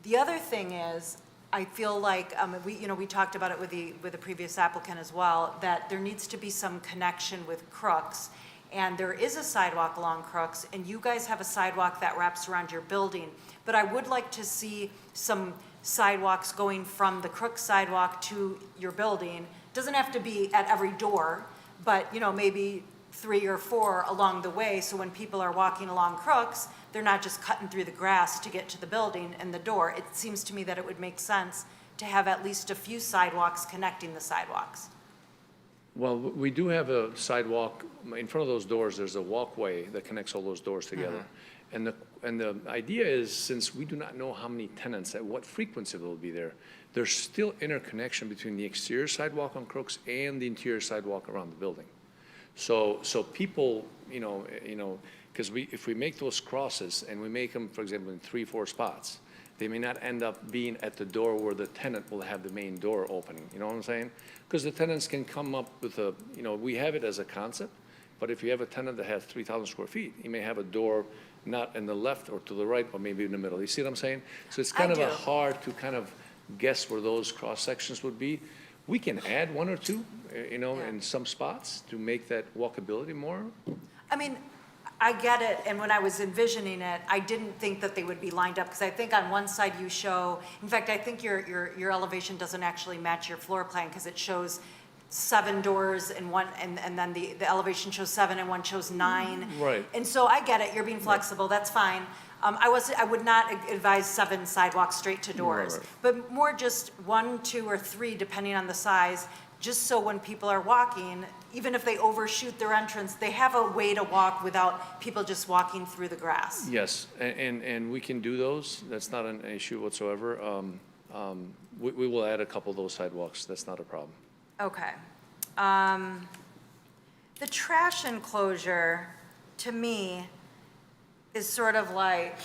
The other thing is, I feel like, we talked about it with the previous applicant as well, that there needs to be some connection with Crooks. and there is a sidewalk along Crooks, and you guys have a sidewalk that wraps around your building, but I would like to see some sidewalks going from the Crooks sidewalk to your building. Doesn't have to be at every door, but, you know, maybe 3 or 4 along the way, so when people are walking along Crooks, they're not just cutting through the grass to get to the building and the door. It seems to me that it would make sense to have at least a few sidewalks connecting the sidewalks. Well, we do have a sidewalk, in front of those doors, there's a walkway that connects all those doors together. And the idea is, since we do not know how many tenants, at what frequency they'll be there, there's still interconnection between the exterior sidewalk on Crooks and the interior sidewalk around the building. So people, because if we make those crosses and we make them, for example, in 3, 4 spots, they may not end up being at the door where the tenant will have the main door opening, you know what I'm saying? Because the tenants can come up with we have it as a concept, but if you have a tenant that has 3,000 square feet, he may have a door not in the left or to the right, but maybe in the middle. You see what I'm saying? So it's kind of hard to kind of guess where those cross sections would be. We can add 1 or 2, in some spots to make that walkability more. I mean, I get it, and when I was envisioning it, I didn't think that they would be lined up, because I think on one side you show, in fact, I think your elevation doesn't actually match your floor plan, because it shows 7 doors and one, and then the elevation shows 7 and one shows 9. Right. And so I get it, you're being flexible, that's fine. I would not advise 7 sidewalks straight to doors, but more just 1, 2, or 3, depending on the size, just so when people are walking, even if they overshoot their entrance, they have a way to walk without people just walking through the grass. Yes, and we can do those. That's not an issue whatsoever. We will add a couple of those sidewalks. That's not a problem. Okay. The trash enclosure, to me, is sort of like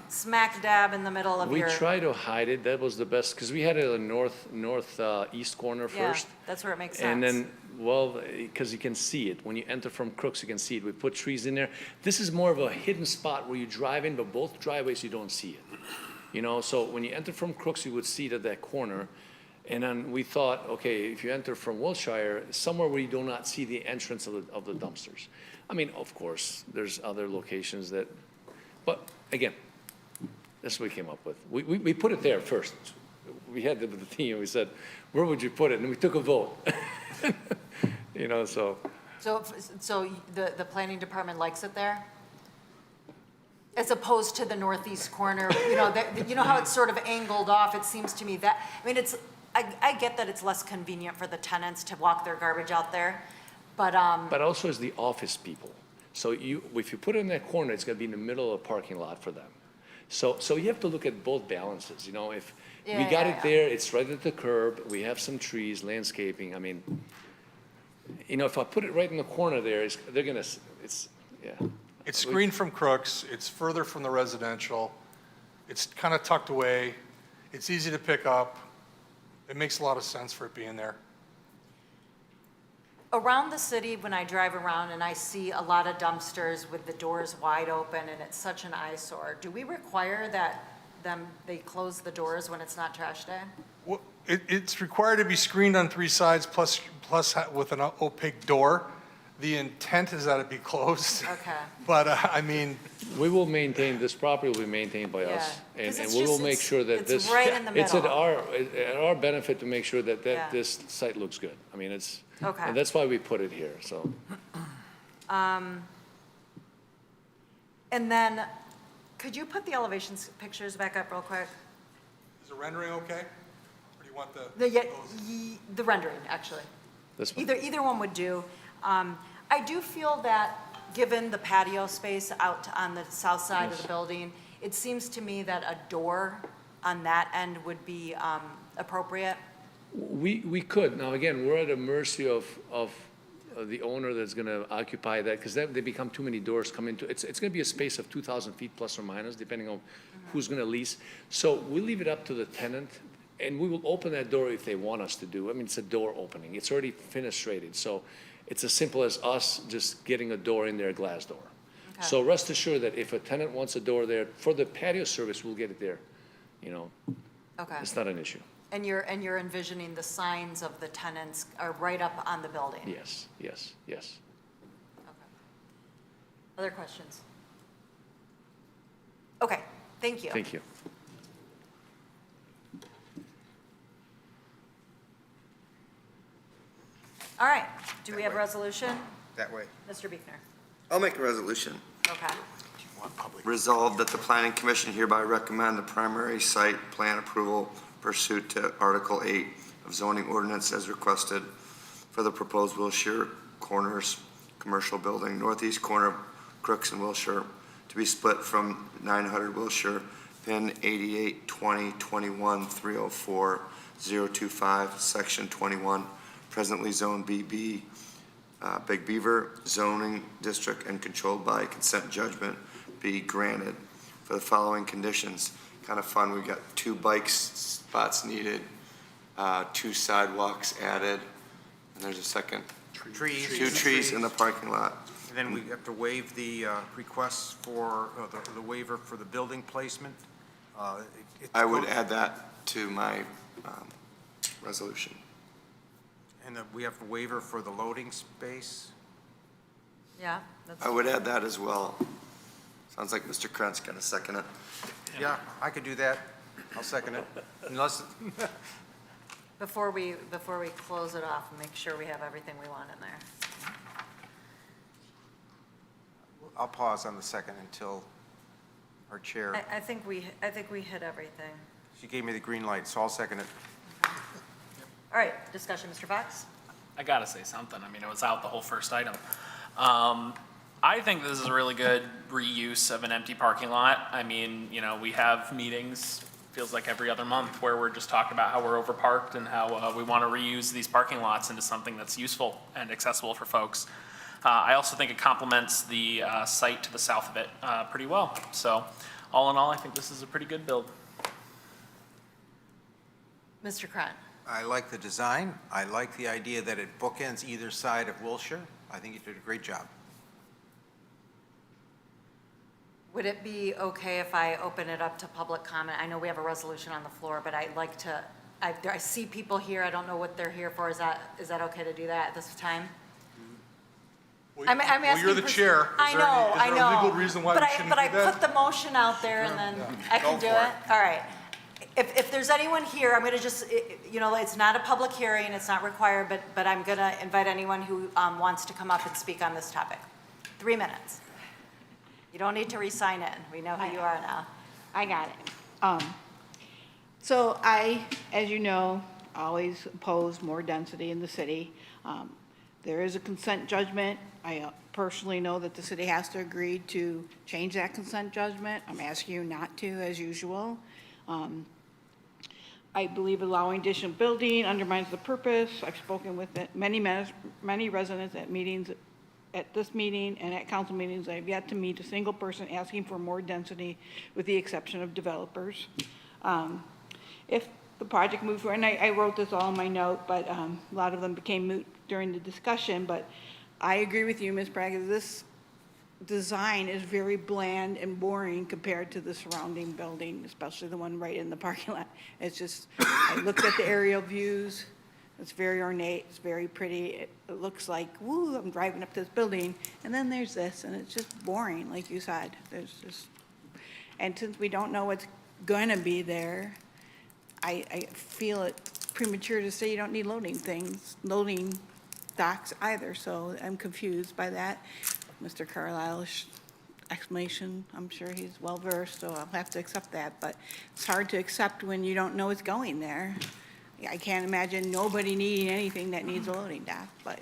smack dab in the middle of We your. try to hide it. That was the best, because we had it in the northeast corner Yeah, first. that's where it makes sense. And then, because you can see it. When you enter from Crooks, you can see it. We put trees in there. This is more of a hidden spot where you drive in, but both driveways, you don't see it. So when you enter from Crooks, you would see it at that corner. And then we thought, okay, if you enter from Wilshire, somewhere where you do not see the entrance of the dumpsters. I mean, of course, there's other locations that, but again, that's what we came up with. We put it there first. We had the team, we said, where would you put it? And we took a vote. So. So the planning department likes it there? As opposed to the northeast corner, you know how it's sort of angled off, it seems to me that, I mean, I get that it's less convenient for the tenants to walk their garbage out there, but. But also as the office people. So if you put it in that corner, it's gonna be in the middle of a parking lot for them. So you have to look at both balances, if we got it there, it's right at the curb, we have some trees, landscaping, I mean, if I put it right in the corner there, it's. It's screened from Crooks, it's further from the residential, it's kind of tucked away, it's easy to pick up, it makes a lot of sense for it being there. Around the city, when I drive around and I see a lot of dumpsters with the doors wide open and it's such an eyesore, do we require that they close the doors when it's not trash day? Well, it's required to be screened on 3 sides plus with an opaque door. The intent is that it be closed. Okay. But, I mean. We will maintain, this property will be maintained by us. Yeah. And 'Cause it's we will just- make sure that it's this. right in the It's at middle. our benefit to make sure that Yeah. this site looks good. I mean, Okay. and that's why we put it here, so. And then, could you put the elevations pictures back up real quick? Is the rendering okay? Or do you want The rendering, actually. This one. Either one would do. I do feel that, given the patio space out on the south side of the building, it seems to me that a door on that end would be appropriate. We could. Now, again, we're at the mercy of the owner that's gonna occupy that, because they become too many doors come into, it's gonna be a space of 2,000 feet plus or minus, depending on who's gonna lease. So we leave it up to the tenant, and we will open that door if they want us to do. I mean, it's a door opening. It's already fenestrated, so it's as simple as us just getting a door in there, a glass door. Okay. So rest assured that if a tenant wants a door there, for the patio service, we'll get it there. Okay. It's not an issue. And you're envisioning the signs of the tenants are right up on the building? Yes, yes, yes. Other questions? Okay, thank you. Thank you. All right, do we have a resolution? That way. Mr. Buechner? I'll make a resolution. Okay. Resolved that the Planning Commission hereby recommend the primary site plan approval pursuant to Article 8 of zoning ordinance as requested for the proposed Wilshire Corners Commercial Building, northeast corner of Crooks and Wilshire, to be split from 900 Wilshire, pin 882021304025, section 21, presently zone BB, Big Beaver zoning district and controlled by consent judgment, be granted for the following conditions. Kind of fun, we've got 2 bike spots needed, 2 sidewalks added, and there's a second. Trees. 2 trees in the parking lot. And then we have to waive the requests for, the waiver for the building placement. I would add that to my resolution. And then we have a waiver for the loading space. Yeah, that's. I would add that as well. Sounds like Mr. Krantz going to second it. Yeah, I could do that. I'll second it. Unless, Before we close it off, make sure we have everything we want in there. I'll pause on the second until our chair, I think we hit everything. she gave me the green light, so I'll second it. All right, discussion, Mr. Fox? I gotta say something. I mean, it was out the whole first item. I think this is a really good reuse of an empty parking lot. I mean, you know, we have meetings, feels like every other month, where we're just talking about how we're overparked and how we want to reuse these parking lots into something that's useful and accessible for folks. I also think it complements the site to the south of it pretty well. So all in all, I think this is a pretty good build. Mr. Krant? I like the design. I like the idea that it bookends either side of Wilshire. I think you did a great job. Would it be okay if I open it up to public comment? I know we have a resolution on the floor, but I'd like to, I see people here, I don't know what they're here for. Is that okay to do that at this time? I'm asking you're the for- chair. Is I there know, any- is there a legal reason why But we I- shouldn't But do I that? put the motion out there and then I can do it? All right. If there's anyone here, I'm gonna just, you know, it's not a public hearing, it's not required, but I'm gonna invite anyone who wants to come up and speak on this topic. 3 minutes. You don't need to re-sign in. We know who you are now. I got it. So I, as you know, always oppose more density in the city. There is a consent judgment. I personally know that the city has to agree to change that consent judgment. I'm asking you not to, as usual. I believe allowing additional building undermines the purpose. I've spoken with many residents at meetings, at this meeting and at council meetings. I have yet to meet a single person asking for more density, with the exception of developers. If the project moves forward, and I wrote this all in my note, but a lot of them became moot during the discussion, but I agree with you, Ms. Praga, this design is very bland and boring compared to the surrounding building, especially the one right in the parking lot. It's just, I looked at the aerial views, it's very ornate, it's very pretty. It looks like, woo, I'm driving up this building, and then there's this, and it's just boring, like you said. There's just, and since we don't know what's gonna be there, I feel it premature to say you don't need loading docks either, so I'm confused by that. Mr. Carlisle's explanation, I'm sure he's well-versed, so I'll have to accept that, but it's hard to accept when you don't know what's going there. I can't imagine nobody needing anything that needs a loading dock, but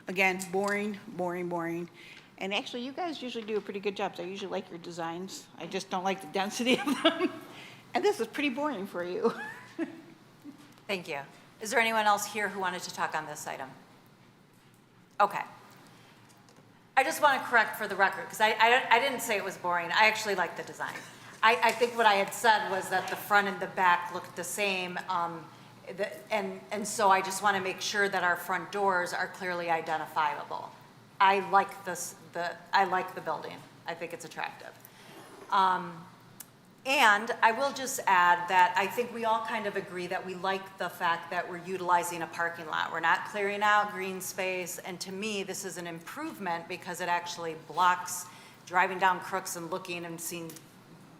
again, boring, boring, boring. And actually, you guys usually do a pretty good job, so I usually like your designs. I just don't like the density of them. And this is pretty boring for you. Thank you. Is there anyone else here who wanted to talk on this item? Okay. I just want to correct for the record, because I didn't say it was boring. I actually like the design. I think what I had said was that the front and the back looked the same, and so I just want to make sure that our front doors are clearly identifiable. I like I like the building. I think it's attractive. And I will just add that I think we all kind of agree that we like the fact that we're utilizing a parking lot. We're not clearing out green space, and to me, this is an improvement because it actually blocks driving down Crooks and looking and seeing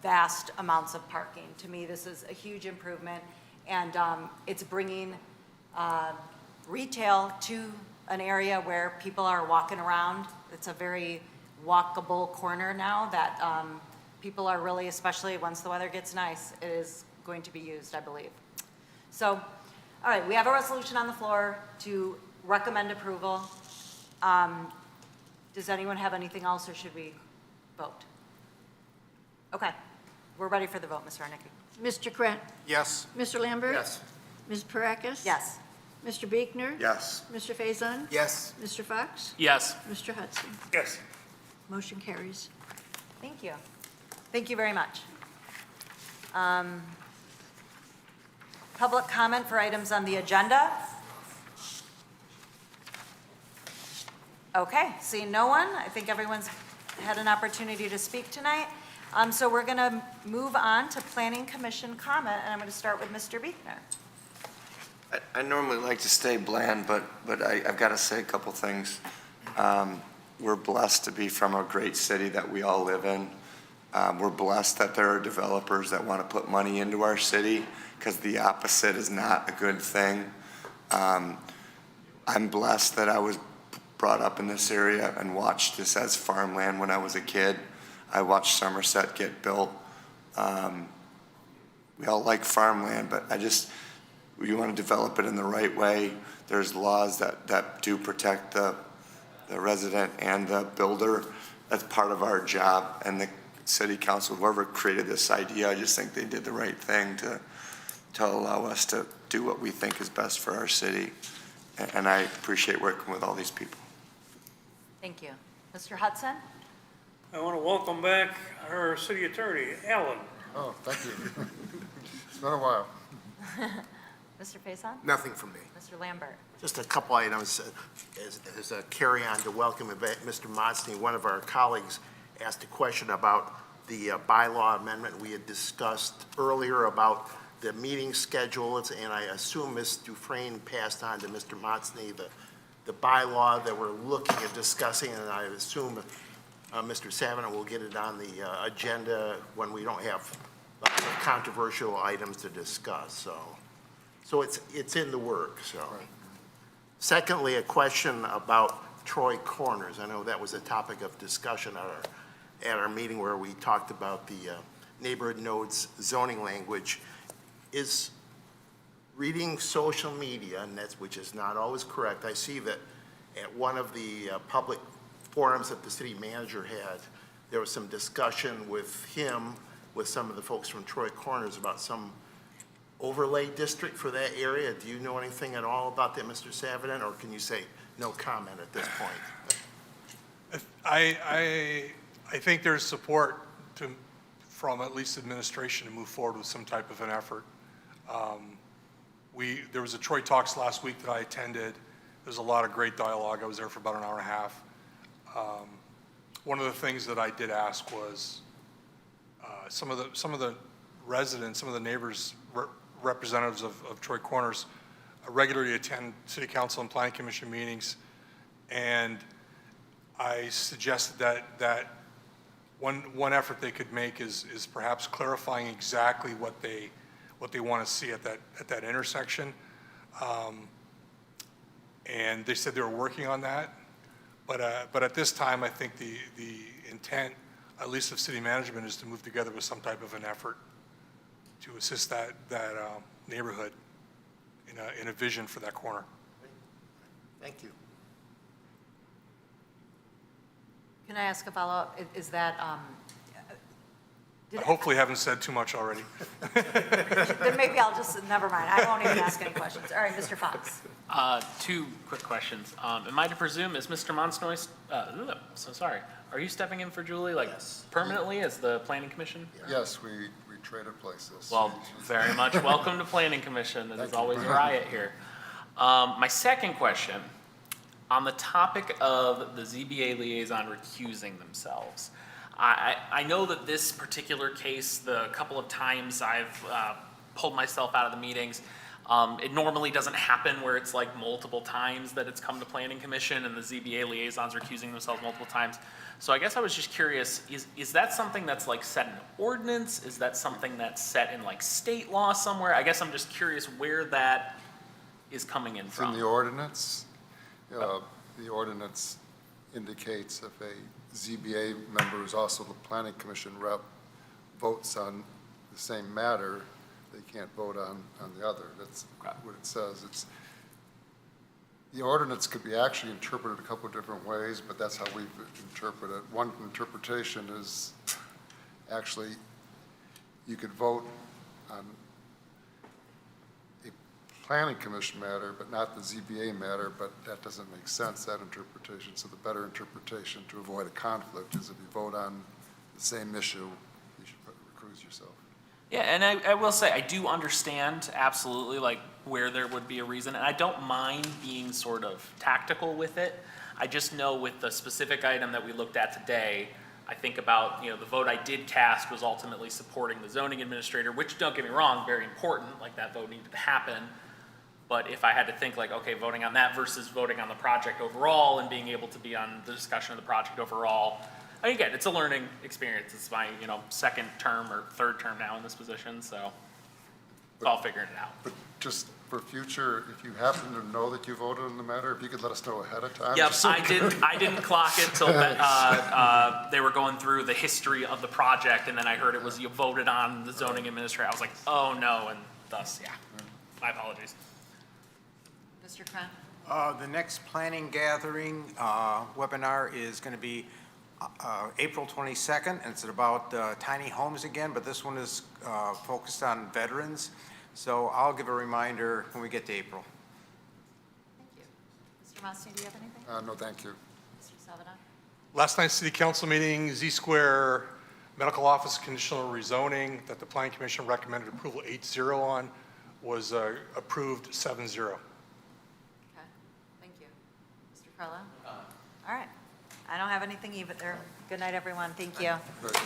vast amounts of parking. To me, this is a huge improvement, and it's bringing retail to an area where people are walking around. It's a very walkable corner now that people are really, especially once the weather gets nice, it is going to be used, I believe. So, all right, we have a resolution on the floor to recommend approval. Does anyone have anything else, or should we vote? Okay, we're ready for the vote, Ms. Zarnicki. Mr. Krant? Yes. Mr. Lambert? Yes. Ms. Parakis? Yes. Mr. Biegner? Yes. Mr. Faison? Yes. Mr. Fox? Yes. Mr. Hudson? Yes. Motion carries. Thank you. Thank you very much. Public comment for items on the agenda? Okay, seeing no one, I think everyone's had an opportunity to speak tonight. So we're going to move on to Planning Commission comment, and I'm going to start with Mr. Biegner. I normally like to stay bland, but I've got to say a couple things. We're blessed to be from a great city that we all live in. We're blessed that there are developers that want to put money into our city, because the opposite is not a good thing. I'm blessed that I was brought up in this area and watched this as farmland when I was a kid. I watched Somerset get built. We all like farmland, but we want to develop it in the right way. There's laws that do protect the resident and the builder. That's part of our job. And the city council, whoever created this idea, I just think they did the right thing to allow us to do what we think is best for our city. And I appreciate working with all these people. Thank you. Mr. Hudson? I want to welcome back our city attorney, Alan. Oh, thank you. It's been a while. Mr. Faison? Nothing from me. Mr. Lambert? Just a couple items as a carry-on to welcome Mr. Motzney. One of our colleagues asked a question about the bylaw amendment we had discussed earlier about the meeting schedules, and I assume Ms. Dufresne passed on to Mr. Motzney the bylaw that we're looking at discussing, and I assume Mr. Savin will get it on the agenda when we don't have lots of controversial items to discuss. So it's in the works. So, secondly, a question about Troy Corners. I know that was a topic of discussion at our meeting where we talked about the neighborhood nodes zoning language. Is reading social media, and which is not always correct. I see that at one of the public forums that the city manager had, there was some discussion with him, with some of the folks from Troy Corners about some overlay district for that area. Do you know anything at all about that, Mr. Savin, or can you say no comment at this point? I think there's support from at least administration to move forward with some type of an effort. There was a Troy Talks last week that I attended. There was a lot of great dialogue. I was there for about an hour and a half. One of the things that I did ask was some of the residents, some of the neighbors, representatives of Troy Corners regularly attend city council and planning commission meetings, and I suggested that one effort they could make is perhaps clarifying exactly what they want to see at that intersection. And they said they were working on that. But at this time, I think the intent, at least of city management, is to move together with some type of an effort to assist that neighborhood in a vision for that corner. Thank you. Can I ask a follow-up? Is that, I hopefully haven't said too much already. then maybe I'll just, never mind. I won't even ask any questions. All right, Mr. Fox. Two quick questions. Am I to presume, is Mr. Monsnoy, so sorry, are you stepping in for Julie, permanently as the planning commission? Yes, we traded places. Well, very much welcome to planning commission. It is always a riot here. My second question, on the topic of the ZBA liaison recusing themselves, I know that this particular case, the couple of times I've pulled myself out of the meetings, It normally doesn't happen where it's like multiple times that it's come to planning commission and the ZBA liaisons are accusing themselves multiple times. So I guess I was just curious, is that something that's like set in ordinance? Is that something that's set in like state law somewhere? I guess I'm just curious where that is coming in It's from. in the ordinance. The ordinance indicates if a ZBA member who's also the planning commission rep votes on the same matter, they can't vote on the other. That's what it says. The ordinance could be actually interpreted a couple of different ways, but that's how we interpret it. One interpretation is actually you could vote on a planning commission matter, but not the ZBA matter, but that doesn't make sense, that interpretation. So the better interpretation to avoid a conflict is if you vote on the same issue, you should recuse yourself. Yeah, and I will say, I do understand absolutely like where there would be a reason, and I don't mind being sort of tactical with it. I just know with the specific item that we looked at today, I think about, the vote I did cast was ultimately supporting the zoning administrator, which, don't get me wrong, very important, like that vote needed to happen. But if I had to think like, okay, voting on that versus voting on the project overall and being able to be on the discussion of the project overall, again, it's a learning experience. It's my, second term or third term now in this position, so it's all figuring it out. But just for future, if you happen to know that you voted on the matter, if you could let us know ahead of time. Yep, just so we can- I didn't clock it till they were going through the history of the project, and then I heard it was you voted on the zoning administrator. I was like, oh no, and thus, yeah, my apologies. Mr. Kron? The next planning gathering webinar is going to be April 22nd, and it's about tiny homes again, but this one is focused on veterans. So I'll give a reminder when we get to April. Thank you. Mr. Mosny, do you have anything? No, thank you. Mr. Salvador? Last night's city council meeting, Z-Square Medical Office conditional rezoning that the planning commission recommended approval 8-0 on was approved 7-0. Okay, thank you. Mr. Carlo? All right. I don't have anything either. Good night, everyone. Thank you. Right.